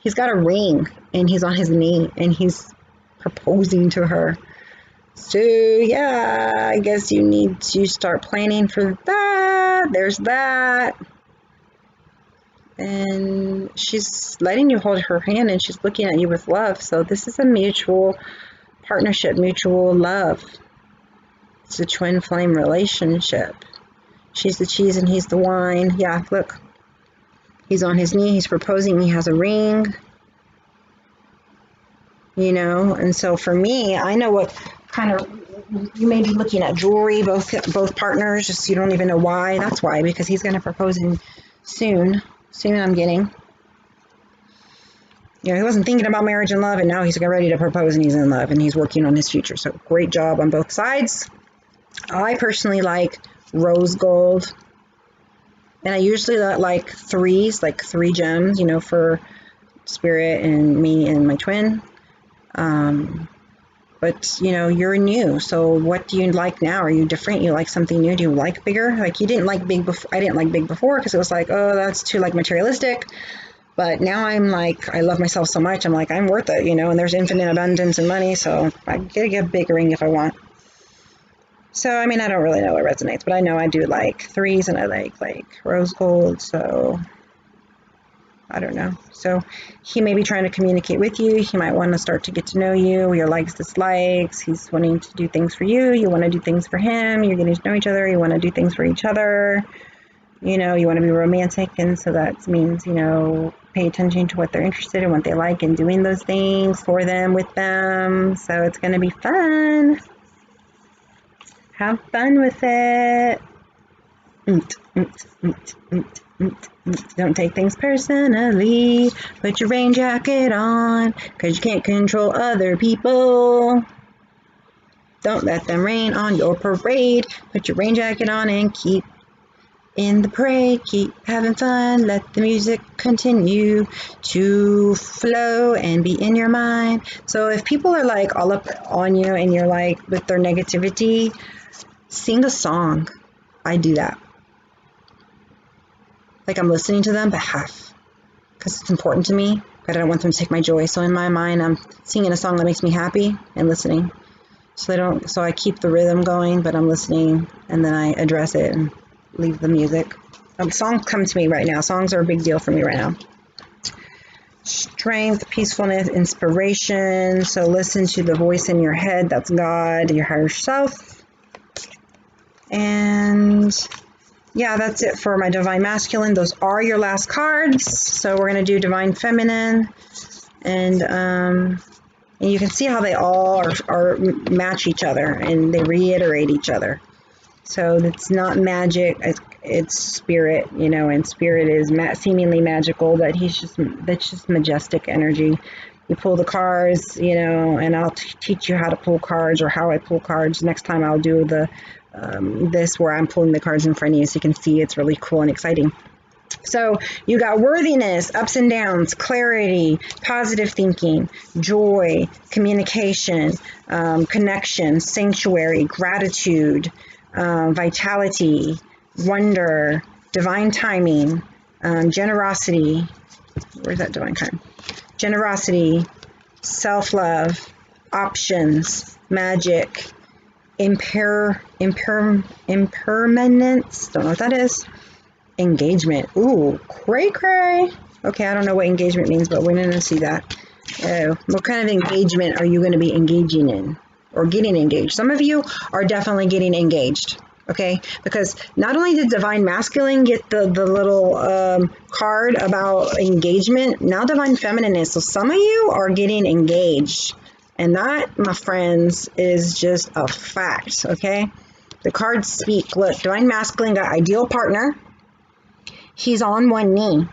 He's got a ring and he's on his knee and he's proposing to her. So yeah, I guess you need to start planning for that. that. There's that. And she's letting you hold her hand, and she's looking at you with love. So this is a mutual partnership, mutual love. It's a twin flame relationship. She's the cheese and he's the wine. Yeah, look. He's on his knee. He's proposing. He has a ring. You know, and so for me, I know what kind of, you may be looking at jewelry, both partners, just you don't even know why. That's why, because he's going to propose soon. Soon, I'm getting. You know, he wasn't thinking about marriage and love, and now he's ready to propose, and he's in love, and he's working on his future. So great job on both sides. I personally like rose gold, and I usually like threes, like 3 gems, you know, for spirit and me and my twin. But you know, you're new, so what do you like now? Are you different? You like something new? Do you like bigger? Like, you didn't like big before. I didn't like big before because it was like, oh, that's too like materialistic. But now I'm like, I love myself so much. I'm like, I'm worth it, you know, and there's infinite abundance and money, so I get to get a big ring if I want. So I mean, I don't really know what resonates, but I know I do like 3s, and I like rose gold, so I don't know. So he may be trying to communicate with you. He might want to start to get to know you, your likes, dislikes. He's wanting to do things for you. You want to do things for him. You're getting to know each other. You want to do things for each other. You know, you want to be romantic. And so that means, you know, pay attention to what they're interested in, what they like, and doing those things for them, with them. So it's going to be fun. Have fun with it. Don't take things personally. Put your rain jacket on, because you can't control other people. Don't let them rain on your parade. Put your rain jacket on and keep in the parade. Keep having fun. Let the music continue to flow and be in your mind. So if people are like all up on you and you're like with their negativity, sing a song. I do that. Like, I'm listening to them, but half, because it's important to me, but I don't want them to take my joy. So in my mind, I'm singing a song that makes me happy and listening. So I keep the rhythm going, but I'm listening, and then I address it and leave the music. Songs come to me right now. Songs are a big deal for me right now. Strength, peacefulness, inspiration. So listen to the voice in your head. That's God, your higher self. And yeah, that's it for my Divine Masculine. Those are your last cards. So we're going to do Divine Feminine. And you can see how they all are match each other, and they reiterate each other. So it's not magic, it's spirit, you know, and spirit is seemingly magical, but that's just majestic energy. You pull the cards, you know, and I'll teach you how to pull cards, or how I pull cards. Next time I'll do this where I'm pulling the cards in front of you so you can see. It's really cool and exciting. So you got worthiness, ups and downs, clarity, positive thinking, joy, communication, connection, sanctuary, gratitude, vitality, wonder, divine timing, generosity. Where's that divine time? Generosity, self-love, options, magic, impermanence, don't know what that is. Engagement. Ooh, cray cray. Okay, I don't know what engagement means, but we're going to see that. What kind of engagement are you going to be engaging in, or getting engaged? Some of you are definitely getting engaged, okay? Because not only did Divine Masculine get the little card about engagement, now Divine Feminine is. So some of you are getting engaged. And that, my friends, is just a fact, okay? The cards speak. Look, Divine Masculine got ideal partner. He's on one knee.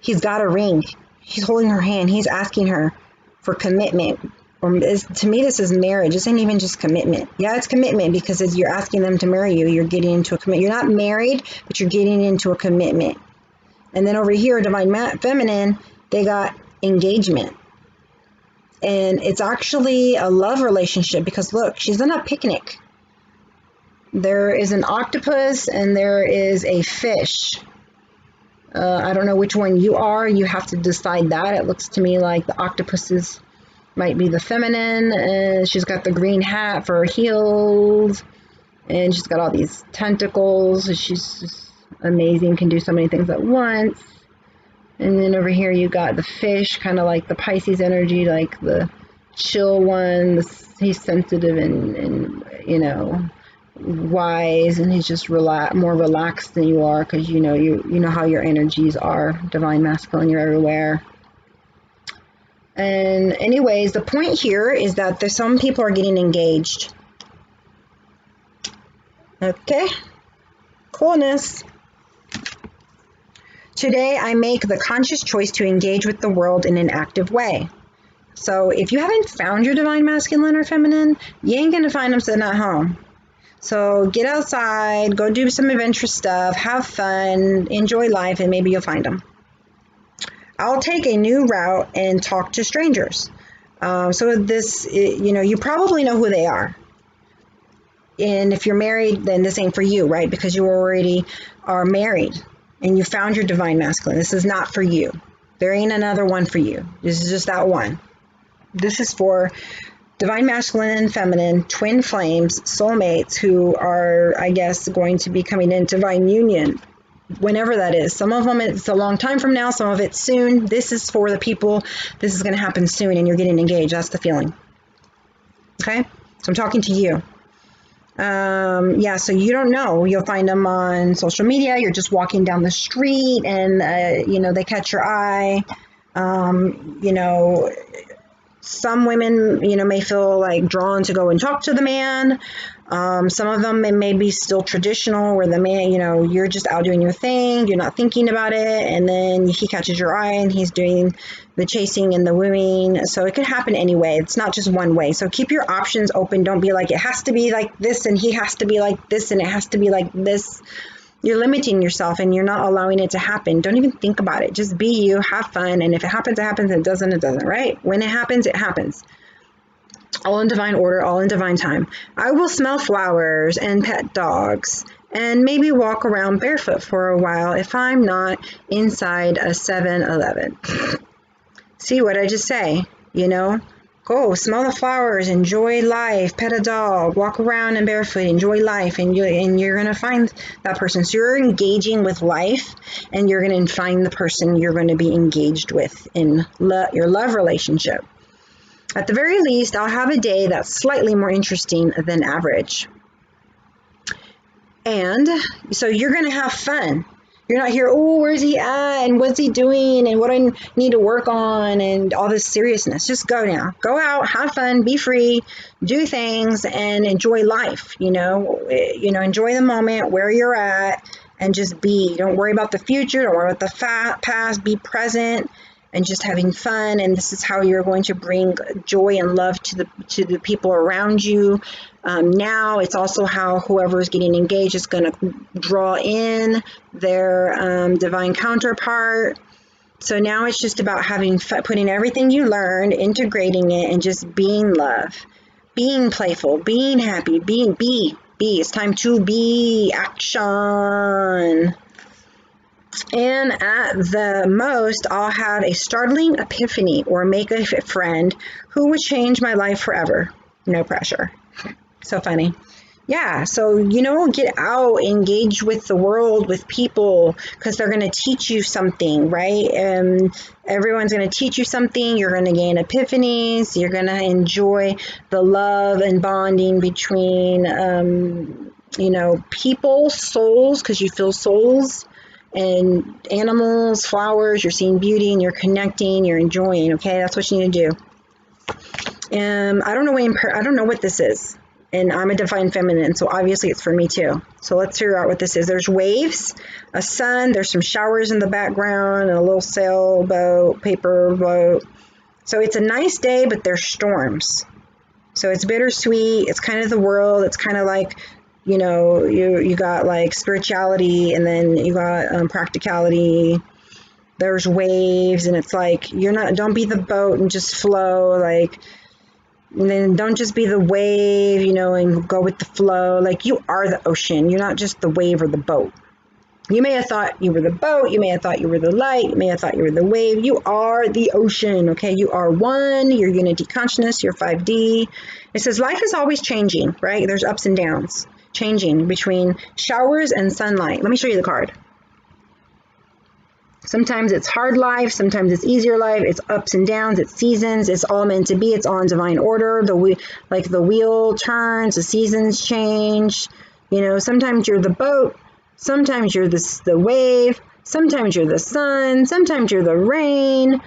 He's got a ring. He's holding her hand. He's asking her for commitment. To me, this is marriage. This ain't even just commitment. Yeah, it's commitment, because as you're asking them to marry you, you're getting into a commitment. You're not married, but you're getting into a commitment. And then over here, Divine Feminine, they got engagement. And it's actually a love relationship, because look, she's on a picnic. There is an octopus and there is a fish. I don't know which one you are. You have to decide that. It looks to me like the octopuses might be the feminine. And she's got the green hat for her heels. And she's got all these tentacles. She's just amazing, can do so many things at once. And then over here you got the fish, kind of like the Pisces energy, like the chill one. He's sensitive and you know, wise, and he's just more relaxed than you are, because you know how your energies are. Divine masculine, you're everywhere. And anyways, the point here is that there's some people are getting engaged. Okay, coolness. Today I make the conscious choice to engage with the world in an active way. So if you haven't found your divine masculine or feminine, you ain't gonna find them sitting at home. So get outside, go do some adventurous stuff, have fun, enjoy life, and maybe you'll find them. I'll take a new route and talk to strangers. So this, you know, you probably know who they are. And if you're married, then this ain't for you, right? Because you already are married and you found your divine masculine. This is not for you. There ain't another one for you. This is just that one. This is for divine masculine and feminine, twin flames, soulmates who are, I guess, going to be coming in divine union, whenever that is. Some of them it's a long time from now, some of it's soon. This is for the people, this is going to happen soon, and you're getting engaged. That's the feeling. Okay? So I'm talking to you. Yeah, so you don't know. You'll find them on social media. You're just walking down the street and, you know, they catch your eye. You know, some women, you know, may feel like drawn to go and talk to the man. Some of them, it may be still traditional where the man, you know, you're just out doing your thing. You're not thinking about it. And then he catches your eye and he's doing the chasing and the wooing. So it could happen anyway. It's not just one way. So keep your options open. Don't be like, it has to be like this and he has to be like this and it has to be like this. You're limiting yourself and you're not allowing it to happen. Don't even think about it. Just be you, have fun. And if it happens, it happens. It doesn't, it doesn't, right? When it happens, it happens. All in divine order, all in divine time. I will smell flowers and pet dogs and maybe walk around barefoot for a while if I'm not inside a 7-Eleven. See what I just say, you know? Go smell the flowers, enjoy life, pet a dog, walk around and barefoot, enjoy life, and you're going to find that person. So you're engaging with life, and you're going to find the person you're going to be engaged with in your love relationship. At the very least, I'll have a day that's slightly more interesting than average. And so you're going to have fun. You're not here, oh, where's he at and what's he doing and what I need to work on and all this seriousness. Just go now. Go out, have fun, be free, do things, and enjoy life. You know, enjoy the moment where you're at and just be. Don't worry about the future. Don't worry about the past. Be present and just having fun. And this is how you're going to bring joy and love to the people around you. Now it's also how whoever is getting engaged is going to draw in their divine counterpart. So now it's just about having fun, putting everything you learned, integrating it, and just being love, being playful, being happy, be. It's time to be. Action. And at the most, I'll have a startling epiphany or make a friend who would change my life forever. No pressure. So funny. Yeah, so, you know, get out, engage with the world, with people, because they're going to teach you something, right? Everyone's going to teach you something. You're going to gain epiphanies. You're going to enjoy the love and bonding between, you know, people, souls, because you feel souls, and animals, flowers. You're seeing beauty and you're connecting, you're enjoying, okay? That's what you need to do. I don't know what this is. And I'm a divine feminine, so obviously it's for me too. So let's figure out what this is. There's waves, a sun, there's some showers in the background, and a little sailboat, paper boat. So it's a nice day, but there's storms. So it's bittersweet. It's kind of the world. It's kind of like, you know, you got like spirituality, and then you got practicality. There's waves, and it's like, don't be the boat and just flow, like, and then don't just be the wave, you know, and go with the flow. Like, you are the ocean. You're not just the wave or the boat. You may have thought you were the boat. You may have thought you were the light. You may have thought you were the wave. You are the ocean, okay? You are one. Your unity consciousness, your 5D. It says life is always changing, right? There's ups and downs, changing between showers and sunlight. Let me show you the card. Sometimes it's hard life, sometimes it's easier life, it's ups and downs, it's seasons, it's all meant to be, it's all in divine order. Like the wheel turns, the seasons change. You know, sometimes you're the boat, sometimes you're the wave, sometimes you're the sun, sometimes you're the rain,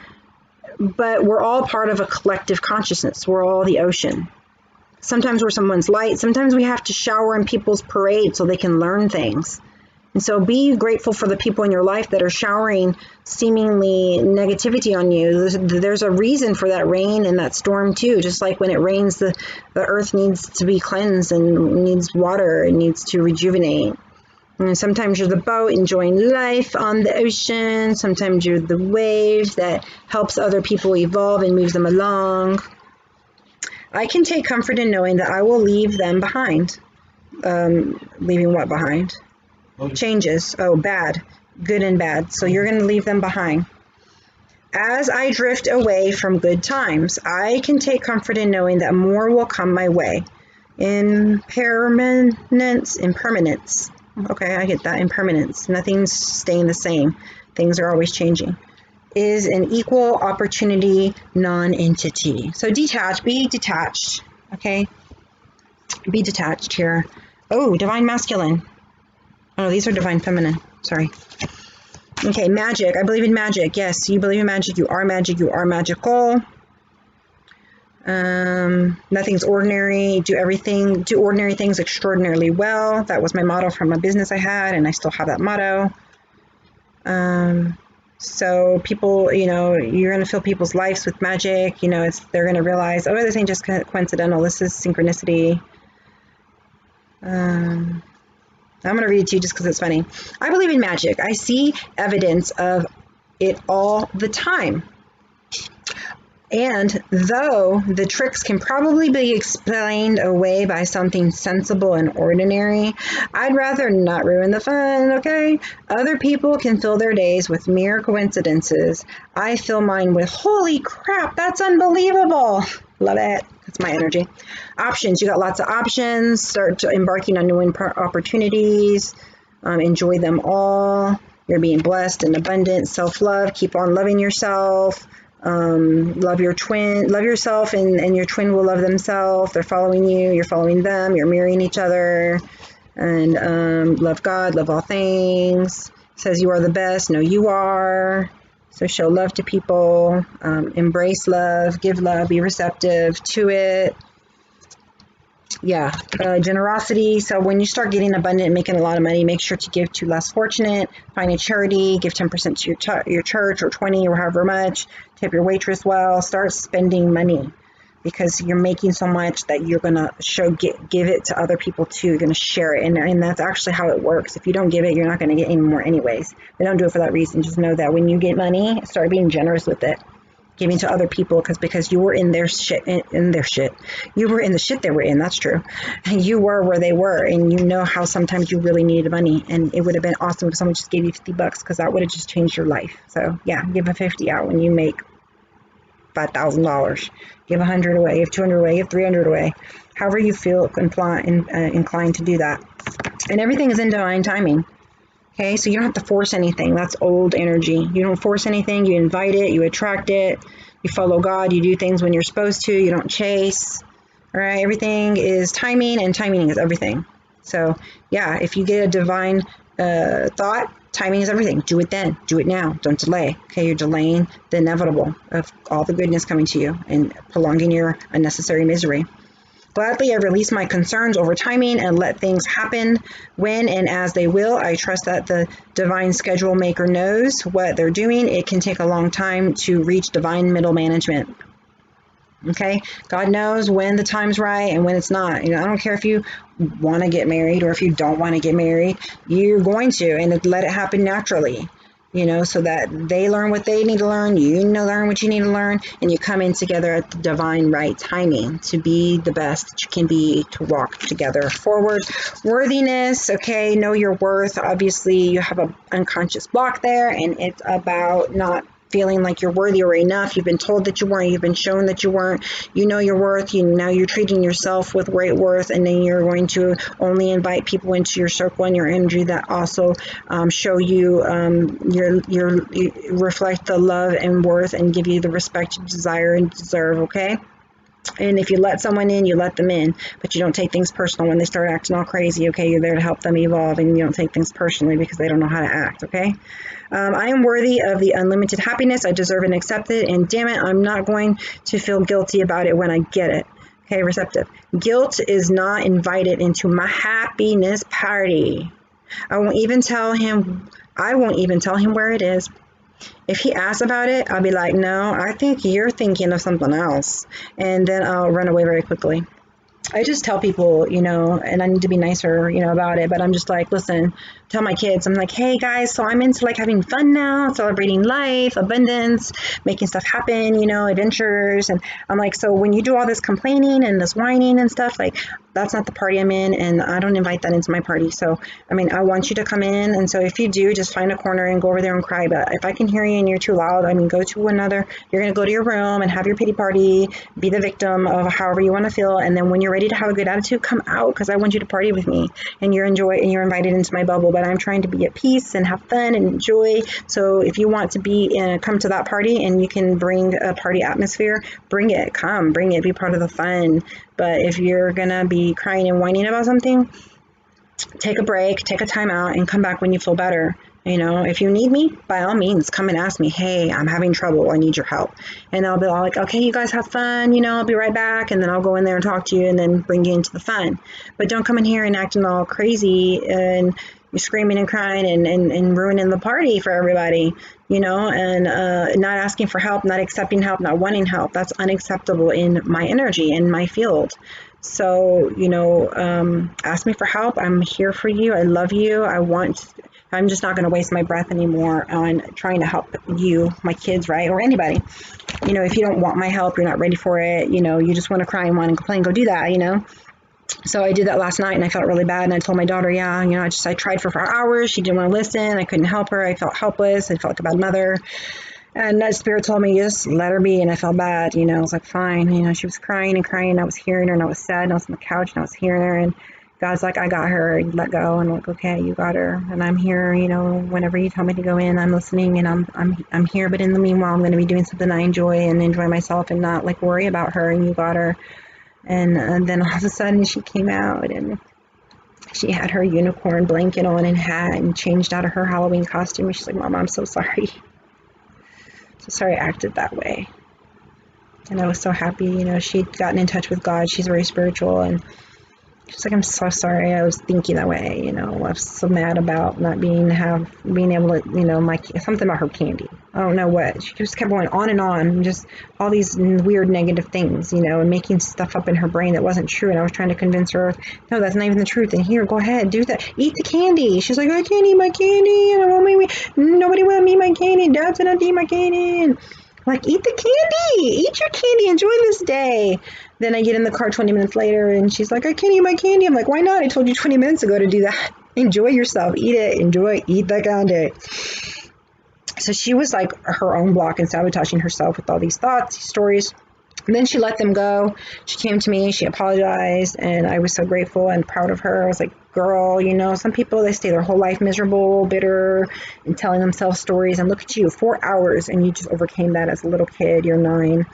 but we're all part of a collective consciousness. We're all the ocean. Sometimes we're someone's light, sometimes we have to shower in people's parade so they can learn things. And so be grateful for the people in your life that are showering seemingly negativity on you. There's a reason for that rain and that storm too. Just like when it rains, the earth needs to be cleansed and needs water. It needs to rejuvenate. And sometimes you're the boat enjoying life on the ocean. Sometimes you're the wave that helps other people evolve and moves them along. I can take comfort in knowing that I will leave them behind. Leaving what behind? Changes. Oh, bad. Good and bad. So you're going to leave them behind. As I drift away from good times, I can take comfort in knowing that more will come my way. Impermanence. Okay, I get that. Impermanence. Nothing's staying the same. Things are always changing. Is an equal opportunity non-entity. So detach. Be detached. Okay? Be detached here. Oh, divine masculine. Oh, these are divine feminine. Sorry. Okay, magic. I believe in magic. Yes, you believe in magic. You are magic. You are magical. Nothing's ordinary. Do ordinary things extraordinarily well. That was my motto from a business I had, and I still have that motto. So people, you know, you're going to fill people's lives with magic. You know, they're going to realize, oh, this ain't just coincidental. This is synchronicity. I'm going to read it to you just because it's funny. I believe in magic. I see evidence of it all the time. And though the tricks can probably be explained away by something sensible and ordinary, I'd rather not ruin the fun, okay? Other people can fill their days with mere coincidences. I fill mine with, holy crap, that's unbelievable. Love it. That's my energy. Options. You got lots of options. Start embarking on new opportunities. Enjoy them all. You're being blessed and abundant. Self-love. Keep on loving yourself. Love your twin. Love yourself, and your twin will love themselves. They're following you. You're following them. You're mirroring each other. And love God. Love all things. Says you are the best. No, you are. So show love to people, embrace love, give love, be receptive to it. Yeah, generosity. So when you start getting abundant and making a lot of money, make sure to give to less fortunate, find a charity, give 10% to your church or 20 or however much, tip your waitress well, start spending money because you're making so much that you're going to give it to other people too. You're going to share it. And that's actually how it works. If you don't give it, you're not going to get any more anyways. They don't do it for that reason. Just know that when you get money, start being generous with it. Giving to other people because you were in their shit, You were in the shit they were in. That's true. And you were where they were. And you know how sometimes you really needed money. And it would have been awesome if someone just gave you $50 because that would have just changed your life. So yeah, give a 50 out when you make $5,000. Give 100 away, give 200 away, give 300 away. However you feel inclined to do that. And everything is in divine timing. Okay, so you don't have to force anything. That's old energy. You don't force anything. You invite it. You attract it. You follow God. You do things when you're supposed to. You don't chase. All right, everything is timing, and timing is everything. So yeah, if you get a divine thought, timing is everything. Do it then. Do it now. Don't delay. Okay, you're delaying the inevitable of all the goodness coming to you and prolonging your unnecessary misery. Gladly, I release my concerns over timing and let things happen when and as they will. I trust that the divine schedule maker knows what they're doing. It can take a long time to reach divine middle management. Okay, God knows when the time's right and when it's not. You know, I don't care if you want to get married or if you don't want to get married. You're going to, and let it happen naturally. You know, so that they learn what they need to learn, you need to learn what you need to learn, and you come in together at the divine right timing to be the best that you can be, to walk together forward. Worthiness, okay, know your worth. Obviously, you have an unconscious block there, and it's about not feeling like you're worthy or enough. You've been told that you weren't. You've been shown that you weren't. You know your worth. Now you're treating yourself with great worth, and then you're going to only invite people into your circle and your energy that also show you you reflect the love and worth and give you the respect you desire and deserve. Okay. And if you let someone in, you let them in, but you don't take things personal when they start acting all crazy. Okay, you're there to help them evolve, and you don't take things personally because they don't know how to act. Okay, I am worthy of the unlimited happiness I deserve and accept it, and damn it, I'm not going to feel guilty about it when I get it. Okay, receptive. Guilt is not invited into my happiness party. I won't even tell him where it is. If he asks about it, I'll be like, no, I think you're thinking of something else. And then I'll run away very quickly. I just tell people, you know, and I need to be nicer, you know, about it. But I'm just like, listen, tell my kids, I'm like, hey guys, so I'm into like having fun now, celebrating life, abundance, making stuff happen, you know, adventures. And I'm like, so when you do all this complaining and this whining and stuff, like, that's not the party I'm in, and I don't invite that into my party. So, I mean, I want you to come in, and so if you do, just find a corner and go over there and cry. But if I can hear you and you're too loud, I mean, go to another, you're going to go to your room and have your pity party, be the victim of however you want to feel, and then when you're ready to have a good attitude, come out, because I want you to party with me, and you're invited into my bubble. But I'm trying to be at peace and have fun and enjoy. So if you want to come to that party and you can bring a party atmosphere, bring it, be part of the fun. But if you're gonna be crying and whining about something, take a break, take a time out, and come back when you feel better. You know, if you need me, by all means, come and ask me, hey, I'm having trouble, I need your help. And I'll be all like, okay, you guys have fun, you know, I'll be right back. And then I'll go in there and talk to you and then bring you into the fun. But don't come in here and acting all crazy and you're screaming and crying and ruining the party for everybody, you know, and not asking for help, not accepting help, not wanting help. That's unacceptable in my energy, in my field. So, you know, ask me for help. I'm here for you. I love you. I'm just not going to waste my breath anymore on trying to help you, my kids, right? Or anybody. You know, if you don't want my help, you're not ready for it, you know, you just want to cry and whine and complain, go do that, you know? So I did that last night and I felt really bad. And I told my daughter, yeah, you know, I tried for hours. She didn't want to listen. I couldn't help her. I felt helpless. I felt like a bad mother. And that spirit told me, just let her be. And I felt bad, you know, I was like, fine. You know, she was crying and crying. I was hearing her and I was sad and I was on the couch and I was hearing her. And God's like, I got her. Let go. And I'm like, okay, you got her. And I'm here, you know, whenever you tell me to go in, I'm listening and I'm here. But in the meanwhile, I'm going to be doing something I enjoy and enjoy myself and not like worry about her. And you got her. And then all of a sudden she came out and she had her unicorn blanket on and hat and changed out of her Halloween costume. And she's like, Mama, I'm so sorry. So sorry I acted that way. And I was so happy, you know, she'd gotten in touch with God. She's very spiritual. And she's like, I'm so sorry I was thinking that way, you know. I was so mad about not being able to, you know, something about her candy. I don't know what. She just kept going on and on, just all these weird negative things, you know, and making stuff up in her brain that wasn't true. And I was trying to convince her, no, that's not even the truth. And here, go ahead, do that. Eat the candy. She's like, I can't eat my candy. And nobody will eat my candy. Dad said not to eat my candy. And like, eat the candy. Eat your candy. Enjoy this day. Then I get in the car 20 minutes later and she's like, I can't eat my candy. I'm like, why not? I told you 20 minutes ago to do that. Enjoy yourself. Eat it. Eat the candy. So she was like her own block and sabotaging herself with all these thoughts, these stories. And then she let them go. She came to me. She apologized. And I was so grateful and proud of her. I was like, girl, you know, some people, they stay their whole life miserable, bitter, and telling themselves stories. And look at you, 4 hours. And you just overcame that as a little kid. You're 9.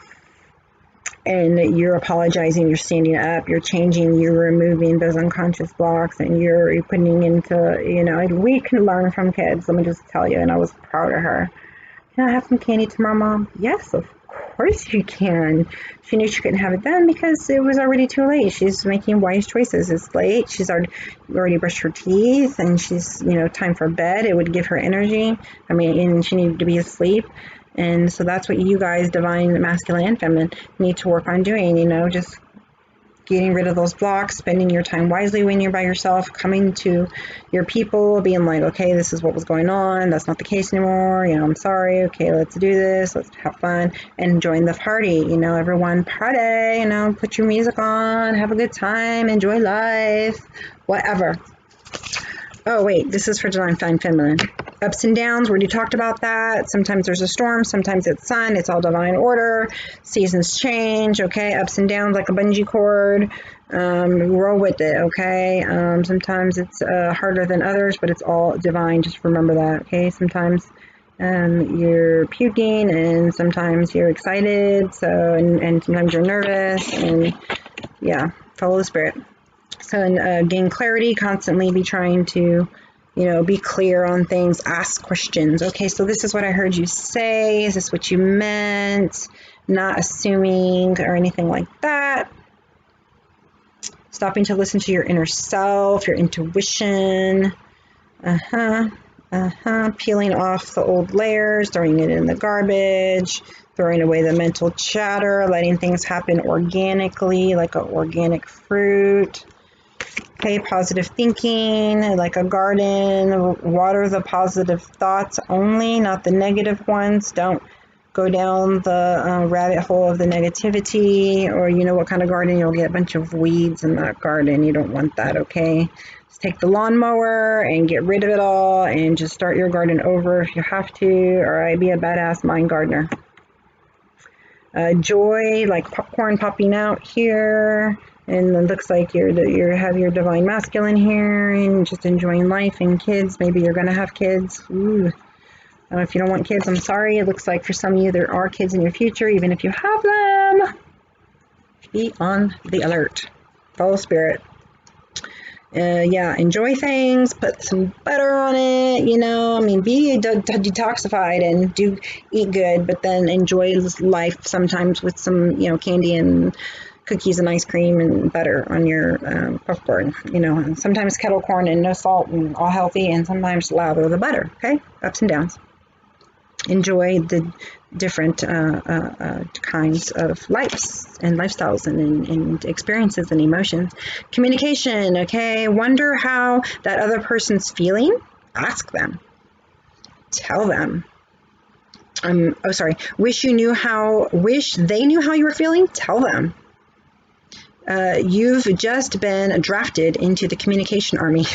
And you're apologizing, you're standing up, you're changing, you're removing those unconscious blocks, and you're putting into, you know, we can learn from kids, let me just tell you. And I was proud of her. Can I have some candy tomorrow, Mom? Yes, of course you can. She knew she couldn't have it then because it was already too late. She's making wise choices. It's late. She's already brushed her teeth, and she's, you know, time for bed. It would give her energy. I mean, and she needed to be asleep. And so that's what you guys, divine, masculine, and feminine, need to work on doing, you know, just getting rid of those blocks, spending your time wisely when you're by yourself, coming to your people, being like, okay, this is what was going on. That's not the case anymore. You know, I'm sorry. Okay, let's do this. Let's have fun and join the party. You know, everyone party, you know, put your music on, have a good time, enjoy life, whatever. Oh, wait, this is for divine, feminine. Ups and downs, we already talked about that. Sometimes there's a storm, sometimes it's sun, it's all divine order. Seasons change, okay? Ups and downs like a bungee cord. Roll with it, okay? Sometimes it's harder than others, but it's all divine. Just remember that, okay? Sometimes you're puking, and sometimes you're excited, so and sometimes you're nervous, and yeah, follow the spirit. So, and gain clarity, constantly be trying to, you know, be clear on things, ask questions. Okay, so this is what I heard you say. Is this what you meant? Not assuming or anything like that. Stopping to listen to your inner self, your intuition. Peeling off the old layers, throwing it in the garbage, throwing away the mental chatter, letting things happen organically, like an organic fruit. Okay, positive thinking, like a garden. Water the positive thoughts only, not the negative ones. Don't go down the rabbit hole of the negativity, or you know what kind of garden, you'll get a bunch of weeds in that garden. You don't want that, okay? Just take the lawnmower and get rid of it all and just start your garden over if you have to. All right, be a badass mind gardener. Joy, like popcorn popping out here. And it looks like you have your divine masculine here, and just enjoying life and kids. Maybe you're going to have kids. Ooh. If you don't want kids, I'm sorry. It looks like for some of you there are kids in your future, even if you have them. Be on the alert. Follow spirit. Yeah, enjoy things. Put some butter on it. You know, I mean, be detoxified and do eat good, but then enjoy life sometimes with some, you know, candy and cookies and ice cream and butter on your popcorn. You know, and sometimes kettle corn and no salt and all healthy, and sometimes lather the butter. Okay, ups and downs. Enjoy the different kinds of lives and lifestyles and experiences and emotions. Communication, okay? Wonder how that other person's feeling. Ask them. Tell them. Wish they knew how you were feeling. Tell them. You've just been drafted into the communication army.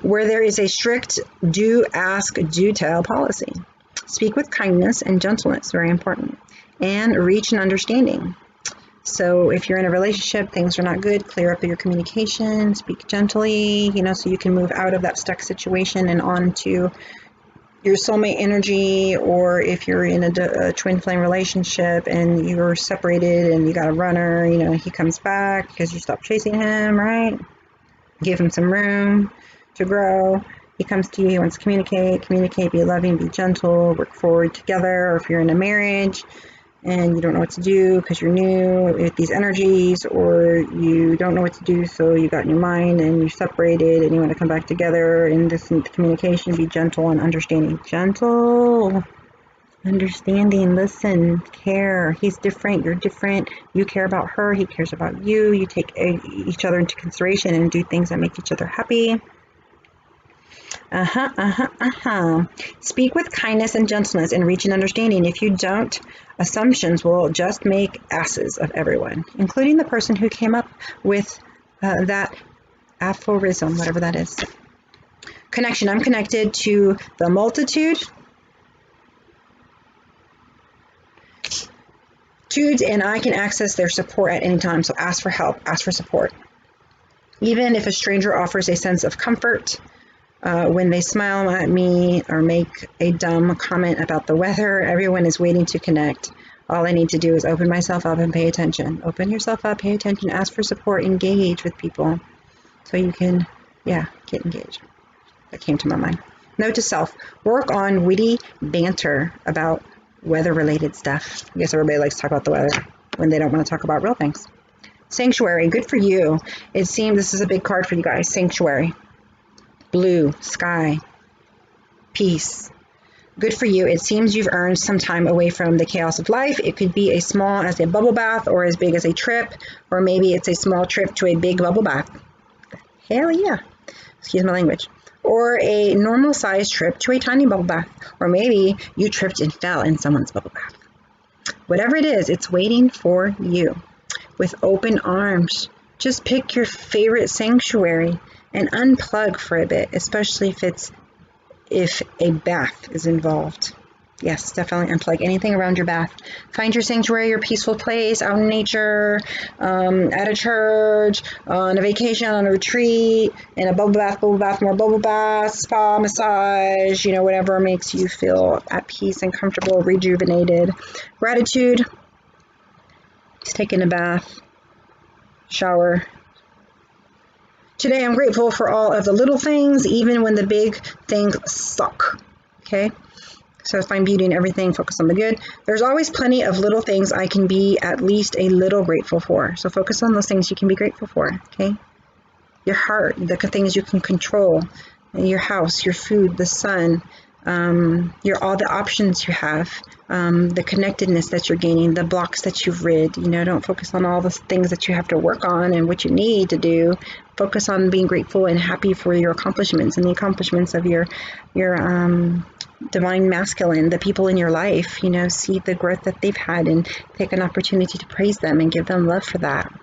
Where there is a strict do, ask, do, tell policy. Speak with kindness and gentleness, very important, and reach an understanding. So if you're in a relationship, things are not good, clear up your communication, speak gently, you know, so you can move out of that stuck situation and on to your soulmate energy. Or if you're in a twin flame relationship and you're separated and you got a runner, you know, he comes back because you stopped chasing him, right? Give him some room to grow. He comes to you, he wants to communicate, be loving, be gentle, work forward together. Or if you're in a marriage and you don't know what to do because you're new with these energies, or you don't know what to do, so you got in your mind and you're separated and you want to come back together in this communication, be gentle and understanding. Gentle, understanding, listen, care. He's different, you're different. You care about her, he cares about you. You take each other into consideration and do things that make each other happy. Speak with kindness and gentleness and reach an understanding. If you don't, assumptions will just make asses of everyone, including the person who came up with that aphorism, whatever that is. Connection. I'm connected to the multitude. And I can access their support at any time. So ask for help, ask for support. Even if a stranger offers a sense of comfort, when they smile at me or make a dumb comment about the weather, everyone is waiting to connect. All I need to do is open myself up and pay attention. Open yourself up, pay attention, ask for support, engage with people so you can, get engaged. That came to my mind. Note to self, work on witty banter about weather-related stuff. I guess everybody likes to talk about the weather when they don't want to talk about real things. Sanctuary, good for you. It seems this is a big card for you guys. Sanctuary. Blue, sky, peace. Good for you. It seems you've earned some time away from the chaos of life. It could be as small as a bubble bath or as big as a trip, or maybe it's a small trip to a big bubble bath. Hell yeah. Excuse my language. Or a normal sized trip to a tiny bubble bath. Or maybe you tripped and fell in someone's bubble bath. Whatever it is, it's waiting for you with open arms. Just pick your favorite sanctuary and unplug for a bit, especially if a bath is involved. Yes, definitely unplug anything around your bath. Find your sanctuary, your peaceful place, out in nature, at a church, on a vacation, on a retreat, in a bubble bath, more bubble bath, spa, massage, whatever makes you feel at peace and comfortable, rejuvenated. Gratitude, just taking a bath, shower. Today I'm grateful for all of the little things, even when the big things suck. Okay? So find beauty in everything, focus on the good. There's always plenty of little things I can be at least a little grateful for. So focus on those things you can be grateful for, okay? Your heart, the things you can control, your house, your food, the sun, all the options you have, the connectedness that you're gaining, the blocks that you've rid. Don't focus on all the things that you have to work on and what you need to do. Focus on being grateful and happy for your accomplishments and the accomplishments of your divine masculine, the people in your life. See the growth that they've had and take an opportunity to praise them and give them love for that.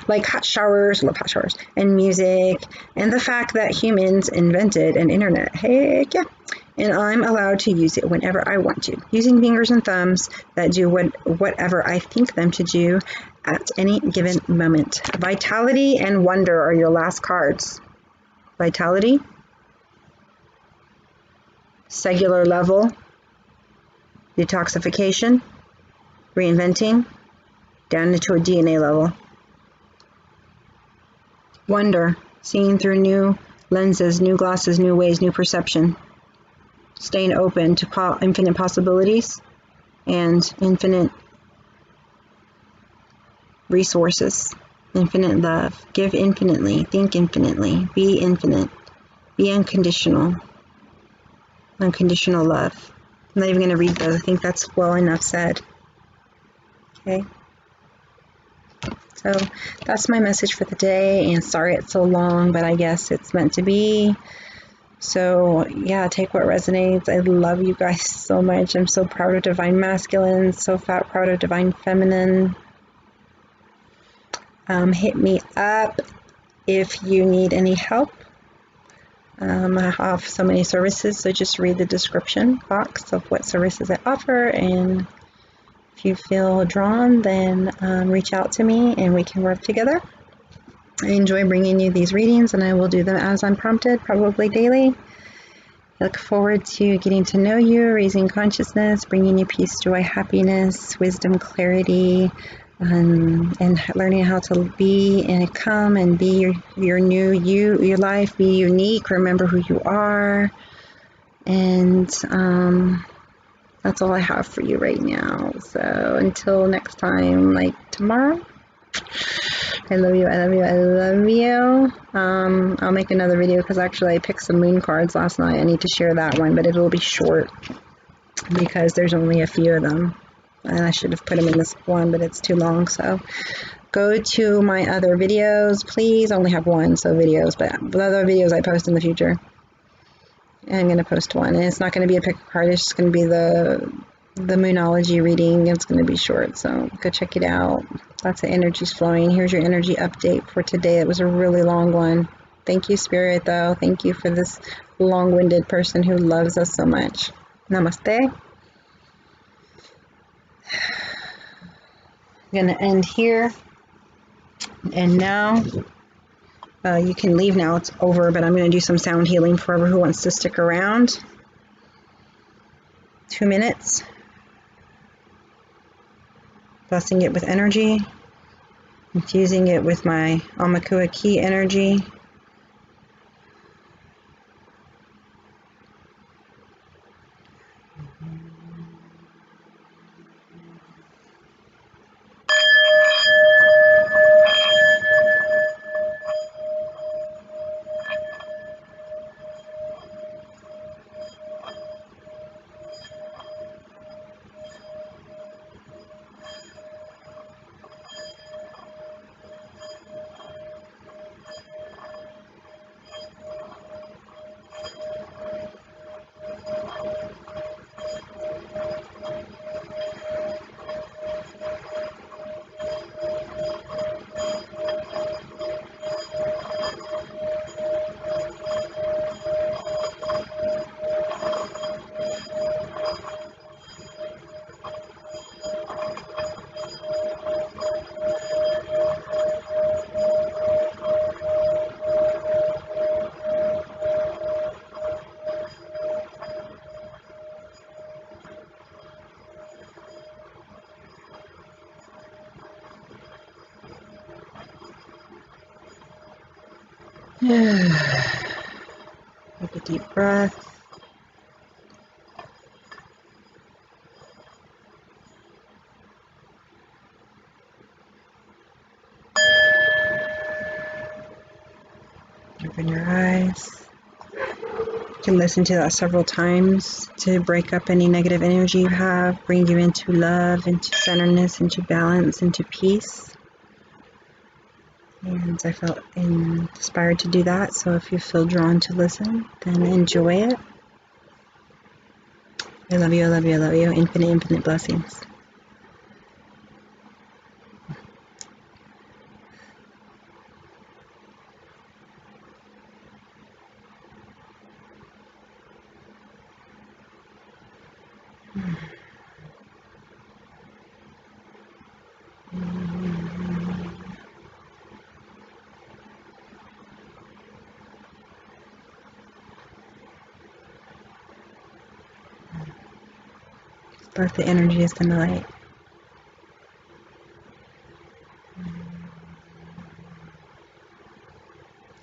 Like hot showers, love hot showers, and music, and the fact that humans invented an internet. Heck yeah. And I'm allowed to use it whenever I want to, using fingers and thumbs that do whatever I think them to do at any given moment. Vitality and wonder are your last cards. Vitality, cellular level, detoxification, reinventing, down into a DNA level. Wonder, seeing through new lenses, new glasses, new ways, new perception. Staying open to infinite possibilities and infinite resources. Infinite love. Give infinitely. Think infinitely. Be infinite. Be unconditional. Unconditional love. I'm not even going to read those. I think that's well enough said. Okay. So that's my message for the day, and sorry it's so long, but I guess it's meant to be. So yeah, take what resonates. I love you guys so much. I'm so proud of Divine Masculine, so proud of Divine Feminine. Hit me up if you need any help. I have so many services, so just read the description box of what services I offer, and if you feel drawn, then reach out to me and we can work together. I enjoy bringing you these readings, and I will do them as I'm prompted, probably daily. I look forward to getting to know you, raising consciousness, bringing you peace, joy, happiness, wisdom, clarity, and learning how to be and come and be your new you, your life, be unique, remember who you are, and that's all I have for you right now. So until next time, like tomorrow, I love you, I love you, I love you. I'll make another video because actually I picked some moon cards last night. I need to share that one, but it will be short because there's only a few of them. And I should have put them in this one, but it's too long. So go to my other videos, please. I only have one, so videos, but the other videos I post in the future. And I'm going to post one, and it's not going to be a pick card. It's just going to be the Moonology reading. It's going to be short, so go check it out. Lots of energies flowing. Here's your energy update for today. It was a really long one. Thank you, Spirit, though. Thank you for this long-winded person who loves us so much. Namaste. I'm going to end here. And now, you can leave now. It's over, but I'm going to do some sound healing for whoever who wants to stick around. 2 minutes. Blessing it with energy. Infusing it with my Amakua Ki energy. Take a deep breath. Open your eyes. You can listen to that several times to break up any negative energy you have, bring you into love, into centeredness, into balance, into peace. And I felt inspired to do that, so if you feel drawn to listen, then enjoy it. I love you, I love you, I love you. Infinite, infinite blessings. Spark the energies in the light.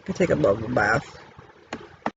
Go take a bubble bath.